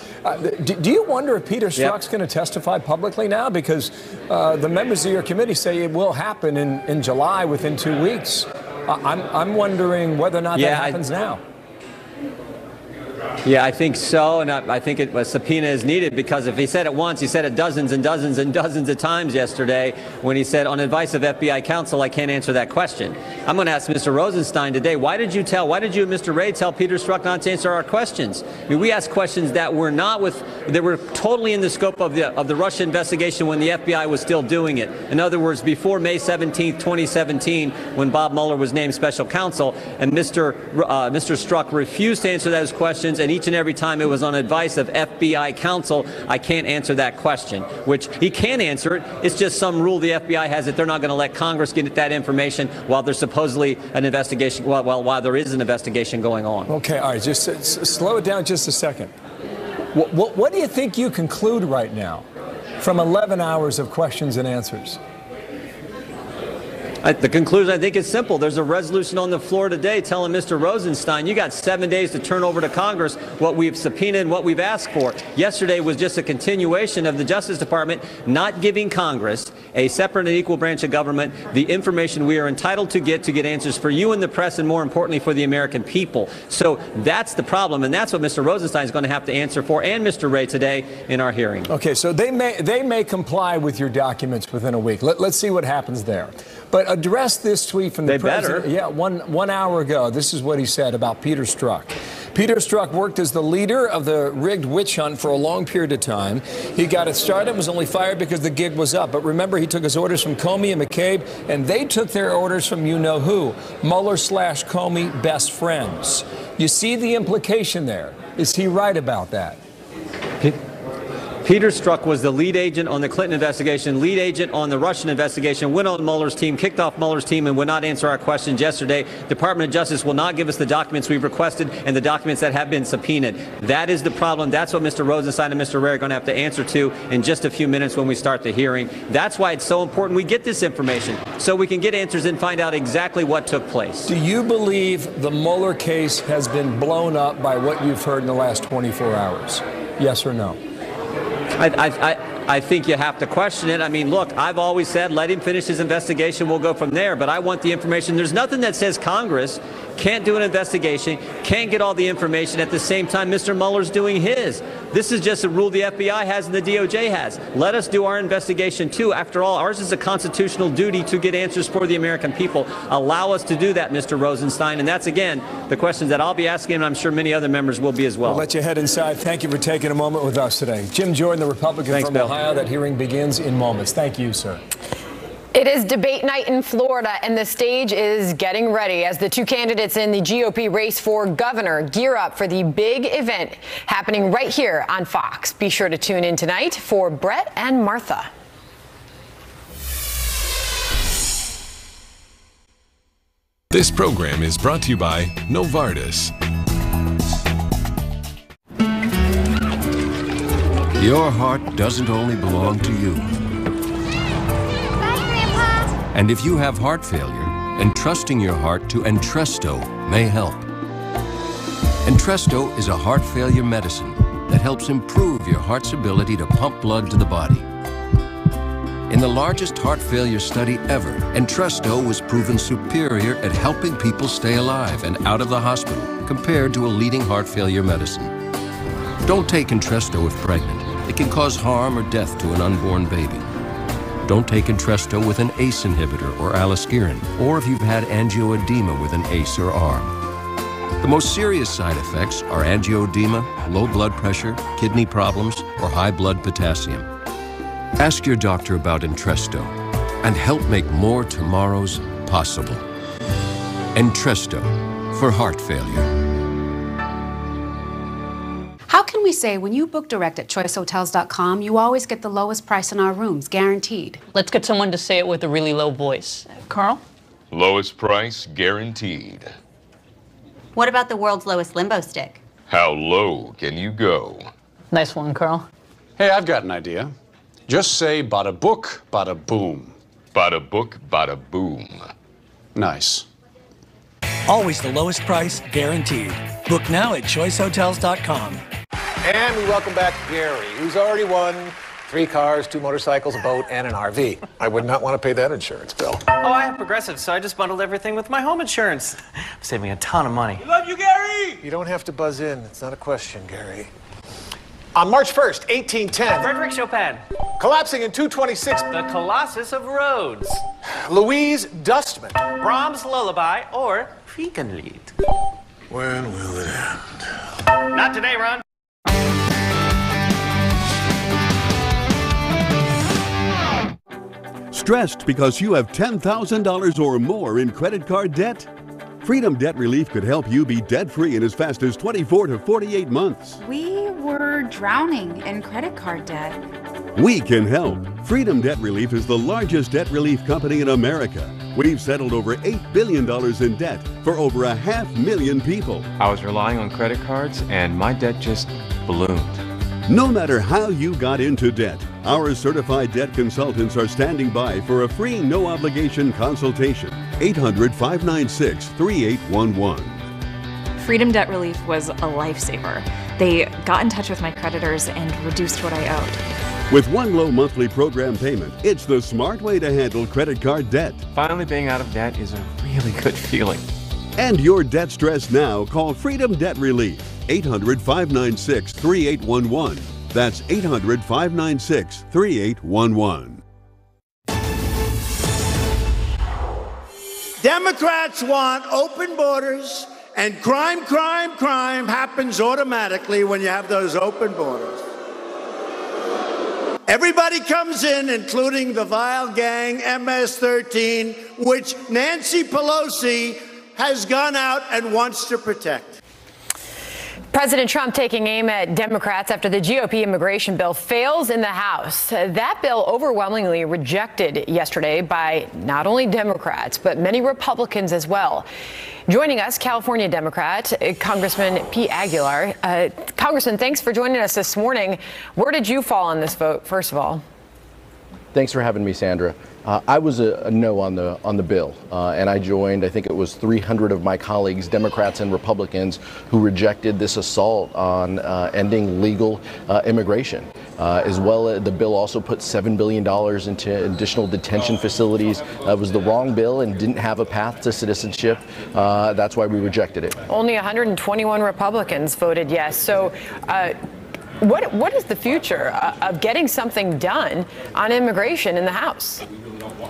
Do you wonder if Peter Strzok's going to testify publicly now? Because the members of your committee say it will happen in July within 2 weeks. I'm wondering whether or not that happens now. Yeah, I think so, and I think a subpoena is needed because if he said it once, he said it dozens and dozens and dozens of times yesterday when he said, on advice of FBI counsel, I can't answer that question. I'm going to ask Mr. Rosenstein today, why did you and Mr. Wray tell Peter Strzok not to answer our questions? I mean, we asked questions that were totally in the scope of the Russia investigation when the FBI was still doing it. In other words, before May 17th, 2017, when Bob Mueller was named special counsel, and Mr. Strzok refused to answer those questions, and each and every time it was on advice of FBI counsel, I can't answer that question, which he can answer it. It's just some rule the FBI has that they're not going to let Congress get that information while there's supposedly an investigation, while there is an investigation going on. Okay, all right, just slow it down just a second. What do you think you conclude right now from 11 hours of questions and answers? The conclusion, I think, is simple. There's a resolution on the floor today telling Mr. Rosenstein, you got 7 days to turn over to Congress what we've subpoenaed and what we've asked for. Yesterday was just a continuation of the Justice Department not giving Congress, a separate and equal branch of government, the information we are entitled to get answers for you and the press, and more importantly for the American people. So that's the problem, and that's what Mr. Rosenstein is going to have to answer for, and Mr. Wray today in our hearing. Okay, so they may comply with your documents within a week. Let's see what happens there. But address this tweet from the president. Better. Yeah, one hour ago. This is what he said about Peter Strzok. Peter Strzok worked as the leader of the rigged witch hunt for a long period of time. He got it started and was only fired because the gig was up. But remember, he took his orders from Comey and McCabe, and they took their orders from you-know-who, Mueller/Comey best friends. You see the implication there. Is he right about that? Peter Strzok was the lead agent on the Clinton investigation, lead agent on the Russian investigation, went on Mueller's team, kicked off Mueller's team, and would not answer our questions yesterday. Department of Justice will not give us the documents we've requested and the documents that have been subpoenaed. That is the problem. That's what Mr. Rosenstein and Mr. Wray are going to have to answer to in just a few minutes when we start the hearing. That's why it's so important we get this information so we can get answers and find out exactly what took place. Do you believe the Mueller case has been blown up by what you've heard in the last 24 hours? Yes or no? I think you have to question it. I mean, look, I've always said let him finish his investigation. We'll go from there. But I want the information. There's nothing that says Congress can't do an investigation, can't get all the information at the same time Mr. Mueller's doing his. This is just a rule the FBI has and the DOJ has. Let us do our investigation, too. After all, ours is a constitutional duty to get answers for the American people. Allow us to do that, Mr. Rosenstein. And that's, again, the questions that I'll be asking, and I'm sure many other members will be as well. I'll let you head inside. Thank you for taking a moment with us today. Jim Jordan, the Republican Thanks, from Bill. Ohio. That hearing begins in moments. Thank you, sir. It is debate night in Florida, and the stage is getting ready as the two candidates in the GOP race for governor gear up for the big event happening right here on Fox. Be sure to tune in tonight for Brett and Martha. This program is brought to you by Novartis. Your heart doesn't only belong to you. And if you have heart failure, entrusting your heart to Entresto may help. Entresto is a heart failure medicine that helps improve your heart's ability to pump blood to the body. In the largest heart failure study ever, Entresto was proven superior at helping people stay alive and out of the hospital compared to a leading heart failure medicine. Don't take Entresto if pregnant. It can cause harm or death to an unborn baby. Don't take Entresto with an ACE inhibitor or aliskiren, or if you've had angioedema with an ACE or ARM. The most serious side effects are angioedema, low blood pressure, kidney problems, or high blood potassium. Ask your doctor about Entresto and help make more tomorrows possible. Entresto for heart failure. How can we say when you book direct at choicehotels.com, you always get the lowest price in our rooms, guaranteed? Let's get someone to say it with a really low voice. Carl? Lowest price guaranteed. What about the world's lowest limbo stick? How low can you go? Nice one, Carl. Hey, I've got an idea. Just say bada book, bada boom. Bada book, bada boom. Nice. Always the lowest price, guaranteed. Book now at choicehotels.com. And we welcome back Gary, who's already won 3 cars, 2 motorcycles, a boat, and an RV. I would not want to pay that insurance bill. Oh, I have Progressive, so I just bundled everything with my home insurance. I'm saving a ton of money. Love you, Gary! You don't have to buzz in. It's not a question, Gary. On March 1st, 1810. Frederick Chopin. Collapsing in 226. The Colossus of Rhodes. Louise Dustman. Brahms' Lullaby or Friegenlied. When will it end? Not today, Ron. Stressed because you have $10,000 or more in credit card debt? Freedom Debt Relief could help you be debt-free in as fast as 24 to 48 months. We were drowning in credit card debt. We can help. Freedom Debt Relief is the largest debt relief company in America. We've settled over $8 billion in debt for over 500,000 people. I was relying on credit cards and my debt just ballooned. No matter how you got into debt, our certified debt consultants are standing by for a free no-obligation consultation. 800-596-3811. Freedom Debt Relief was a lifesaver. They got in touch with my creditors and reduced what I owed. With one low monthly program payment, it's the smart way to handle credit card debt. Finally being out of debt is a really good feeling. End your debt stress now. Call Freedom Debt Relief. 800-596-3811. That's 800-596-3811. Democrats want open borders, and crime happens automatically when you have those open borders. Everybody comes in, including the vile gang MS-13, which Nancy Pelosi has gone out and wants to protect. President Trump taking aim at Democrats after the GOP immigration bill fails in the House. That bill overwhelmingly rejected yesterday by not only Democrats, but many Republicans as well. Joining us, California Democrat, Congressman Pete Aguilar. Congressman, thanks for joining us this morning. Where did you fall on this vote, first of all? Thanks for having me, Sandra. I was a no on the bill, and I joined, I think it was 300 of my colleagues, Democrats and Republicans, who rejected this assault on ending legal immigration. As well, the bill also put $7 billion into additional detention facilities. It was the wrong bill and didn't have a path to citizenship. That's why we rejected it. Only 121 Republicans voted yes. So what is the future of getting something done on immigration in the House?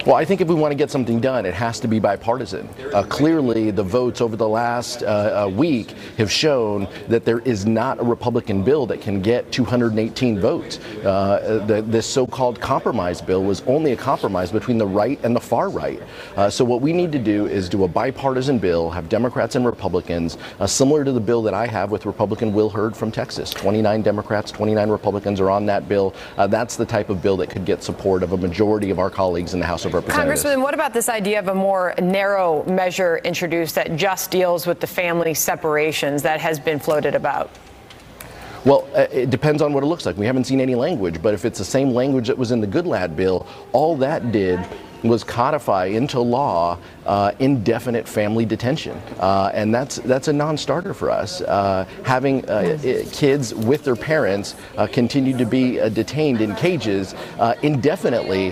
Well, I think if we want to get something done, it has to be bipartisan. Clearly, the votes over the last week have shown that there is not a Republican bill that can get 218 votes. This so-called compromise bill was only a compromise between the right and the far right. So what we need to do is do a bipartisan bill, have Democrats and Republicans, similar to the bill that I have with Republican Will Hurd from Texas. 29 Democrats, 29 Republicans are on that bill. That's the type of bill that could get support of a majority of our colleagues in the House of Representatives. Congressman, what about this idea of a more narrow measure introduced that just deals with the family separations that has been floated about? Well, it depends on what it looks like. We haven't seen any language, but if it's the same language that was in the Goodlatte bill, all that did was codify into law indefinite family detention, and that's a non-starter for us. Having kids with their parents continue to be detained in cages indefinitely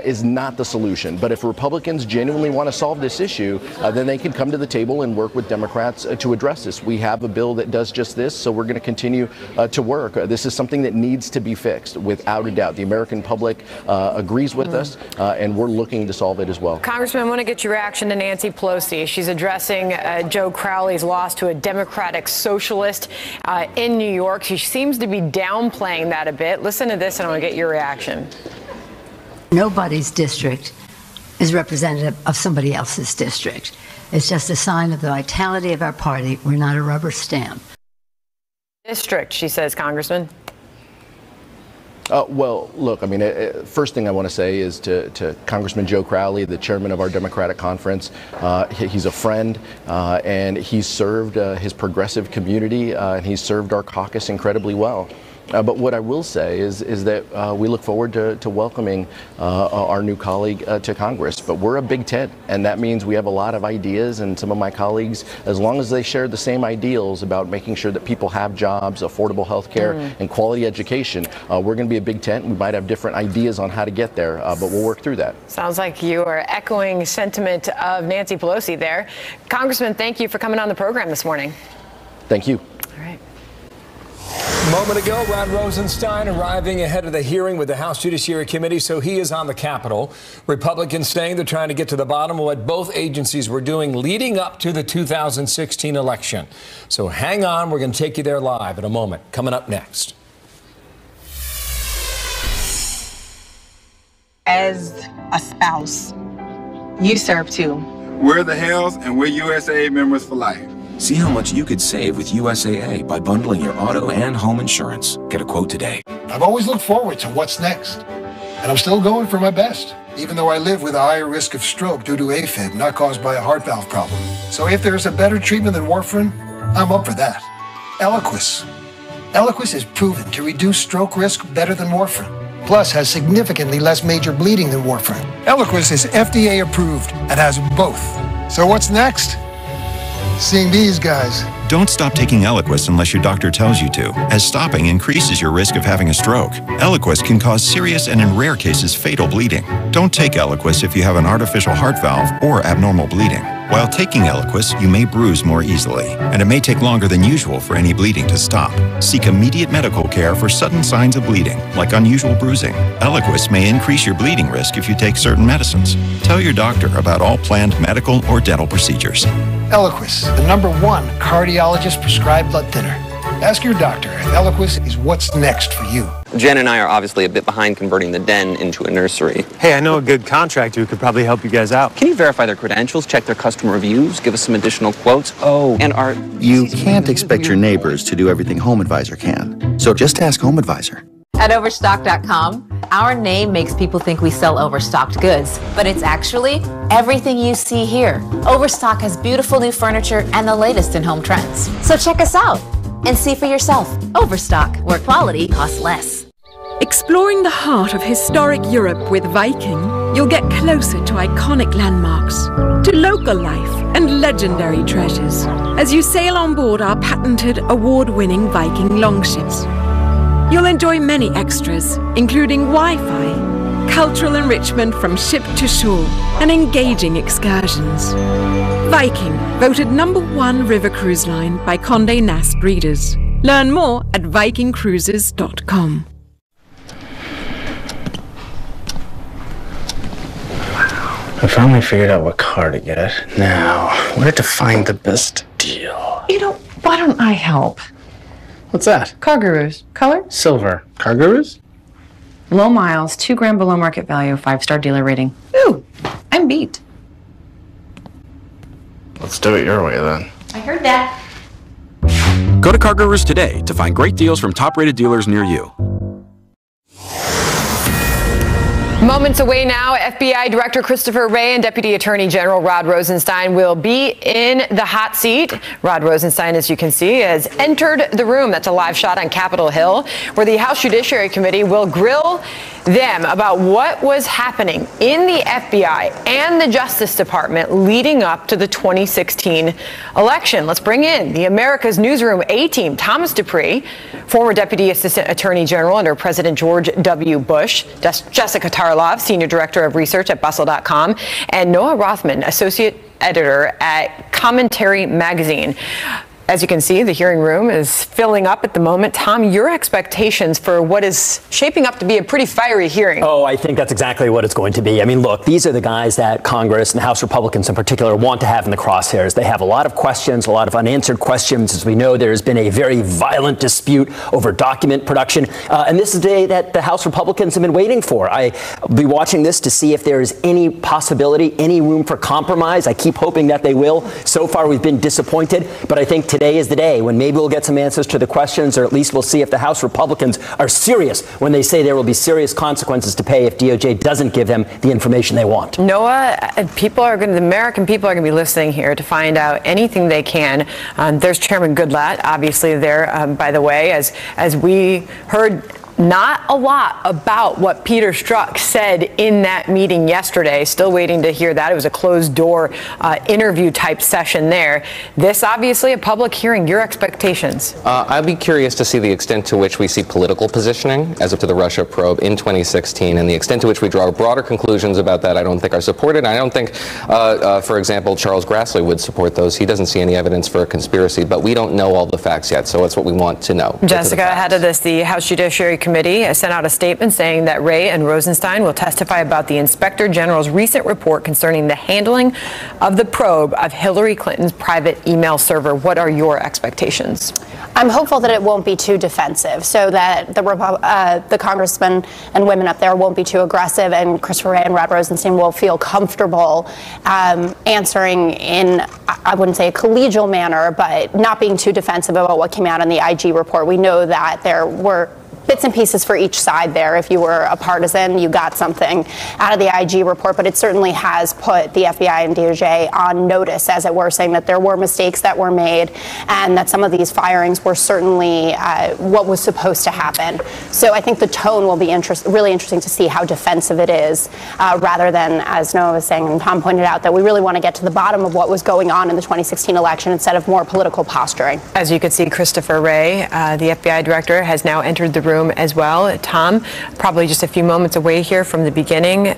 is not the solution. But if Republicans genuinely want to solve this issue, then they can come to the table and work with Democrats to address this. We have a bill that does just this, so we're going to continue to work. This is something that needs to be fixed, without a doubt. The American public agrees with us, and we're looking to solve it as well. Congressman, I want to get your reaction to Nancy Pelosi. She's addressing Joe Crowley's loss to a Democratic socialist in New York. She seems to be downplaying that a bit. Listen to this, and I want to get your reaction. Nobody's district is representative of somebody else's district. It's just a sign of the vitality of our party. We're not a rubber stamp. District, she says, Congressman. Well, look, I mean, first thing I want to say is to Congressman Joe Crowley, the chairman of our Democratic conference. He's a friend, and he's served his progressive community, and he's served our caucus incredibly well. But what I will say is that we look forward to welcoming our new colleague to Congress. But we're a big tent, and that means we have a lot of ideas, and some of my colleagues, as long as they share the same ideals about making sure that people have jobs, affordable health care, and quality education, we're going to be a big tent. We might have different ideas on how to get there, but we'll work through that. Sounds like you are echoing sentiment of Nancy Pelosi there. Congressman, thank you for coming on the program this morning. Thank you. All right. A moment ago, Rod Rosenstein arriving ahead of the hearing with the House Judiciary Committee, so he is on the Capitol. Republicans saying they're trying to get to the bottom of what both agencies were doing leading up to the 2016 election. So hang on, we're going to take you there live in a moment. Coming up next. As a spouse, you serve too. We're the Hells, and we're USAA members for life. See how much you could save with USAA by bundling your auto and home insurance. Get a quote today. I've always looked forward to what's next, and I'm still going for my best, even though I live with a higher risk of stroke due to AFib not caused by a heart valve problem. So if there's a better treatment than warfarin, I'm up for that. Eliquis. Eliquis is proven to reduce stroke risk better than warfarin, plus has significantly less major bleeding than warfarin. Eliquis is FDA approved and has both. So what's next? Seeing these guys. Don't stop taking Eliquis unless your doctor tells you to, as stopping increases your risk of having a stroke. Eliquis can cause serious and, in rare cases, fatal bleeding. Don't take Eliquis if you have an artificial heart valve or abnormal bleeding. While taking Eliquis, you may bruise more easily, and it may take longer than usual for any bleeding to stop. Seek immediate medical care for sudden signs of bleeding, like unusual bruising. Eliquis may increase your bleeding risk if you take certain medicines. Tell your doctor about all planned medical or dental procedures. Eliquis, the #1 cardiologist prescribed blood thinner. Ask your doctor if Eliquis is what's next for you. Jen and I are obviously a bit behind converting the den into a nursery. Hey, I know a good contractor who could probably help you guys out. Can you verify their credentials, check their customer reviews, give us some additional quotes? Oh, and our... You can't expect your neighbors to do everything HomeAdvisor can. So just ask HomeAdvisor. At Overstock.com, our name makes people think we sell overstocked goods, but it's actually everything you see here. Overstock has beautiful new furniture and the latest in home trends. So check us out and see for yourself. Overstock, where quality costs less. Exploring the heart of historic Europe with Viking, you'll get closer to iconic landmarks, to local life and legendary treasures as you sail on board our patented award-winning Viking longships. You'll enjoy many extras, including Wi-Fi, cultural enrichment from ship to shore, and engaging excursions. Viking, voted #1 river cruise line by Condé Nast readers. Learn more at vikingcruises.com. I finally figured out what car to get. Now, where to find the best deal? You know, why don't I help? What's that? Car Gurus. Color? Silver. Car Gurus? Low miles, 2 grand below market value, 5-star dealer rating. Ooh, I'm beat. Let's do it your way then. I heard that. Go to Car Gurus today to find great deals from top-rated dealers near you. Moments away now, FBI Director Christopher Wray and Deputy Attorney General Rod Rosenstein will be in the hot seat. Rod Rosenstein, as you can see, has entered the room. That's a live shot on Capitol Hill, where the House Judiciary Committee will grill them about what was happening in the FBI and the Justice Department leading up to the 2016 election. Let's bring in the America's Newsroom A-Team, Thomas Dupree, former Deputy Assistant Attorney General under President George W. Bush, Jessica Tarlov, Senior Director of Research at Bustle.com, and Noah Rothman, Associate Editor at Commentary Magazine. As you can see, the hearing room is filling up at the moment. Tom, your expectations for what is shaping up to be a pretty fiery hearing? Oh, I think that's exactly what it's going to be. I mean, look, these are the guys that Congress and House Republicans in particular want to have in the crosshairs. They have a lot of questions, a lot of unanswered questions. As we know, there's been a very violent dispute over document production. And this is the day that the House Republicans have been waiting for. I'll be watching this to see if there is any possibility, any room for compromise. I keep hoping that they will. So far, we've been disappointed, but I think today is the day when maybe we'll get some answers to the questions, or at least we'll see if the House Republicans are serious when they say there will be serious consequences to pay if DOJ doesn't give them the information they want. Noah, the American people are going to be listening here to find out anything they can. There's Chairman Goodlatte, obviously there, by the way, as we heard not a lot about what Peter Strzok said in that meeting yesterday. Still waiting to hear that. It was a closed door interview type session there. This obviously a public hearing. Your expectations? I'd be curious to see the extent to which we see political positioning as up to the Russia probe in 2016, and the extent to which we draw broader conclusions about that I don't think are supported. I don't think, for example, Charles Grassley would support those. He doesn't see any evidence for a conspiracy, but we don't know all the facts yet, so that's what we want to know. Jessica, ahead of this, the House Judiciary Committee sent out a statement saying that Wray and Rosenstein will testify about the Inspector General's recent report concerning the handling of the probe of Hillary Clinton's private email server. What are your expectations? I'm hopeful that it won't be too defensive, so that the congressmen and women up there won't be too aggressive, and Christopher Wray and Rod Rosenstein will feel comfortable answering in, I wouldn't say a collegial manner, but not being too defensive about what came out in the IG report. We know that there were bits and pieces for each side there. If you were a partisan, you got something out of the IG report, but it certainly has put the FBI and DOJ on notice, as it were, saying that there were mistakes that were made and that some of these firings were certainly what was supposed to happen. So I think the tone will be really interesting to see how defensive it is, rather than, as Noah was saying and Tom pointed out, that we really want to get to the bottom of what was going on in the 2016 election instead of more political posturing. As you can see, Christopher Wray, the FBI director, has now entered the room as well. Tom, probably just a few moments away here from the beginning.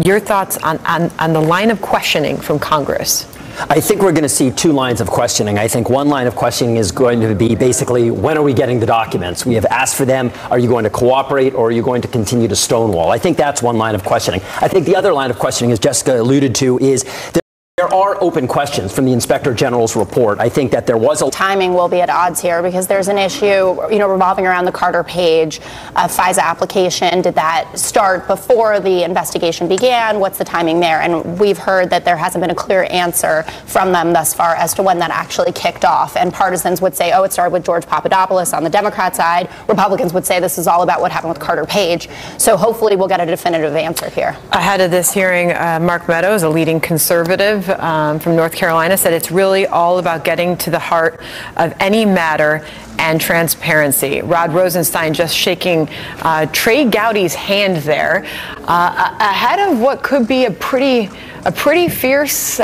Your thoughts on the line of questioning from Congress? I think we're going to see two lines of questioning. I think one line of questioning is going to be basically, when are we getting the documents? We have asked for them. Are you going to cooperate, or are you going to continue to stonewall? I think that's one line of questioning. I think the other line of questioning, as Jessica alluded to, is there are open questions from the Inspector General's report. I think that there was a timing will be at odds here because there's an issue, revolving around the Carter Page FISA application. Did that start before the investigation began? What's the timing there? And we've heard that there hasn't been a clear answer from them thus far as to when that actually kicked off. And partisans would say, oh, it started with George Papadopoulos on the Democrat side. Republicans would say this is all about what happened with Carter Page. So hopefully we'll get a definitive answer here. Ahead of this hearing, Mark Meadows, a leading conservative from North Carolina, said it's really all about getting to the heart of any matter and transparency. Rod Rosenstein just shaking Trey Gowdy's hand there ahead of what could be a pretty fierce,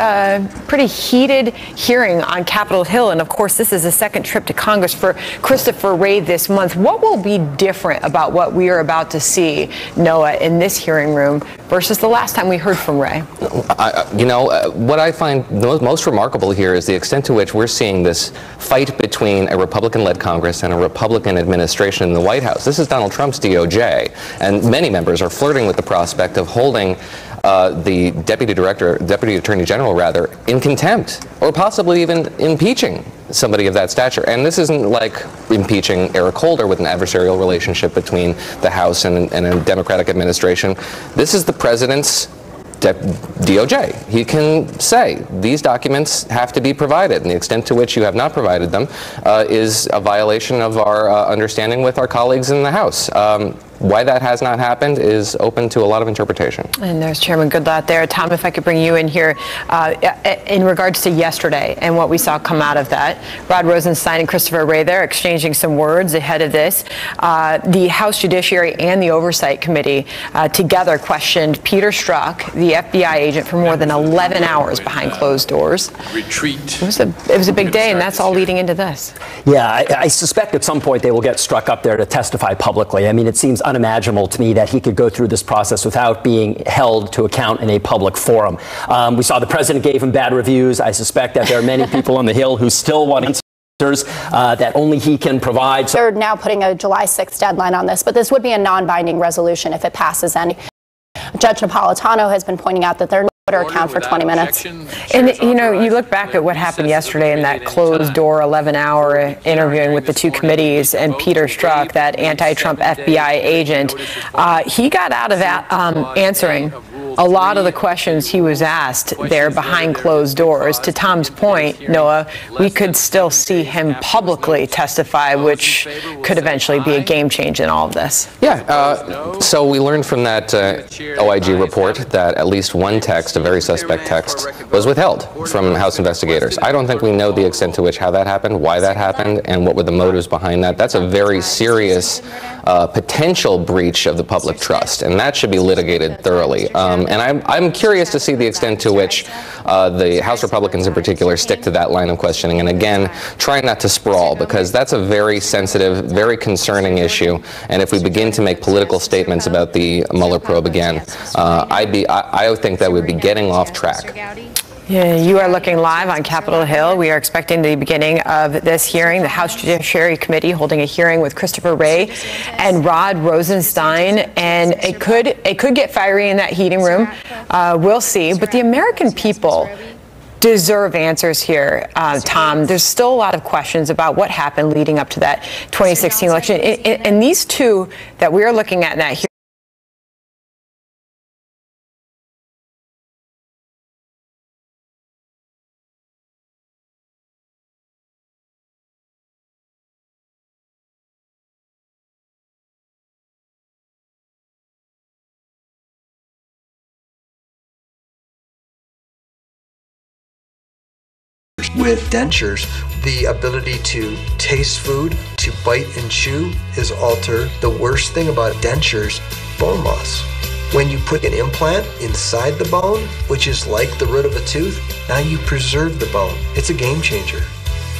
pretty heated hearing on Capitol Hill. And of course, this is the second trip to Congress for Christopher Wray this month. What will be different about what we are about to see, Noah, in this hearing room versus the last time we heard from Wray? What I find most remarkable here is the extent to which we're seeing this fight between a Republican-led Congress and a Republican administration in the White House. This is Donald Trump's DOJ, and many members are flirting with the prospect of holding the Deputy Attorney General, in contempt, or possibly even impeaching somebody of that stature. And this isn't like impeaching Eric Holder with an adversarial relationship between the House and a Democratic administration. This is the president's DOJ. He can say these documents have to be provided, and the extent to which you have not provided them is a violation of our understanding with our colleagues in the House. Why that has not happened is open to a lot of interpretation. And there's Chairman Goodlatte there. Tom, if I could bring you in here in regards to yesterday and what we saw come out of that. Rod Rosenstein and Christopher Wray there exchanging some words ahead of this. The House Judiciary and the Oversight Committee together questioned Peter Strzok, the FBI agent, for more than 11 hours behind closed doors. Retreat. It was a big day, and that's all leading into this. Yeah, I suspect at some point they will get Strzok up there to testify publicly. I mean, it seems unimaginable to me that he could go through this process without being held to account in a public forum. We saw the president gave him bad reviews. I suspect that there are many people on the Hill who still want answers that only he can provide. They're now putting a July 6th deadline on this, but this would be a non-binding resolution if it passes. And Judge Napolitano has been pointing out that they're Twitter account for 20 minutes. And, you look back at what happened yesterday in that closed-door 11-hour interviewing with the two committees, and Peter Strzok, that anti-Trump FBI agent, he got out of answering a lot of the questions he was asked there behind closed doors. To Tom's point, Noah, we could still see him publicly testify, which could eventually be a game change in all of this. Yeah, so we learned from that OIG report that at least one text, a very suspect text, was withheld from House investigators. I don't think we know the extent to which how that happened, why that happened, and what were the motives behind that. That's a very serious potential breach of the public trust, and that should be litigated thoroughly. And I'm curious to see the extent to which the House Republicans in particular stick to that line of questioning, and again, try not to sprawl, because that's a very sensitive, very concerning issue, and if we begin to make political statements about the Mueller probe again, I think that we'd be getting off track. Yeah, you are looking live on Capitol Hill. We are expecting the beginning of this hearing. The House Judiciary Committee holding a hearing with Christopher Wray and Rod Rosenstein, and it could get fiery in that heating room. We'll see. But the American people deserve answers here, Tom. There's still a lot of questions about what happened leading up to that 2016 election. And these two that we are looking at in that hearing With dentures, the ability to taste food, to bite and chew is altered. The worst thing about dentures, bone loss. When you put an implant inside the bone, which is like the root of a tooth, now you preserve the bone. It's a game changer.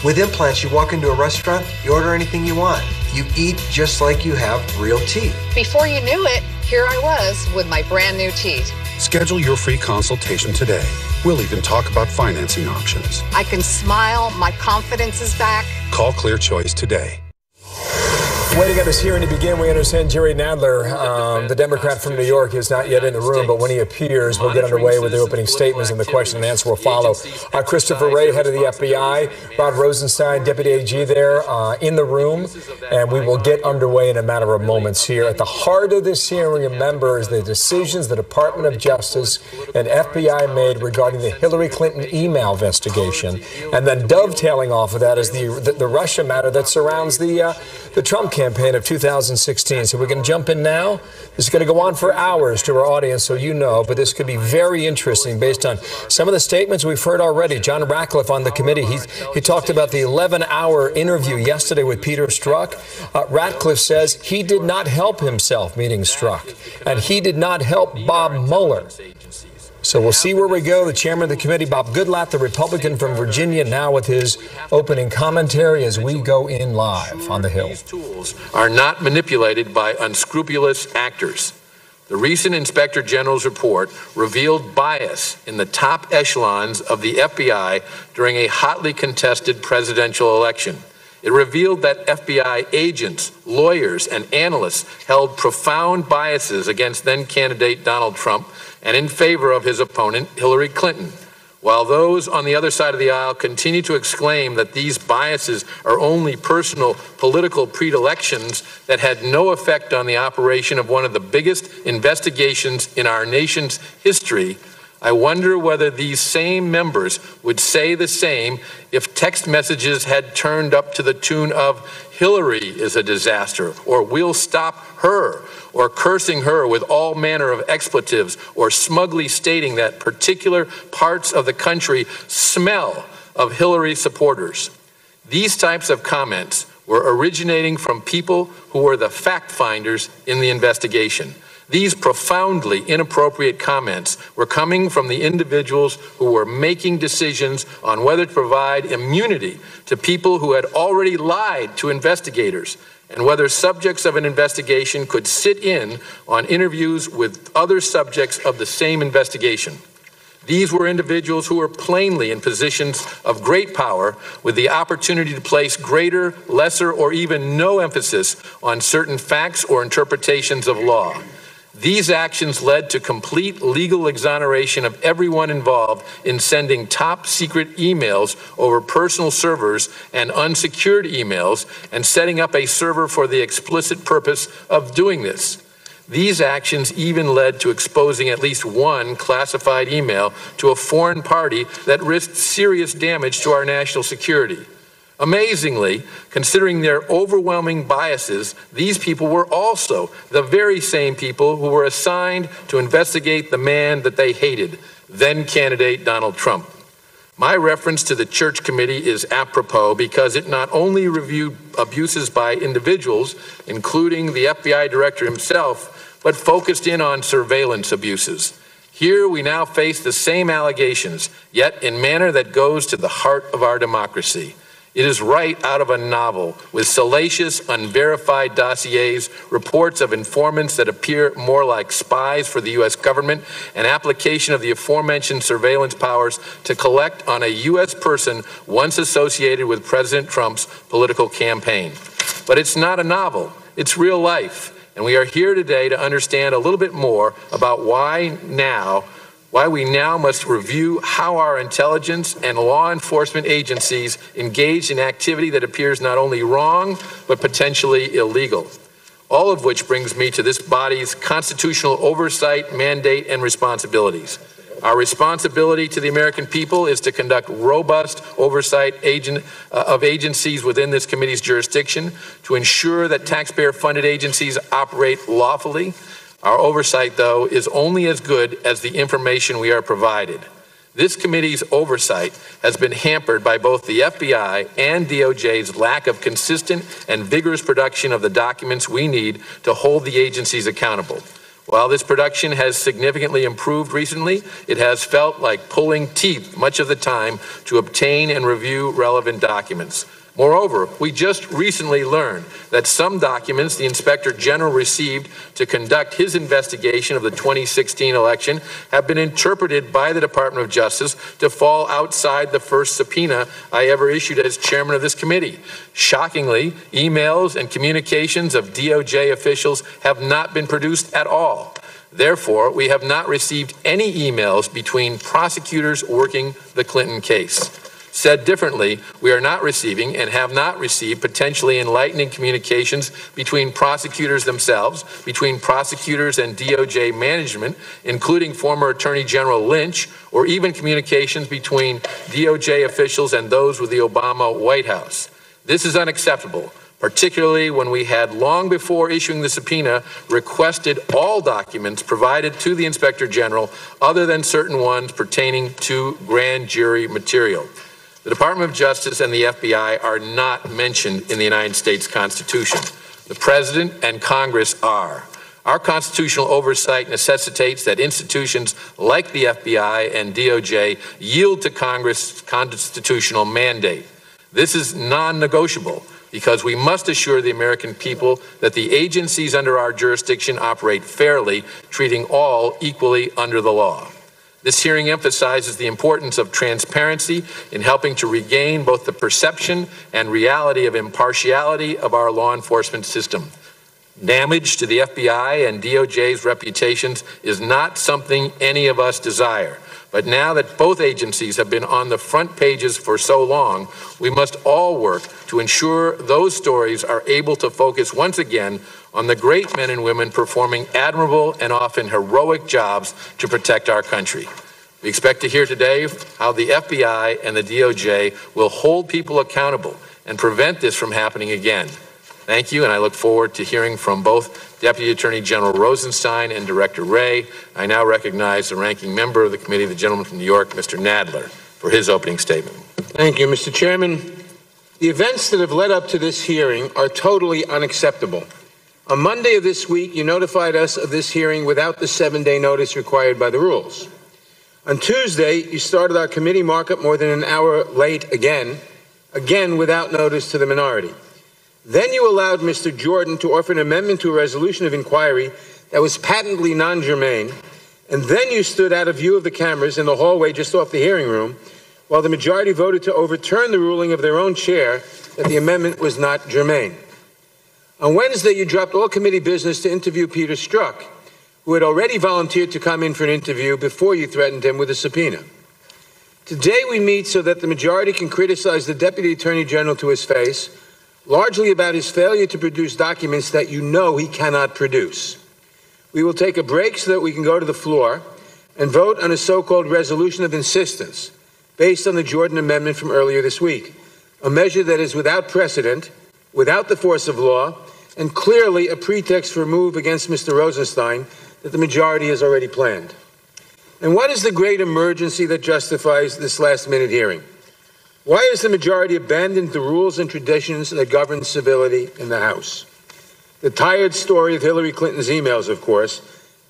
With implants, you walk into a restaurant, you order anything you want. You eat just like you have real teeth. Before you knew it, here I was with my brand new teeth. Schedule your free consultation today. We'll even talk about financing options. I can smile, my confidence is back. Call Clear Choice today. Waiting on this hearing to begin, we understand Jerry Nadler, the Democrat from New York, is not yet in the room, but when he appears, we'll get underway with the opening statements and the question and answer will follow. Christopher Wray, head of the FBI, Rod Rosenstein, Deputy AG there in the room, and we will get underway in a matter of moments here. At the heart of this hearing, remember, is the decisions the Department of Justice and FBI made regarding the Hillary Clinton email investigation, and then dovetailing off of that is the Russia matter that surrounds the Trump campaign of 2016. So we're going to jump in now. This is going to go on for hours to our audience, so you know, but this could be very interesting based on some of the statements we've heard already. John Ratcliffe on the committee, he talked about the 11-hour interview yesterday with Peter Strzok. Ratcliffe says he did not help himself meeting Strzok, and he did not help Bob Mueller. So we'll see where we go. The chairman of the committee, Bob Goodlatte, the Republican from Virginia, now with his opening commentary as we go in live on the Hill. These tools are not manipulated by unscrupulous actors. The recent Inspector General's report revealed bias in the top echelons of the FBI during a hotly contested presidential election. It revealed that FBI agents, lawyers, and analysts held profound biases against then-candidate Donald Trump and in favor of his opponent, Hillary Clinton, while those on the other side of the aisle continue to exclaim that these biases are only personal political predilections that had no effect on the operation of one of the biggest investigations in our nation's history. I wonder whether these same members would say the same if text messages had turned up to the tune of "Hillary is a disaster," or "We'll stop her," or cursing her with all manner of expletives, or smugly stating that particular parts of the country smell of Hillary supporters. These types of comments were originating from people who were the fact finders in the investigation. These profoundly inappropriate comments were coming from the individuals who were making decisions on whether to provide immunity to people who had already lied to investigators, and whether subjects of an investigation could sit in on interviews with other subjects of the same investigation. These were individuals who were plainly in positions of great power with the opportunity to place greater, lesser, or even no emphasis on certain facts or interpretations of law. These actions led to complete legal exoneration of everyone involved in sending top-secret emails over personal servers and unsecured emails, and setting up a server for the explicit purpose of doing this. These actions even led to exposing at least one classified email to a foreign party that risked serious damage to our national security. Amazingly, considering their overwhelming biases, these people were also the very same people who were assigned to investigate the man that they hated, then-candidate Donald Trump. My reference to the Church Committee is apropos because it not only reviewed abuses by individuals, including the FBI director himself, but focused in on surveillance abuses. Here we now face the same allegations, yet in manner that goes to the heart of our democracy. It is right out of a novel, with salacious, unverified dossiers, reports of informants that appear more like spies for the U.S. government, and application of the aforementioned surveillance powers to collect on a U.S. person once associated with President Trump's political campaign. But it's not a novel, it's real life, and we are here today to understand a little bit more about why we now must review how our intelligence and law enforcement agencies engage in activity that appears not only wrong, but potentially illegal. All of which brings me to this body's constitutional oversight, mandate, and responsibilities. Our responsibility to the American people is to conduct robust oversight of agencies within this committee's jurisdiction, to ensure that taxpayer-funded agencies operate lawfully. Our oversight, though, is only as good as the information we are provided. This committee's oversight has been hampered by both the FBI and DOJ's lack of consistent and vigorous production of the documents we need to hold the agencies accountable. While this production has significantly improved recently, it has felt like pulling teeth much of the time to obtain and review relevant documents. Moreover, we just recently learned that some documents the Inspector General received to conduct his investigation of the 2016 election have been interpreted by the Department of Justice to fall outside the first subpoena I ever issued as chairman of this committee. Shockingly, emails and communications of DOJ officials have not been produced at all. Therefore, we have not received any emails between prosecutors working the Clinton case. Said differently, we are not receiving and have not received potentially enlightening communications between prosecutors themselves, between prosecutors and DOJ management, including former Attorney General Lynch, or even communications between DOJ officials and those with the Obama White House. This is unacceptable, particularly when we had, long before issuing the subpoena, requested all documents provided to the Inspector General other than certain ones pertaining to grand jury material. The Department of Justice and the FBI are not mentioned in the United States Constitution. The President and Congress are. Our constitutional oversight necessitates that institutions like the FBI and DOJ yield to Congress' constitutional mandate. This is non-negotiable because we must assure the American people that the agencies under our jurisdiction operate fairly, treating all equally under the law. This hearing emphasizes the importance of transparency in helping to regain both the perception and reality of impartiality of our law enforcement system. Damage to the FBI and DOJ's reputations is not something any of us desire. But now that both agencies have been on the front pages for so long, we must all work to ensure those stories are able to focus once again on the great men and women performing admirable and often heroic jobs to protect our country. We expect to hear today how the FBI and the DOJ will hold people accountable and prevent this from happening again. Thank you, and I look forward to hearing from both Deputy Attorney General Rosenstein and Director Wray. I now recognize the ranking member of the committee, the gentleman from New York, Mr. Nadler, for his opening statement. Thank you, Mr. Chairman. The events that have led up to this hearing are totally unacceptable. On Monday of this week, you notified us of this hearing without the 7-day notice required by the rules. On Tuesday, you started our committee markup more than an hour late again without notice to the minority. Then you allowed Mr. Jordan to offer an amendment to a resolution of inquiry that was patently non-germane, and then you stood out of view of the cameras in the hallway just off the hearing room while the majority voted to overturn the ruling of their own chair that the amendment was not germane. On Wednesday, you dropped all committee business to interview Peter Strzok, who had already volunteered to come in for an interview before you threatened him with a subpoena. Today, we meet so that the majority can criticize the Deputy Attorney General to his face, largely about his failure to produce documents that you know he cannot produce. We will take a break so that we can go to the floor and vote on a so-called resolution of insistence based on the Jordan Amendment from earlier this week, a measure that is without precedent, without the force of law, and clearly a pretext for a move against Mr. Rosenstein that the majority has already planned. And what is the great emergency that justifies this last-minute hearing? Why has the majority abandoned the rules and traditions that govern civility in the House? The tired story of Hillary Clinton's emails, of course,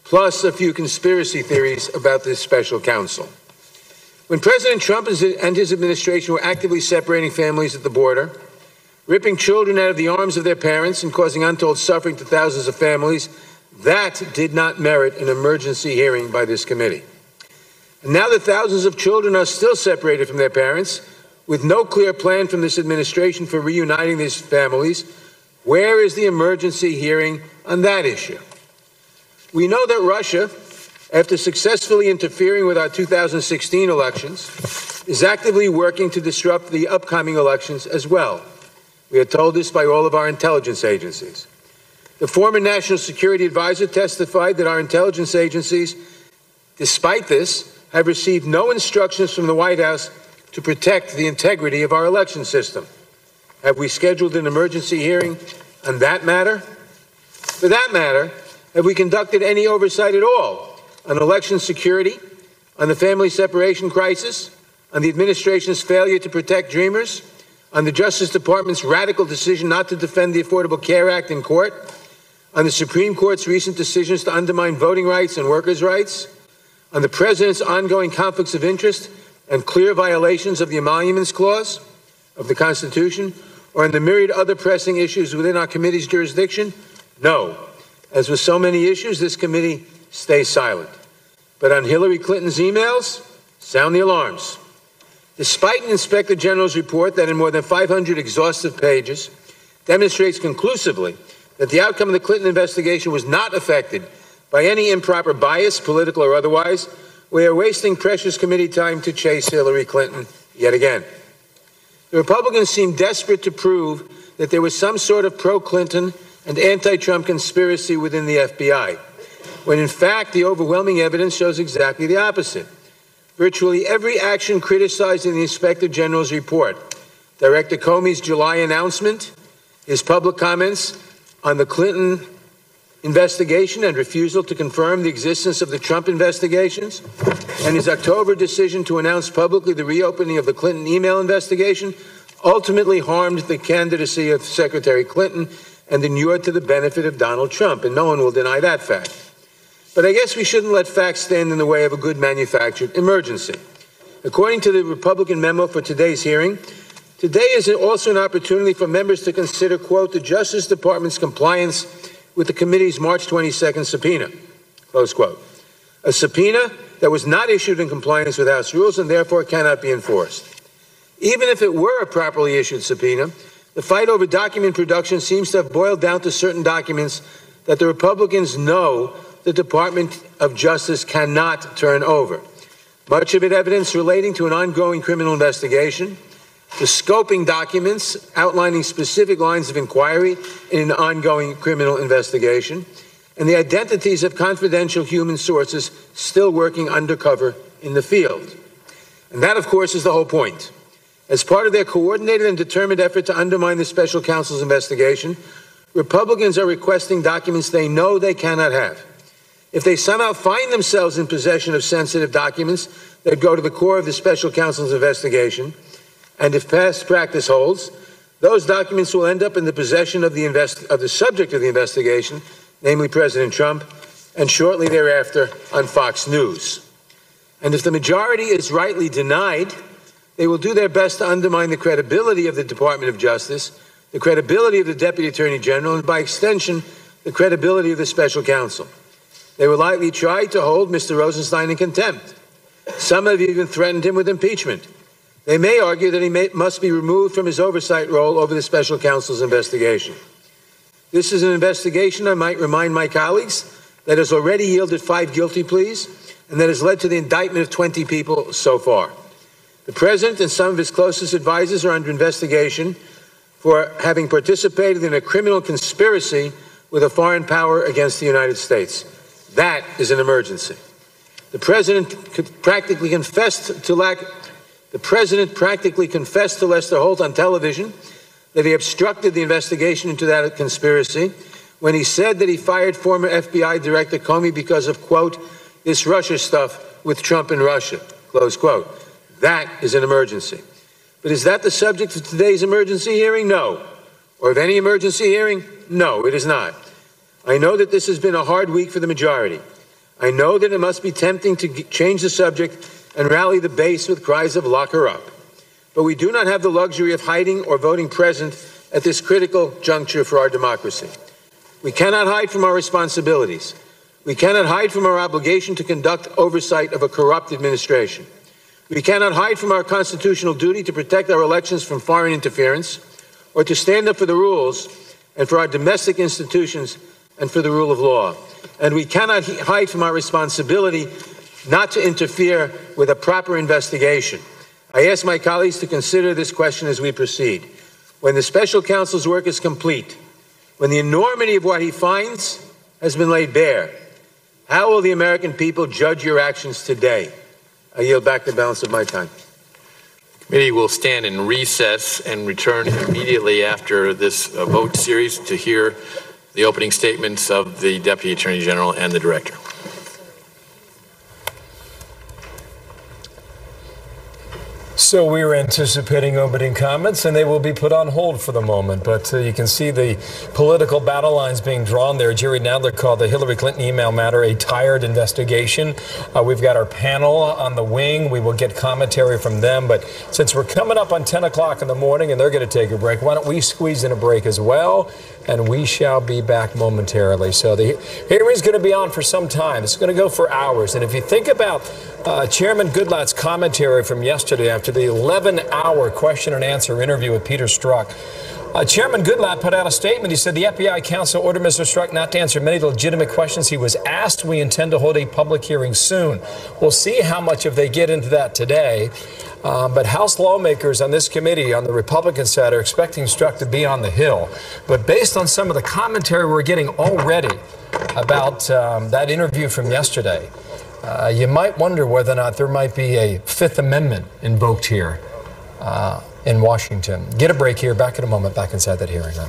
plus a few conspiracy theories about this special counsel. When President Trump and his administration were actively separating families at the border, ripping children out of the arms of their parents and causing untold suffering to thousands of families, that did not merit an emergency hearing by this committee. And now that thousands of children are still separated from their parents, with no clear plan from this administration for reuniting these families, where is the emergency hearing on that issue? We know that Russia, after successfully interfering with our 2016 elections, is actively working to disrupt the upcoming elections as well. We are told this by all of our intelligence agencies. The former National Security Advisor testified that our intelligence agencies, despite this, have received no instructions from the White House to protect the integrity of our election system. Have we scheduled an emergency hearing on that matter? For that matter, have we conducted any oversight at all on election security, on the family separation crisis, on the administration's failure to protect Dreamers, on the Justice Department's radical decision not to defend the Affordable Care Act in court, on the Supreme Court's recent decisions to undermine voting rights and workers' rights, on the President's ongoing conflicts of interest and clear violations of the Emoluments Clause of the Constitution, or on the myriad other pressing issues within our committee's jurisdiction? No. As with so many issues, this committee stays silent. But on Hillary Clinton's emails, sound the alarms. Despite an Inspector General's report that in more than 500 exhaustive pages demonstrates conclusively that the outcome of the Clinton investigation was not affected by any improper bias, political or otherwise, we are wasting precious committee time to chase Hillary Clinton yet again. The Republicans seem desperate to prove that there was some sort of pro-Clinton and anti-Trump conspiracy within the FBI, when in fact the overwhelming evidence shows exactly the opposite. Virtually every action criticized in the Inspector General's report, Director Comey's July announcement, his public comments on the Clinton investigation and refusal to confirm the existence of the Trump investigations, and his October decision to announce publicly the reopening of the Clinton email investigation, ultimately harmed the candidacy of Secretary Clinton and inured to the benefit of Donald Trump, and no one will deny that fact. But I guess we shouldn't let facts stand in the way of a good manufactured emergency. According to the Republican memo for today's hearing, today is also an opportunity for members to consider, quote, the Justice Department's compliance with the committee's March 22nd subpoena, close quote. A subpoena that was not issued in compliance with House rules and therefore cannot be enforced. Even if it were a properly issued subpoena, the fight over document production seems to have boiled down to certain documents that the Republicans know the Department of Justice cannot turn over. Much of it evidence relating to an ongoing criminal investigation, the scoping documents outlining specific lines of inquiry in an ongoing criminal investigation, and the identities of confidential human sources still working undercover in the field. And that, of course, is the whole point. As part of their coordinated and determined effort to undermine the special counsel's investigation, Republicans are requesting documents they know they cannot have. If they somehow find themselves in possession of sensitive documents that go to the core of the special counsel's investigation, and if past practice holds, those documents will end up in the possession of the subject of the investigation, namely President Trump, and shortly thereafter on Fox News. And if the majority is rightly denied, they will do their best to undermine the credibility of the Department of Justice, the credibility of the Deputy Attorney General, and by extension, the credibility of the special counsel. They will likely try to hold Mr. Rosenstein in contempt. Some have even threatened him with impeachment. They may argue that he must be removed from his oversight role over the special counsel's investigation. This is an investigation, I might remind my colleagues, that has already yielded 5 guilty pleas and that has led to the indictment of 20 people so far. The president and some of his closest advisors are under investigation for having participated in a criminal conspiracy with a foreign power against the United States. That is an emergency. The president practically confessed to Lester Holt on television that he obstructed the investigation into that conspiracy when he said that he fired former FBI Director Comey because of, quote, this Russia stuff with Trump and Russia, close quote. That is an emergency. But is that the subject of today's emergency hearing? No. Or of any emergency hearing? No, it is not. I know that this has been a hard week for the majority. I know that it must be tempting to change the subject and rally the base with cries of lock her up. But we do not have the luxury of hiding or voting present at this critical juncture for our democracy. We cannot hide from our responsibilities. We cannot hide from our obligation to conduct oversight of a corrupt administration. We cannot hide from our constitutional duty to protect our elections from foreign interference or to stand up for the rules and for our domestic institutions and for the rule of law. And we cannot hide from our responsibility not to interfere with a proper investigation. I ask my colleagues to consider this question as we proceed. When the special counsel's work is complete, when the enormity of what he finds has been laid bare, how will the American people judge your actions today? I yield back the balance of my time. The committee will stand in recess and return immediately after this vote series to hear the opening statements of the Deputy Attorney General and the Director. So we were anticipating opening comments, and they will be put on hold for the moment. But you can see the political battle lines being drawn there. Jerry Nadler called the Hillary Clinton email matter a tired investigation. We've got our panel on the wing. We will get commentary from them. But since we're coming up on 10 o'clock in the morning and they're going to take a break, why don't we squeeze in a break as well? And we shall be back momentarily. So the hearing is going to be on for some time. It's going to go for hours. And if you think about Chairman Goodlatte's commentary from yesterday after the 11-hour question and answer interview with Peter Strzok, Chairman Goodlatte put out a statement. He said the FBI counsel ordered Mr. Strzok not to answer many legitimate questions he was asked. We intend to hold a public hearing soon. We'll see how much of they get into that today. But House lawmakers on this committee, on the Republican side, are expecting Strzok to be on the Hill. But based on some of the commentary we're getting already about that interview from yesterday, you might wonder whether or not there might be a Fifth Amendment invoked here in Washington. Get a break here. Back in a moment. Back inside that hearing room.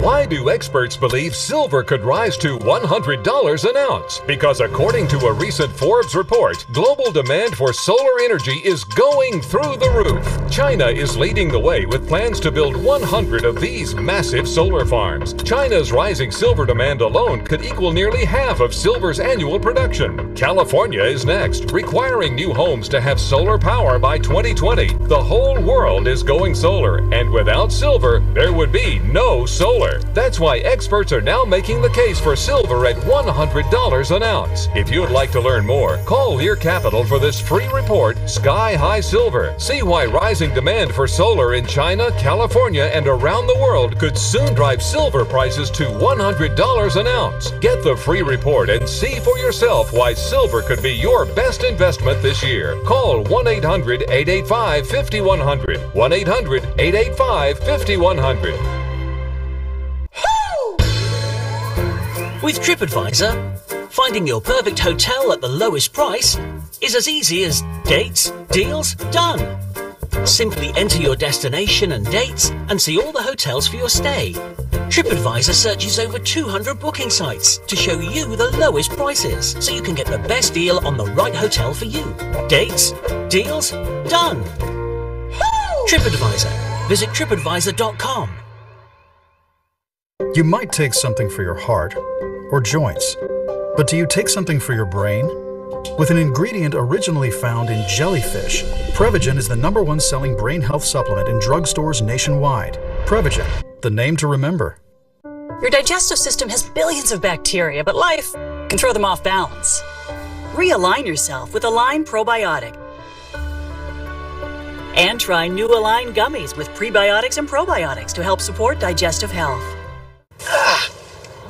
Why do experts believe silver could rise to $100 an ounce? Because according to a recent Forbes report, global demand for solar energy is going through the roof. China is leading the way with plans to build 100 of these massive solar farms. China's rising silver demand alone could equal nearly half of silver's annual production. California is next, requiring new homes to have solar power by 2020. The whole world is going solar, and without silver, there would be no solar. That's why experts are now making the case for silver at $100 an ounce. If you'd like to learn more, call Lear Capital for this free report, Sky High Silver. See why rising demand for solar in China, California, and around the world could soon drive silver prices to $100 an ounce. Get the free report and see for yourself why silver could be your best investment this year. Call 1-800-885-5100. 1-800-885-5100. With TripAdvisor, finding your perfect hotel at the lowest price is as easy as dates, deals, done. Simply enter your destination and dates and see all the hotels for your stay. TripAdvisor searches over 200 booking sites to show you the lowest prices so you can get the best deal on the right hotel for you. Dates, deals, done. TripAdvisor. Visit tripadvisor.com. You might take something for your heart or joints, but do you take something for your brain? With an ingredient originally found in jellyfish, Prevagen is the #1 selling brain health supplement in drugstores nationwide. Prevagen, the name to remember. Your digestive system has billions of bacteria, but life can throw them off balance. Realign yourself with Align Probiotic. And try new Align gummies with prebiotics and probiotics to help support digestive health.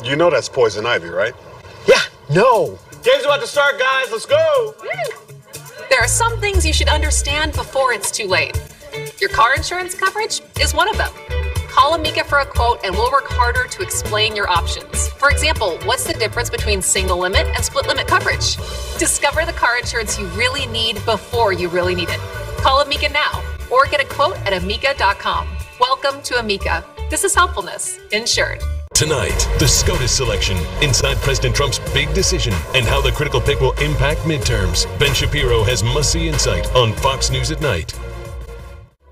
You know that's poison ivy, right? Yeah, no. Game's about to start, guys. Let's go. There are some things you should understand before it's too late. Your car insurance coverage is one of them. Call Amica for a quote and we'll work harder to explain your options. For example, what's the difference between single limit and split limit coverage? Discover the car insurance you really need before you really need it. Call Amica now or get a quote at amica.com. Welcome to Amica. This is helpfulness insured. Tonight, the SCOTUS selection, inside President Trump's big decision, and how the critical pick will impact midterms. Ben Shapiro has must-see insight on Fox News at Night.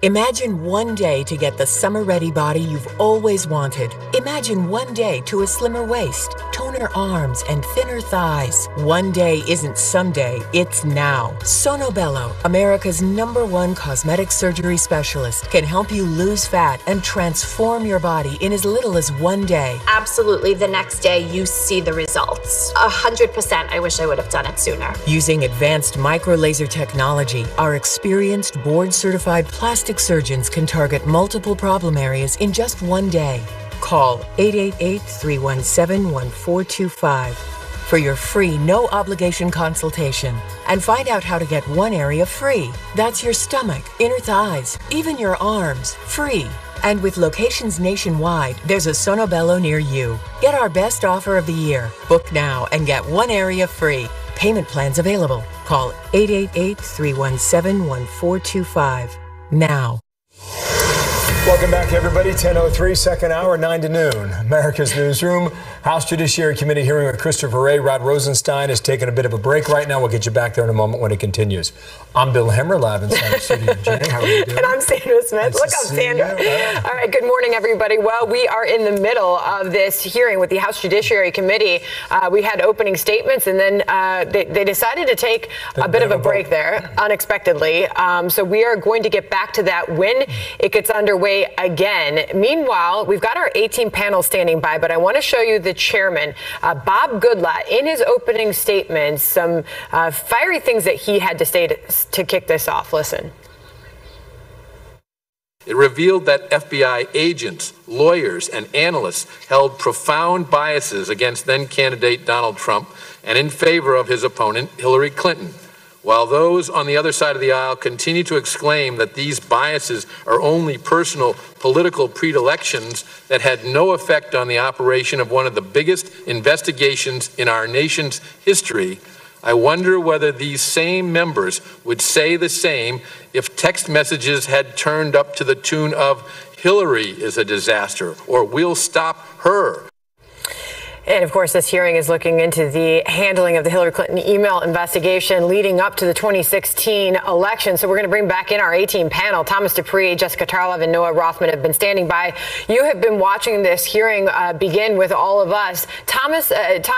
Imagine one day to get the summer-ready body you've always wanted. Imagine one day to a slimmer waist, toner arms, and thinner thighs. One day isn't someday, it's now. Sonobello, America's #1 cosmetic surgery specialist, can help you lose fat and transform your body in as little as one day. Absolutely, the next day you see the results. 100%, I wish I would have done it sooner. Using advanced microlaser technology, our experienced board-certified plastic surgeons can target multiple problem areas in just one day. Call 888-317-1425 for your free no-obligation consultation and find out how to get one area free. That's your stomach, inner thighs, even your arms, free. And with locations nationwide, there's a Sonobello near you. Get our best offer of the year. Book now and get one area free. Payment plans available. Call 888-317-1425. Now. Welcome back, everybody. 10:03, second hour, 9 to noon. America's Newsroom. House Judiciary Committee hearing with Christopher Wray. Rod Rosenstein is taking a bit of a break right now. We'll get you back there in a moment when it continues. I'm Bill Hemmer, live inside the studio. Jenny, how are you doing? And I'm Sandra Smith. Nice Look, to I'm see Sandra. you. Yeah. All right, good morning, everybody. Well, we are in the middle of this hearing with the House Judiciary Committee. We had opening statements, and then they decided to take a bit of a break there, unexpectedly. So we are going to get back to that when it gets underway again. Meanwhile, we've got our 18 panel standing by, but I want to show you the chairman, Bob Goodlatte, in his opening statement, some fiery things that he had to say to kick this off. Listen. It revealed that FBI agents, lawyers, and analysts held profound biases against then-candidate Donald Trump and in favor of his opponent, Hillary Clinton, while those on the other side of the aisle continue to exclaim that these biases are only personal political predilections that had no effect on the operation of one of the biggest investigations in our nation's history. I wonder whether these same members would say the same if text messages had turned up to the tune of "Hillary is a disaster" or "We'll stop her." And of course, this hearing is looking into the handling of the Hillary Clinton email investigation leading up to the 2016 election. So we're going to bring back in our 18 panel. Thomas Dupree, Jessica Tarlov, and Noah Rothman have been standing by. You have been watching this hearing begin with all of us. Tom,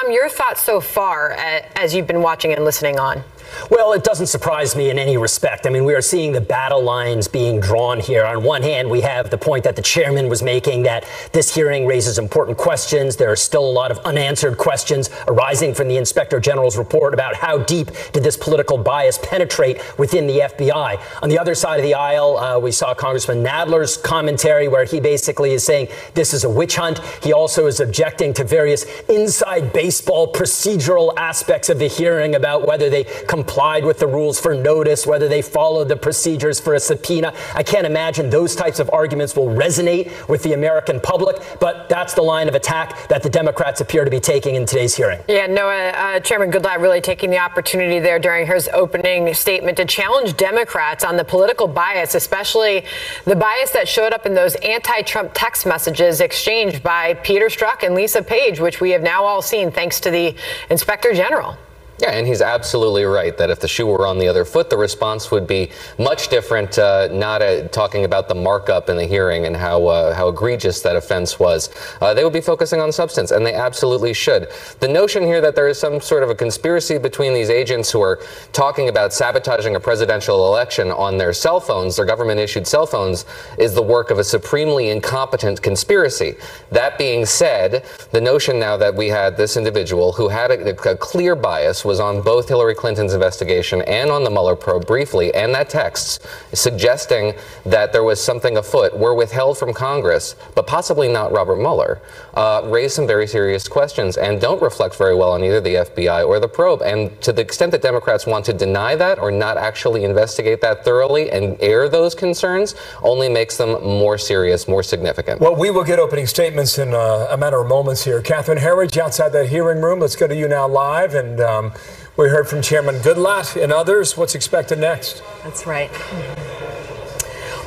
your thoughts so far as you've been watching and listening on? Well, it doesn't surprise me in any respect. I mean, we are seeing the battle lines being drawn here. On one hand, we have the point that the chairman was making that this hearing raises important questions. There are still a lot of unanswered questions arising from the Inspector General's report about how deep did this political bias penetrate within the FBI. On the other side of the aisle, we saw Congressman Nadler's commentary where he basically is saying this is a witch hunt. He also is objecting to various inside baseball procedural aspects of the hearing about whether they complied with the rules for notice, whether they followed the procedures for a subpoena. I can't imagine those types of arguments will resonate with the American public, but that's the line of attack that the Democrats appear to be taking in today's hearing. Yeah, Noah, Chairman Goodlatte really taking the opportunity there during his opening statement to challenge Democrats on the political bias, especially the bias that showed up in those anti-Trump text messages exchanged by Peter Strzok and Lisa Page, which we have now all seen thanks to the Inspector General. Yeah, and he's absolutely right that if the shoe were on the other foot, the response would be much different, talking about the markup in the hearing and how egregious that offense was. They would be focusing on substance, and they absolutely should. The notion here that there is some sort of a conspiracy between these agents who are talking about sabotaging a presidential election on their cell phones, their government-issued cell phones, is the work of a supremely incompetent conspiracy. That being said, the notion now that we had this individual who had a clear bias was on both Hillary Clinton's investigation and on the Mueller probe briefly, and that texts suggesting that there was something afoot were withheld from Congress, but possibly not Robert Mueller, raised some very serious questions and don't reflect very well on either the FBI or the probe. And to the extent that Democrats want to deny that or not actually investigate that thoroughly and air those concerns only makes them more serious, more significant. Well, we will get opening statements in a matter of moments here. Catherine Herridge outside that hearing room. Let's go to you now live. And we heard from Chairman Goodlatte and others. What's expected next? That's right.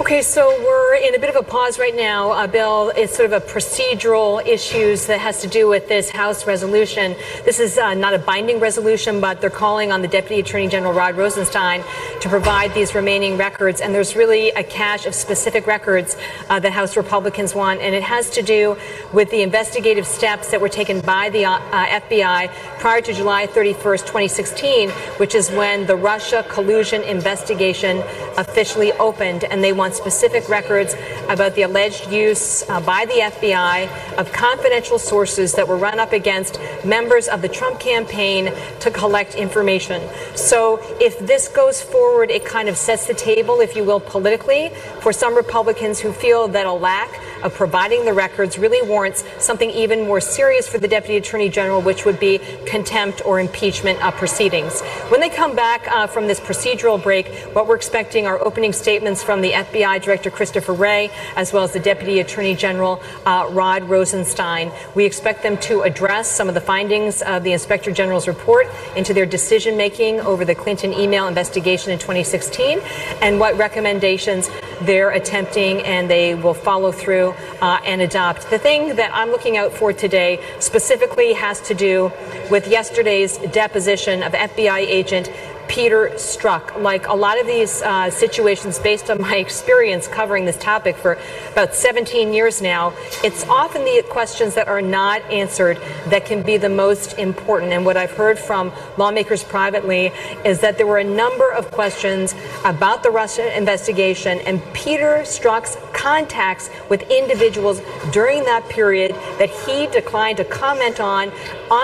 Okay, so we're in a bit of a pause right now, Bill. It's sort of a procedural issues that has to do with this House resolution. This is not a binding resolution, but they're calling on the Deputy Attorney General Rod Rosenstein to provide these remaining records. And there's really a cache of specific records that House Republicans want. And it has to do with the investigative steps that were taken by the FBI prior to July 31st, 2016, which is when the Russia collusion investigation officially opened. And they want specific records about the alleged use by the FBI of confidential sources that were run up against members of the Trump campaign to collect information. So if this goes forward, it kind of sets the table, if you will, politically for some Republicans who feel that a lack of providing the records really warrants something even more serious for the Deputy Attorney General, which would be contempt or impeachment proceedings. When they come back from this procedural break, what we're expecting are opening statements from the FBI Director Christopher Wray, as well as the Deputy Attorney General Rod Rosenstein. We expect them to address some of the findings of the Inspector General's report into their decision-making over the Clinton email investigation in 2016 and what recommendations they're attempting and they will follow through and adopt. The thing that I'm looking out for today specifically has to do with yesterday's deposition of FBI agent Peter Strzok. Like a lot of these situations, based on my experience covering this topic for about 17 years now, it's often the questions that are not answered that can be the most important. And what I've heard from lawmakers privately is that there were a number of questions about the Russia investigation and Peter Strzok's contacts with individuals during that period that he declined to comment on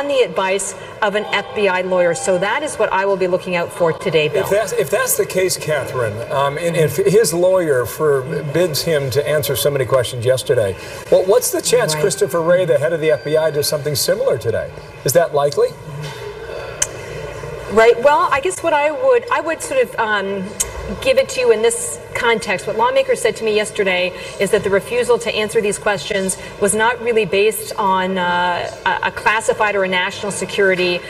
the advice of an FBI lawyer. So that is what I will be looking out for today, Bill. If that's the case, Catherine, and if his lawyer forbids him to answer so many questions yesterday, well, what's the chance Christopher Wray, the head of the FBI, does something similar today? Is that likely? Right. Well, I guess what I would sort of give it to you in this context. What lawmakers said to me yesterday is that the refusal to answer these questions was not really based on a classified or a national security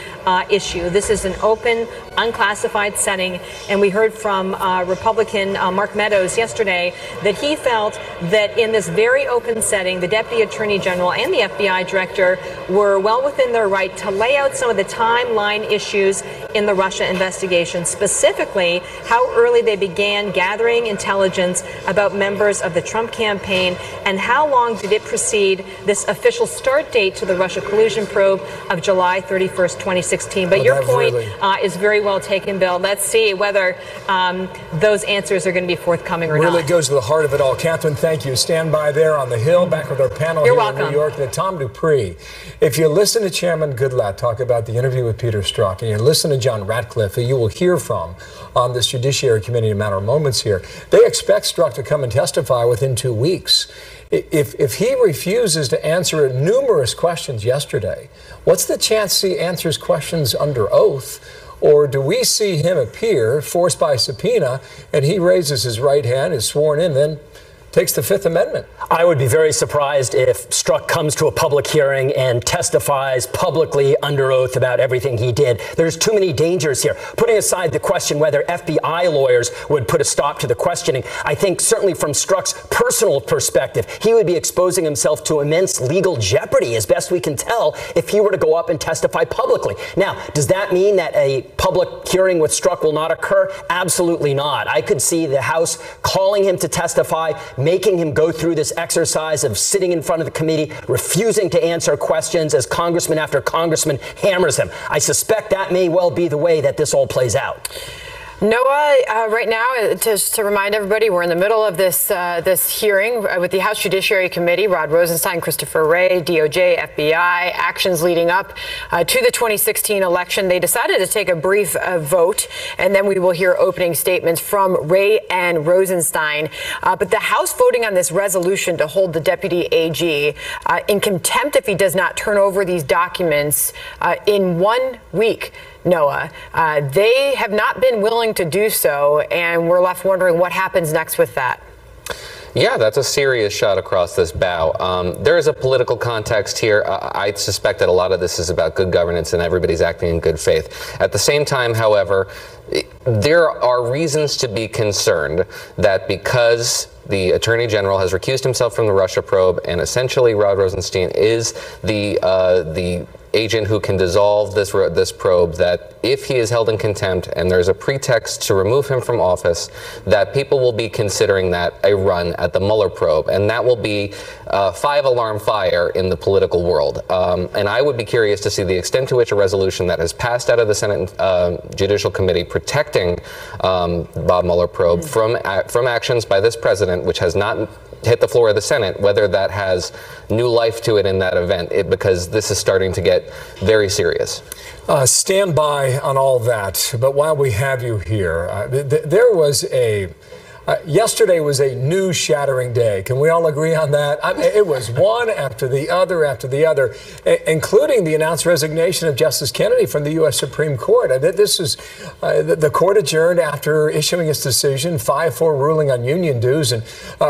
issue. This is an open, unclassified setting, and we heard from Republican Mark Meadows yesterday that he felt that in this very open setting, the Deputy Attorney General and the FBI Director were well within their right to lay out some of the timeline issues in the Russia investigation, specifically how early they began gathering intelligence about members of the Trump campaign and how long did it precede this official start date to the Russia collusion probe of July 31st, 2016. But your point is very well taken, Bill. Let's see whether those answers are going to be forthcoming or not. Really goes to the heart of it all. Catherine, thank you. Stand by there on the Hill, back with our panel here in New York. And Tom Dupree, if you listen to Chairman Goodlatte talk about the interview with Peter Strzok, and you listen to John Ratcliffe, who you will hear from on this Judiciary Committee in a matter of moments here, they expect Strzok to come and testify within 2 weeks. If he refuses to answer numerous questions yesterday, what's the chance he answers questions under oath? Or do we see him appear, forced by subpoena, and he raises his right hand, is sworn in, then takes the Fifth Amendment? I would be very surprised if Strzok comes to a public hearing and testifies publicly under oath about everything he did. There's too many dangers here. Putting aside the question whether FBI lawyers would put a stop to the questioning, I think certainly from Strzok's personal perspective, he would be exposing himself to immense legal jeopardy, as best we can tell, if he were to go up and testify publicly. Now, does that mean that a public hearing with Strzok will not occur? Absolutely not. I could see the House calling him to testify, making him go through this exercise of sitting in front of the committee, refusing to answer questions as congressman after congressman hammers him. I suspect that may well be the way that this all plays out. Noah, right now, just to remind everybody, we're in the middle of this hearing with the House Judiciary Committee. Rod Rosenstein, Christopher Wray, DOJ, FBI, actions leading up to the 2016 election. They decided to take a brief vote, and then we will hear opening statements from Wray and Rosenstein. But the House voting on this resolution to hold the deputy AG in contempt if he does not turn over these documents in 1 week. Noah, they have not been willing to do so, and we're left wondering what happens next with that. Yeah, that's a serious shot across this bow. There is a political context here. I suspect that a lot of this is about good governance and everybody's acting in good faith. At the same time, however, there are reasons to be concerned that because the Attorney General has recused himself from the Russia probe, and essentially Rod Rosenstein is the agent who can dissolve this probe, that if he is held in contempt and there's a pretext to remove him from office, that people will be considering that a run at the Mueller probe, and that will be a 5-alarm fire in the political world. And I would be curious to see the extent to which a resolution that has passed out of the Senate Judicial Committee protecting Bob Mueller probe from actions by this president, which has not hit the floor of the Senate, whether that has new life to it in that event, because this is starting to get very serious. Stand by on all that. But while we have you here, there was yesterday was a news-shattering day. Can we all agree on that? It was one after the other, including the announced resignation of Justice Kennedy from the U.S. Supreme Court. This is the court adjourned after issuing its decision, 5-4 ruling on union dues, and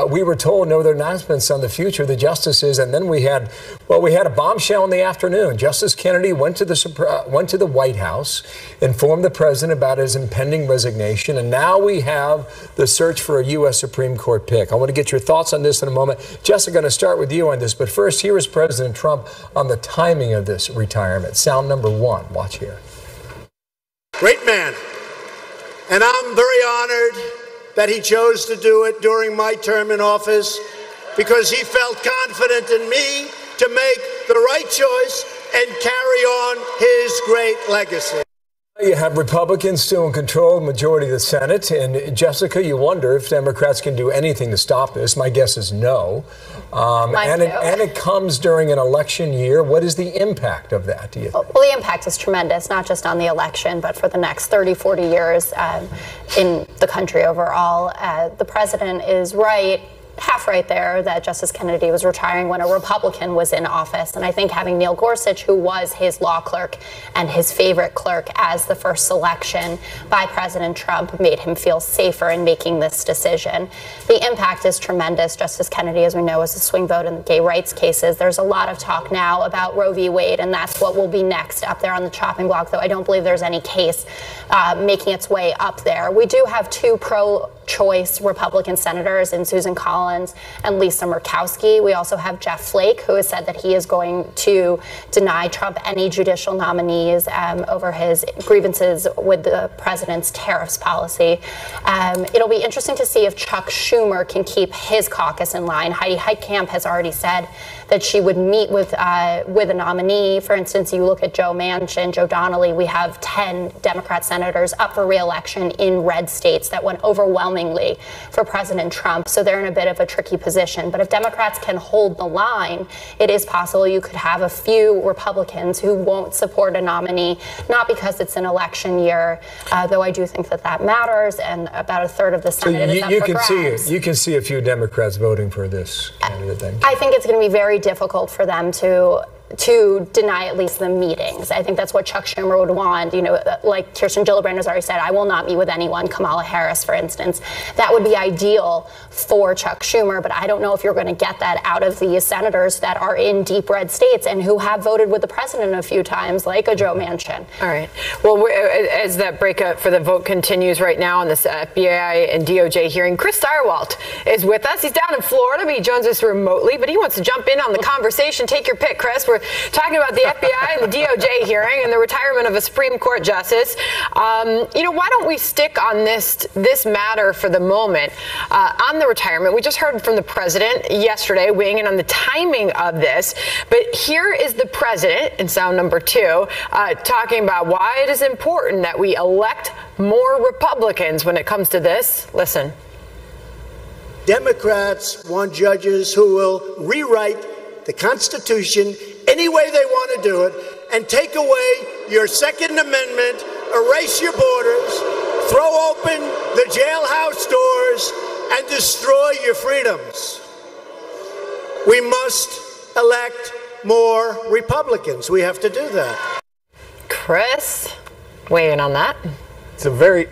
we were told no other announcements on the future of the justices. And then we had a bombshell in the afternoon. Justice Kennedy went to the White House, informed the president about his impending resignation, and now we have the search for a U.S. Supreme Court pick. I want to get your thoughts on this in a moment. Jessica, going to start with you on this, but first, here is President Trump on the timing of this retirement. Sound number one. Watch here. Great man. And I'm very honored that he chose to do it during my term in office because he felt confident in me to make the right choice and carry on his great legacy. You have Republicans still in control, majority of the Senate. And Jessica, you wonder if Democrats can do anything to stop this. My guess is no. And it comes during an election year. What is the impact of that, do you think? Well, the impact is tremendous, not just on the election, but for the next 30, 40 years in the country overall. The president is right. Half right there that Justice Kennedy was retiring when a Republican was in office. And I think having Neil Gorsuch, who was his law clerk and his favorite clerk as the first selection by President Trump, made him feel safer in making this decision. The impact is tremendous. Justice Kennedy, as we know, is a swing vote in the gay rights cases. There's a lot of talk now about Roe v. Wade, and that's what will be next up there on the chopping block, though I don't believe there's any case making its way up there. We do have two pro-choice Republican senators in Susan Collins and Lisa Murkowski. We also have Jeff Flake, who has said that he is going to deny Trump any judicial nominees over his grievances with the president's tariffs policy. It'll be interesting to see if Chuck Schumer can keep his caucus in line. Heidi Heitkamp has already said that she would meet with a nominee. For instance, you look at Joe Manchin, Joe Donnelly, we have 10 Democrat senators up for re-election in red states that went overwhelmingly for President Trump. So they're in a bit of a tricky position. But if Democrats can hold the line, it is possible you could have a few Republicans who won't support a nominee, not because it's an election year, though I do think that that matters, and about a third of the Senate is up for grabs. You can see a few Democrats voting for this candidate then. I think it's going to be very difficult for them to deny at least the meetings. I think that's what Chuck Schumer would want. You know, like Kirsten Gillibrand has already said, I will not meet with anyone, Kamala Harris, for instance. That would be ideal for Chuck Schumer, but I don't know if you're going to get that out of the senators that are in deep red states and who have voted with the president a few times, like a Joe Manchin. All right. Well, as that breakup for the vote continues right now on this FBI and DOJ hearing, Chris Stirewalt is with us. He's down in Florida, but he joins us remotely, but he wants to jump in on the conversation. Take your pick, Chris. We're talking about the FBI and the DOJ hearing and the retirement of a Supreme Court justice. Why don't we stick on this matter for the moment? On the retirement, we just heard from the president yesterday weighing in on the timing of this. But here is the president in sound number two talking about why it is important that we elect more Republicans when it comes to this. Listen. Democrats want judges who will rewrite the Constitution any way they want to do it and take away your Second Amendment, erase your borders, throw open the jailhouse doors, and destroy your freedoms. We must elect more Republicans. We have to do that. Chris, weigh in on that. It's a very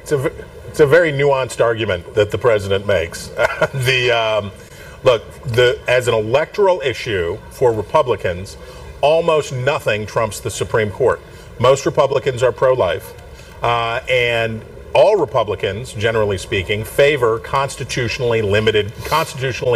nuanced argument that the president makes. As an electoral issue for Republicans, almost nothing trumps the Supreme Court. Most Republicans are pro-life, and all Republicans, generally speaking, favor constitutionally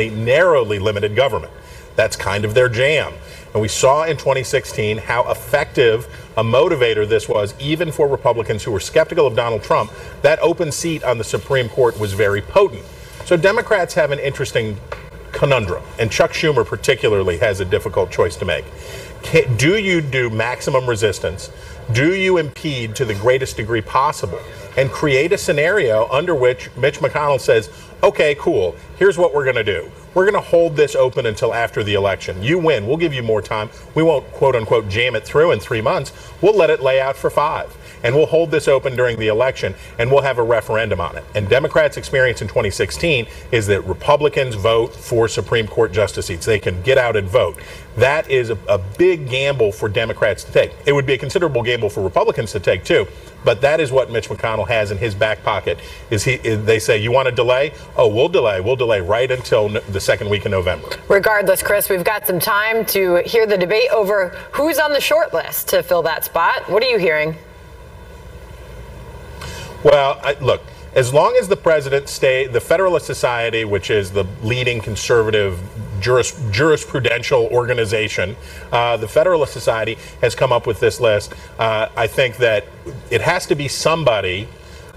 narrowly limited government. That's kind of their jam. And we saw in 2016 how effective a motivator this was, even for Republicans who were skeptical of Donald Trump. That open seat on the Supreme Court was very potent. So Democrats have an interesting conundrum, and Chuck Schumer particularly has a difficult choice to make. Do you do maximum resistance? Do you impede to the greatest degree possible and create a scenario under which Mitch McConnell says, okay, cool, here's what we're going to do. We're going to hold this open until after the election. You win. We'll give you more time. We won't, quote unquote, jam it through in 3 months. We'll let it lay out for 5. And we'll hold this open during the election, and we'll have a referendum on it. And Democrats' experience in 2016 is that Republicans vote for Supreme Court justice seats. They can get out and vote. That is a big gamble for Democrats to take. It would be a considerable gamble for Republicans to take, too. But that is what Mitch McConnell has in his back pocket. They say, you want to delay? Oh, we'll delay. We'll delay right until the second week in November. Regardless, Chris, we've got some time to hear the debate over who's on the short list to fill that spot. What are you hearing? Well, look, As long as the president the Federalist Society, which is the leading conservative jurisprudential organization, the Federalist Society has come up with this list. I think that it has to be somebody,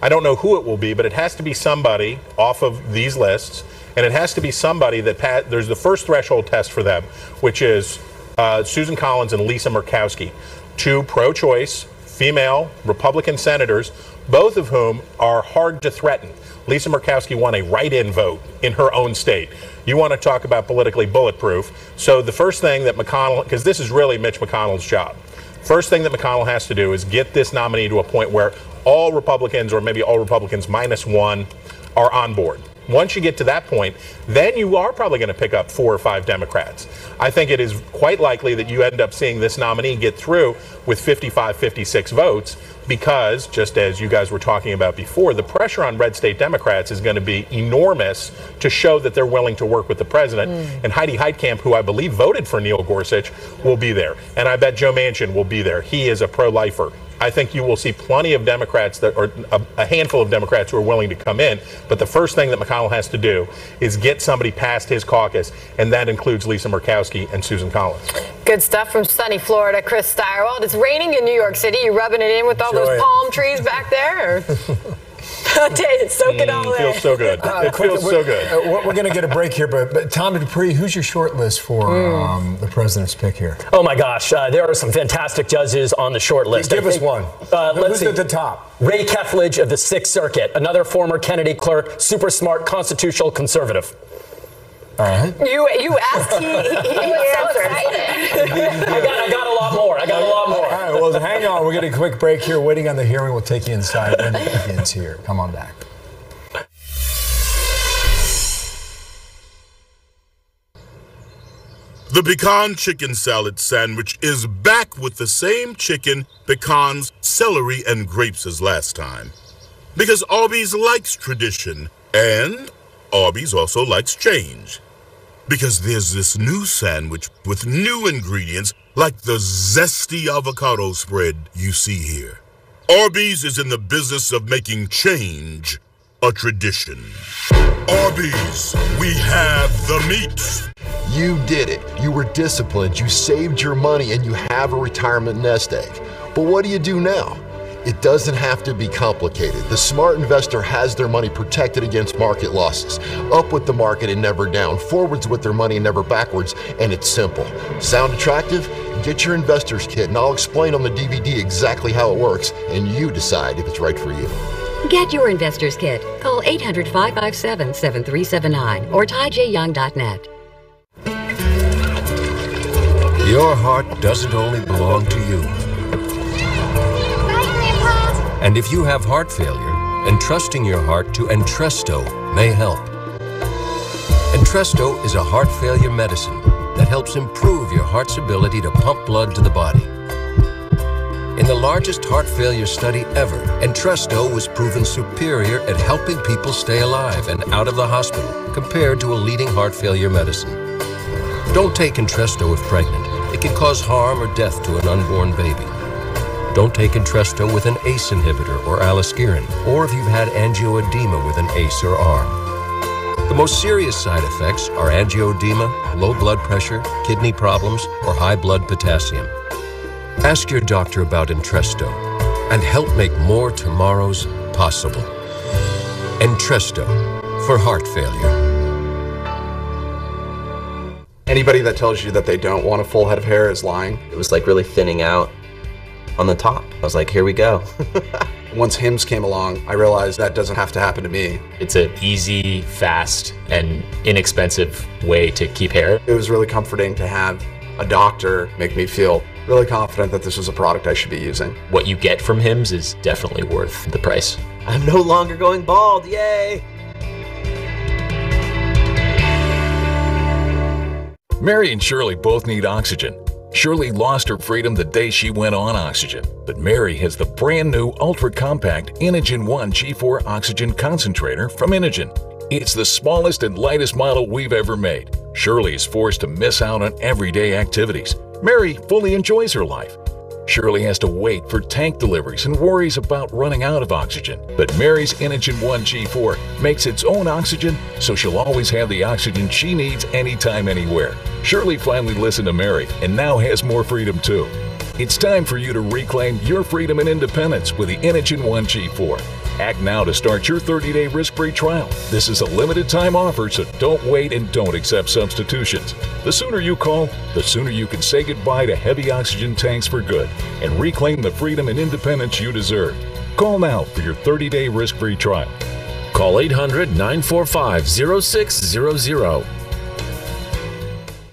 I don't know who it will be, but it has to be somebody off of these lists, and it has to be somebody that there's the first threshold test for them, which is Susan Collins and Lisa Murkowski, two pro-choice female Republican senators, both of whom are hard to threaten. Lisa Murkowski won a write-in vote in her own state. You want to talk about politically bulletproof. So the first thing that McConnell, because this is really Mitch McConnell's job, first thing that McConnell has to do is get this nominee to a point where all Republicans, or maybe all Republicans minus one, are on board. Once you get to that point, then you are probably going to pick up 4 or 5 Democrats. I think it is quite likely that you end up seeing this nominee get through with 55, 56 votes because, just as you guys were talking about before, the pressure on red state Democrats is going to be enormous to show that they're willing to work with the president. And Heidi Heitkamp, who I believe voted for Neil Gorsuch, will be there. And I bet Joe Manchin will be there. He is a pro-lifer. I think you will see plenty of Democrats, or a handful of Democrats who are willing to come in. But the first thing that McConnell has to do is get somebody past his caucus, and that includes Lisa Murkowski and Susan Collins. Good stuff from sunny Florida, Chris Steyerwalt. It's raining in New York City. You rubbing it in with all those palm trees back there? Or? Soak it all in. It feels so good. It feels so good. We're going to get a break here, but Tom Dupree, who's your short list for the president's pick here? Oh my gosh, there are some fantastic judges on the short list. Give us one. Who's at the top? Ray Kethledge of the Sixth Circuit, another former Kennedy clerk, super smart, constitutional conservative. All right. You asked, he answered. I got a lot more. All right, well, hang on. We're getting a quick break here, waiting on the hearing. We'll take you inside when it begins here. Come on back. The pecan chicken salad sandwich is back with the same chicken, pecans, celery, and grapes as last time. Because Arby's likes tradition, and Arby's also likes change. Because there's this new sandwich with new ingredients like the zesty avocado spread you see here. Arby's is in the business of making change a tradition. Arby's, we have the meat. You did it. You were disciplined, you saved your money, and you have a retirement nest egg. But what do you do now? It doesn't have to be complicated. The smart investor has their money protected against market losses. Up with the market and never down. Forwards with their money and never backwards. And it's simple. Sound attractive? Get your investor's kit and I'll explain on the DVD exactly how it works, and you decide if it's right for you. Get your investor's kit. Call 800-557-7379 or tyjyoung.net. Your heart doesn't only belong to you. And if you have heart failure, entrusting your heart to Entresto may help. Entresto is a heart failure medicine that helps improve your heart's ability to pump blood to the body. In the largest heart failure study ever, Entresto was proven superior at helping people stay alive and out of the hospital compared to a leading heart failure medicine. Don't take Entresto if pregnant. It can cause harm or death to an unborn baby. Don't take Entresto with an ACE inhibitor or aliskiren, or if you've had angioedema with an ACE or ARB. The most serious side effects are angioedema, low blood pressure, kidney problems, or high blood potassium. Ask your doctor about Entresto and help make more tomorrows possible. Entresto for heart failure. Anybody that tells you that they don't want a full head of hair is lying. It was like really thinning out on the top. I was like, here we go. Once Hims came along, I realized that doesn't have to happen to me. It's an easy, fast, and inexpensive way to keep hair. It was really comforting to have a doctor make me feel really confident that this was a product I should be using. What you get from Hims is definitely worth the price. I'm no longer going bald, yay! Mary and Shirley both need oxygen. Shirley lost her freedom the day she went on oxygen, but Mary has the brand new ultra-compact Inogen 1 G4 oxygen concentrator from Inogen. It's the smallest and lightest model we've ever made. Shirley is forced to miss out on everyday activities. Mary fully enjoys her life. Shirley has to wait for tank deliveries and worries about running out of oxygen. But Mary's Inogen 1 G4 makes its own oxygen, so she'll always have the oxygen she needs anytime, anywhere. Shirley finally listened to Mary and now has more freedom too. It's time for you to reclaim your freedom and independence with the Inogen 1 G4. Act now to start your 30-day risk-free trial. This is a limited-time offer, so don't wait and don't accept substitutions. The sooner you call, the sooner you can say goodbye to heavy oxygen tanks for good and reclaim the freedom and independence you deserve. Call now for your 30-day risk-free trial. Call 800-945-0600.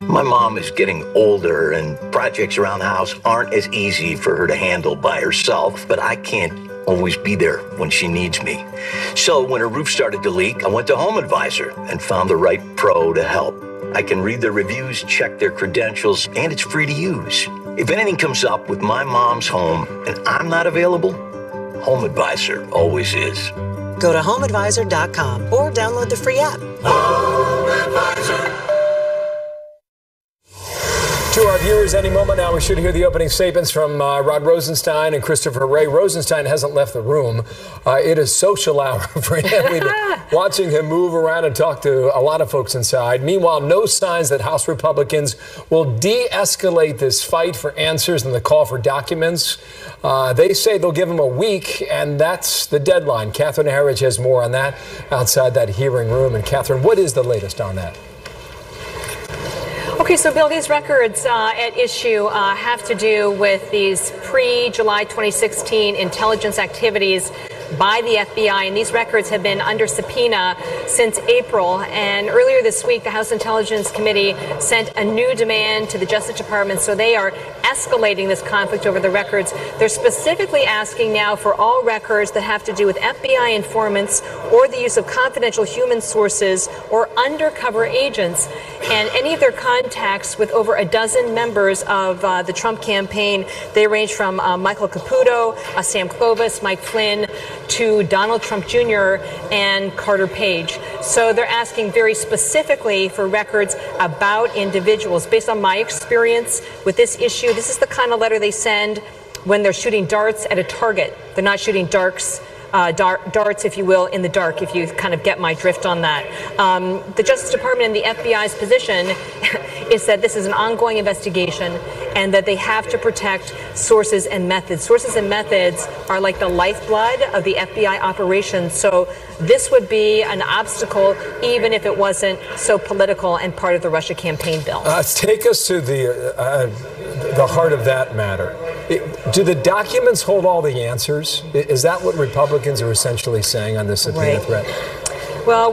My mom is getting older, and projects around the house aren't as easy for her to handle by herself, but I can't always be there when she needs me. So when her roof started to leak, I went to Home Advisor and found the right pro to help. I can read their reviews, check their credentials, and it's free to use. If anything comes up with my mom's home and I'm not available, Home Advisor always is. Go to homeadvisor.com or download the free app. Home Advisor. To our viewers, any moment now, we should hear the opening statements from Rod Rosenstein and Christopher Wray. Rosenstein hasn't left the room. It is social hour for him. We've been watching him move around and talk to a lot of folks inside. Meanwhile, no signs that House Republicans will de-escalate this fight for answers and the call for documents. They say they'll give him a week, and that's the deadline. Catherine Herridge has more on that outside that hearing room. And Catherine, what is the latest on that? Okay, so Bill, these records at issue have to do with these pre-July 2016 intelligence activities by the FBI, and these records have been under subpoena since April. And earlier this week, the House Intelligence Committee sent a new demand to the Justice Department, so they are escalating this conflict over the records. They're specifically asking now for all records that have to do with FBI informants or the use of confidential human sources or undercover agents, and any of their contacts with over a dozen members of the Trump campaign. They range from Michael Caputo, Sam Clovis, Mike Flynn, to Donald Trump Jr. and Carter Page. So they're asking very specifically for records about individuals. Based on my experience with this issue, this is the kind of letter they send when they're shooting darts at a target. They're not shooting darts, if you will, in the dark, if you kind of get my drift on that. The Justice Department and the FBI's position is that this is an ongoing investigation and that they have to protect sources and methods. Sources and methods are like the lifeblood of the FBI operations. So this would be an obstacle even if it wasn't so political and part of the Russia campaign bill. Take us to the heart of that matter. Do the documents hold all the answers? Is that what Republicans are essentially saying on this subpoena threat? Well,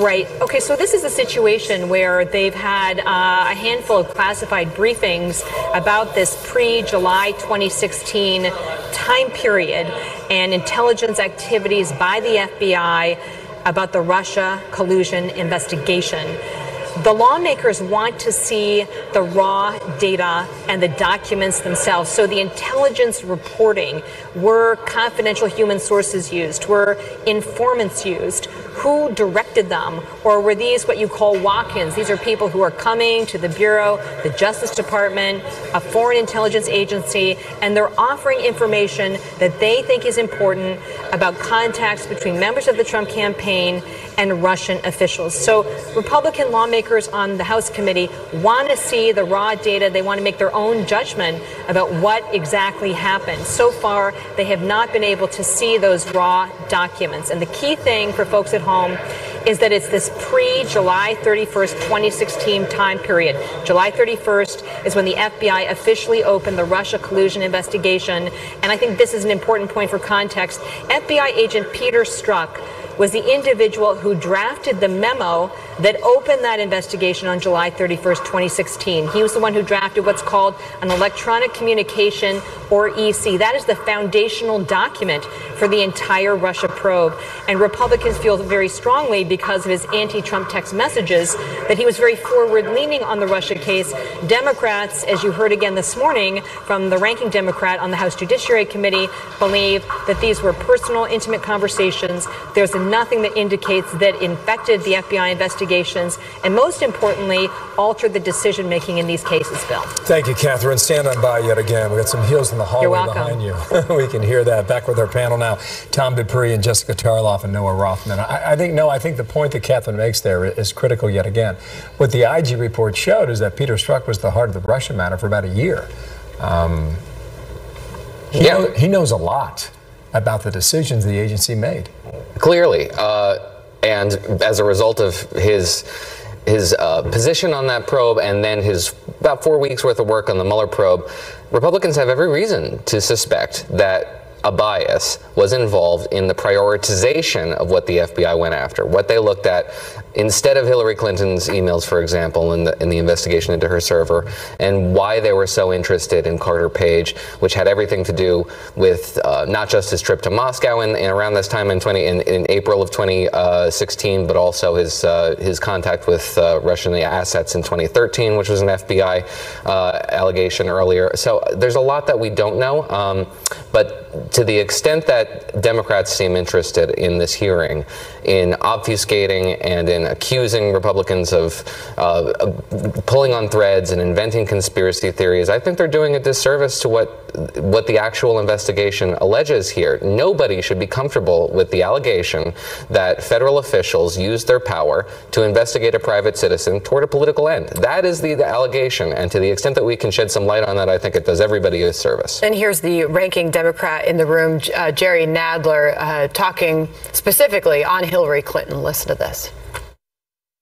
right. Okay, so this is a situation where they've had a handful of classified briefings about this pre-July 2016 time period and intelligence activities by the FBI about the Russia collusion investigation. The lawmakers want to see the raw data and the documents themselves. So the intelligence reporting, were confidential human sources used? Were informants used? Who directed them? Or were these what you call walk-ins? These are people who are coming to the Bureau, the Justice Department, a foreign intelligence agency, and they're offering information that they think is important about contacts between members of the Trump campaign and Russian officials. So Republican lawmakers on the House committee want to see the raw data. They want to make their own judgment about what exactly happened. So far, they have not been able to see those raw documents. And the key thing for folks at home is that it's this pre-July 31st, 2016 time period. July 31st is when the FBI officially opened the Russia collusion investigation. And I think this is an important point for context. FBI agent Peter Strzok was the individual who drafted the memo that opened that investigation on July 31st, 2016. He was the one who drafted what's called an electronic communication, or EC. That is the foundational document for the entire Russia probe. And Republicans feel very strongly, because of his anti anti-Trump text messages that he was very forward-leaning on the Russia case. Democrats, as you heard again this morning from the ranking Democrat on the House Judiciary Committee, believe that these were personal, intimate conversations. There's nothing that indicates that infected the FBI investigations, and most importantly, altered the decision-making in these cases, Bill. Thank you, Catherine. Stand on by yet again. We've got some heels in the hallway behind you. We can hear that. Back with our panel now, Tom Dupree and Jessica Tarloff and Noah Rothman. I think the point that Catherine makes there is critical yet again. What the IG report showed is that Peter Strzok was the heart of the Russia matter for about a year. He knows a lot about the decisions the agency made. Clearly, and as a result of his position on that probe and then his about 4 weeks worth of work on the Mueller probe, Republicans have every reason to suspect that a bias was involved in the prioritization of what the FBI went after, what they looked at instead of Hillary Clinton's emails, for example, in the investigation into her server, and why they were so interested in Carter Page, which had everything to do with not just his trip to Moscow in around this time in April of 2016, but also his contact with Russian assets in 2013, which was an FBI allegation earlier. So there's a lot that we don't know, but to the extent that Democrats seem interested in this hearing, in obfuscating and in accusing Republicans of pulling on threads and inventing conspiracy theories, I think they're doing a disservice to what the actual investigation alleges here. Nobody should be comfortable with the allegation that federal officials used their power to investigate a private citizen toward a political end. That is the allegation, and to the extent that we can shed some light on that, I think it does everybody a service. And here's the ranking Democrat in the room, Jerry Nadler, talking specifically on Hillary Clinton. Listen to this.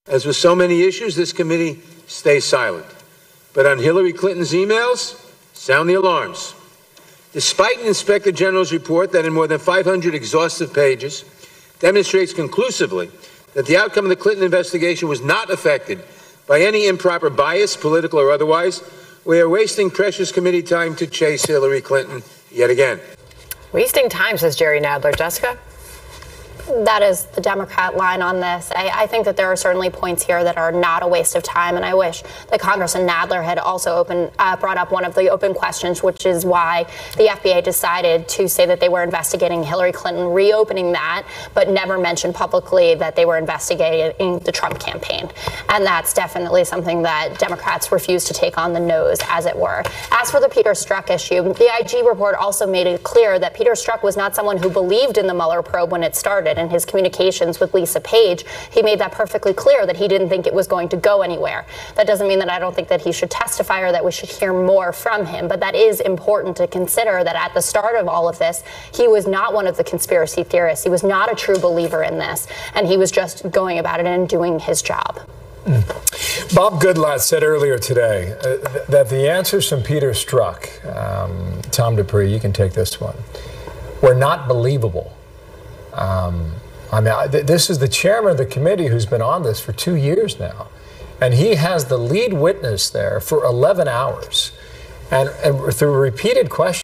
As with so many issues, this committee stays silent. But on Hillary Clinton's emails, sound the alarms. Despite an Inspector General's report that in more than 500 exhaustive pages demonstrates conclusively that the outcome of the Clinton investigation was not affected by any improper bias, political or otherwise, we are wasting precious committee time to chase Hillary Clinton yet again. Wasting time, says Jerry Nadler. Jessica? That is the Democrat line on this. I think that there are certainly points here that are not a waste of time, and I wish that Congressman Nadler had also brought up one of the open questions, which is why the FBI decided to say that they were investigating Hillary Clinton, reopening that, but never mentioned publicly that they were investigating the Trump campaign. And that's definitely something that Democrats refuse to take on the nose, as it were. As for the Peter Strzok issue, the IG report also made it clear that Peter Strzok was not someone who believed in the Mueller probe when it started. In his communications with Lisa Page, he made that perfectly clear that he didn't think it was going to go anywhere. That doesn't mean that I don't think that he should testify or that we should hear more from him, but that is important to consider that at the start of all of this, he was not one of the conspiracy theorists. He was not a true believer in this, and he was just going about it and doing his job. Bob Goodlatte said earlier today that the answers from Peter Strzok, Tom Dupree, you can take this one, were not believable. This is the chairman of the committee who's been on this for 2 years now, and he has the lead witness there for 11 hours, and through repeated questions.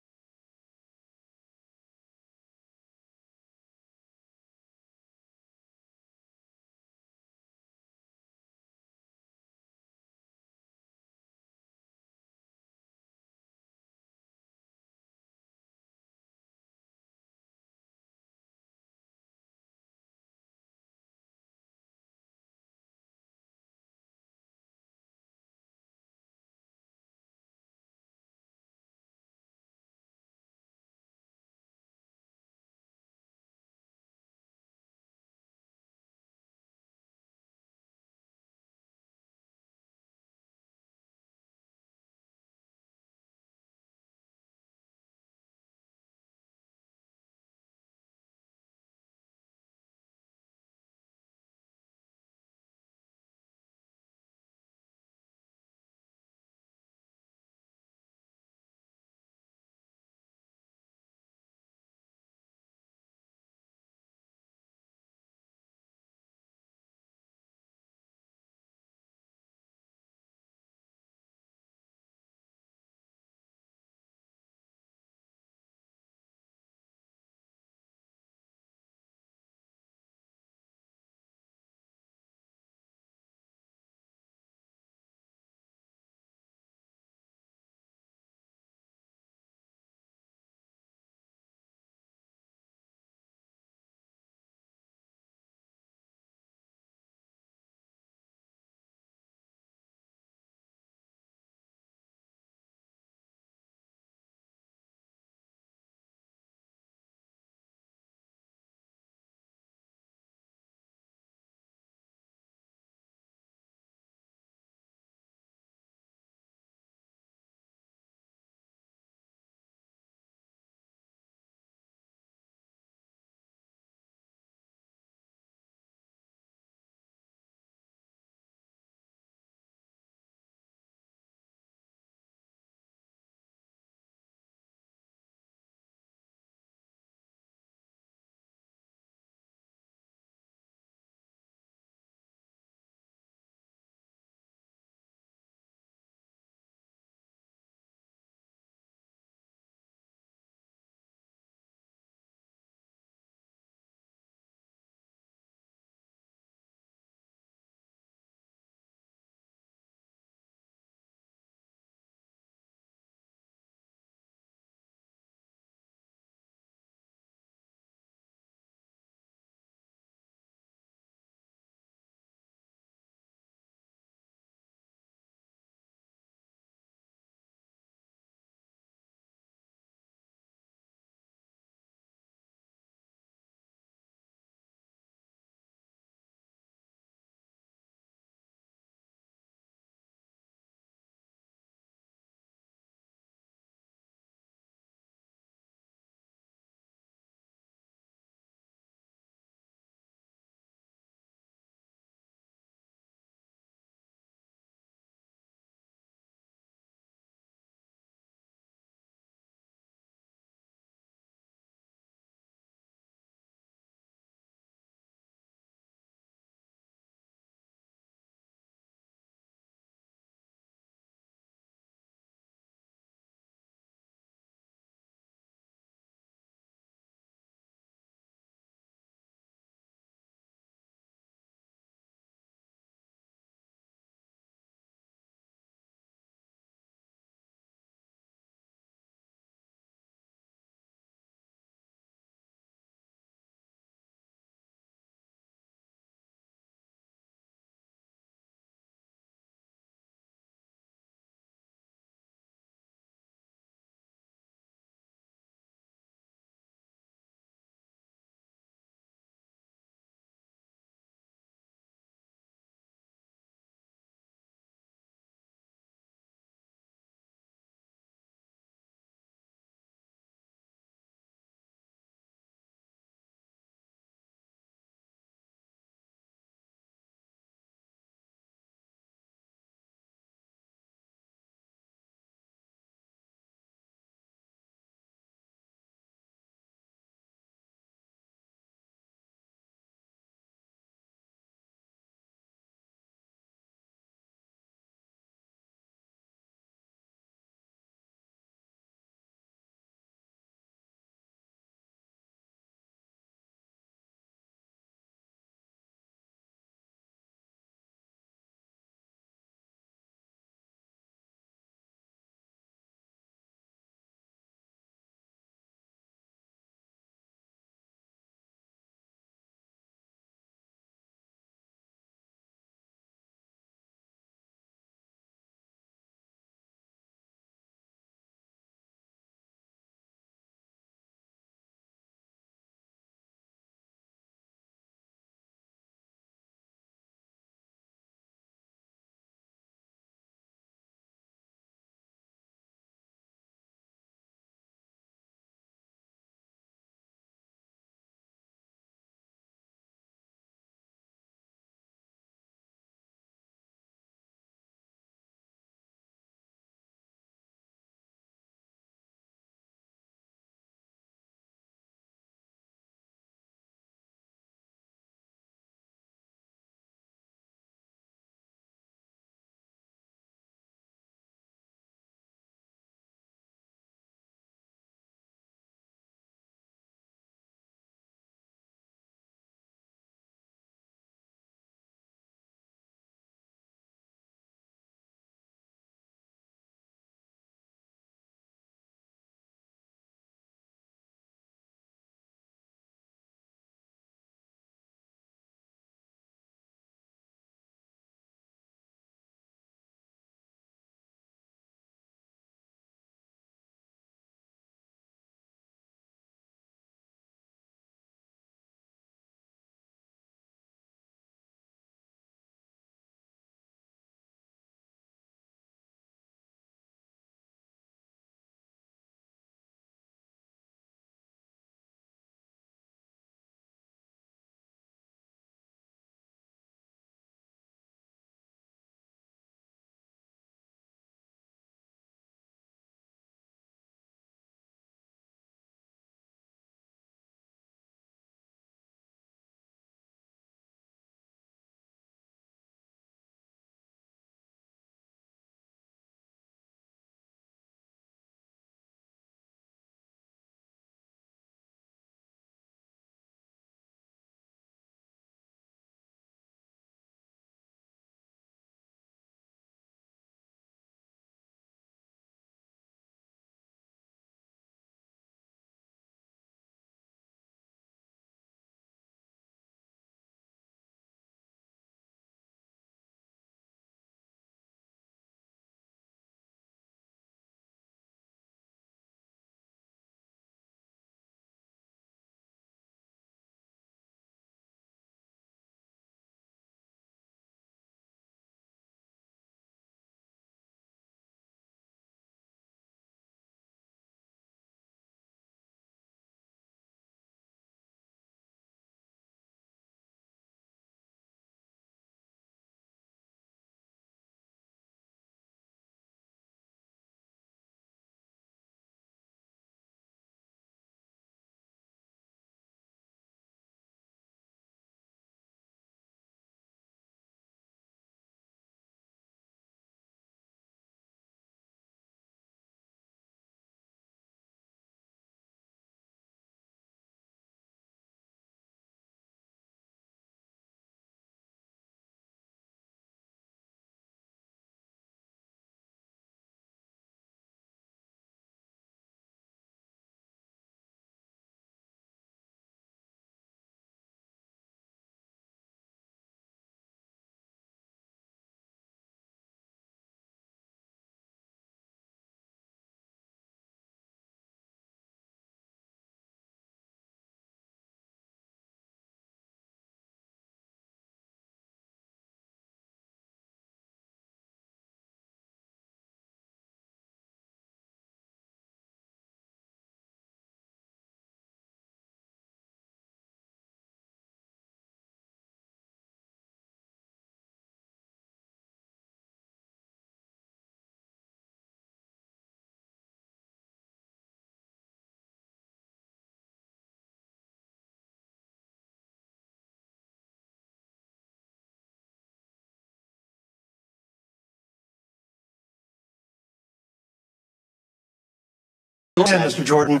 Mr. Jordan,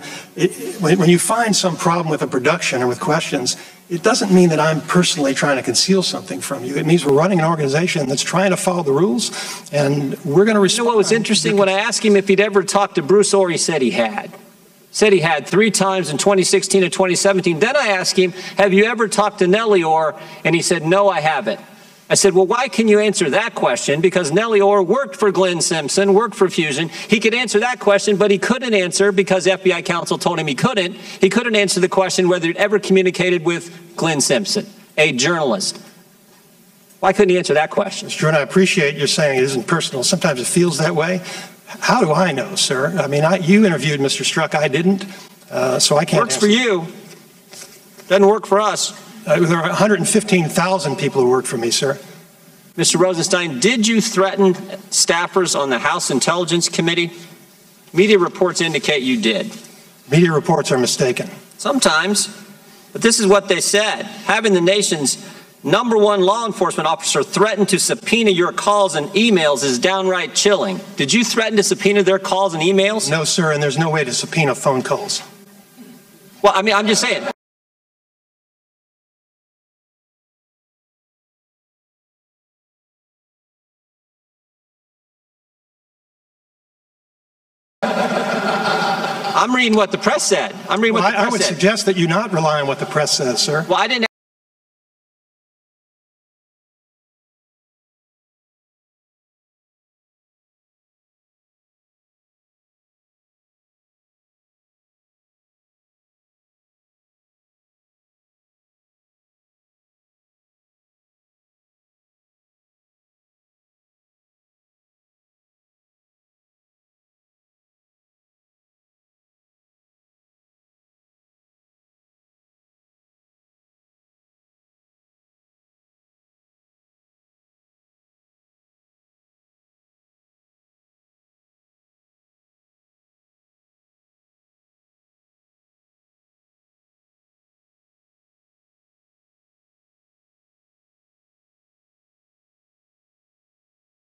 when you find some problem with a production or with questions, it doesn't mean that I'm personally trying to conceal something from you. It means we're running an organization that's trying to follow the rules, and we're going to respond. You know what was interesting? When I asked him if he'd ever talked to Bruce Orr, he said he had. Said he had 3 times in 2016 and 2017. Then I asked him, have you ever talked to Nellie Orr? And he said, no, I haven't. I said, well, why can you answer that question? Because Nellie Orr worked for Glenn Simpson, worked for Fusion. He could answer that question, but he couldn't answer because FBI counsel told him he couldn't. He couldn't answer the question whether he'd ever communicated with Glenn Simpson, a journalist. Why couldn't he answer that question? Mr. Jordan, I appreciate you saying it isn't personal. Sometimes it feels that way. How do I know, sir? I mean, you interviewed Mr. Strzok. I didn't, so I can't. Works for you. Doesn't work for us. There are 115,000 people who work for me, sir. Mr. Rosenstein, did you threaten staffers on the House Intelligence Committee? Media reports indicate you did. Media reports are mistaken. Sometimes. But this is what they said. Having the nation's #1 law enforcement officer threaten to subpoena your calls and emails is downright chilling. Did you threaten to subpoena their calls and emails? No, sir, and there's no way to subpoena phone calls. Well, I mean, I'm just saying. I'm reading what the press said. I'm reading what the press said. I would suggest that you not rely on what the press says, sir. Well, I didn't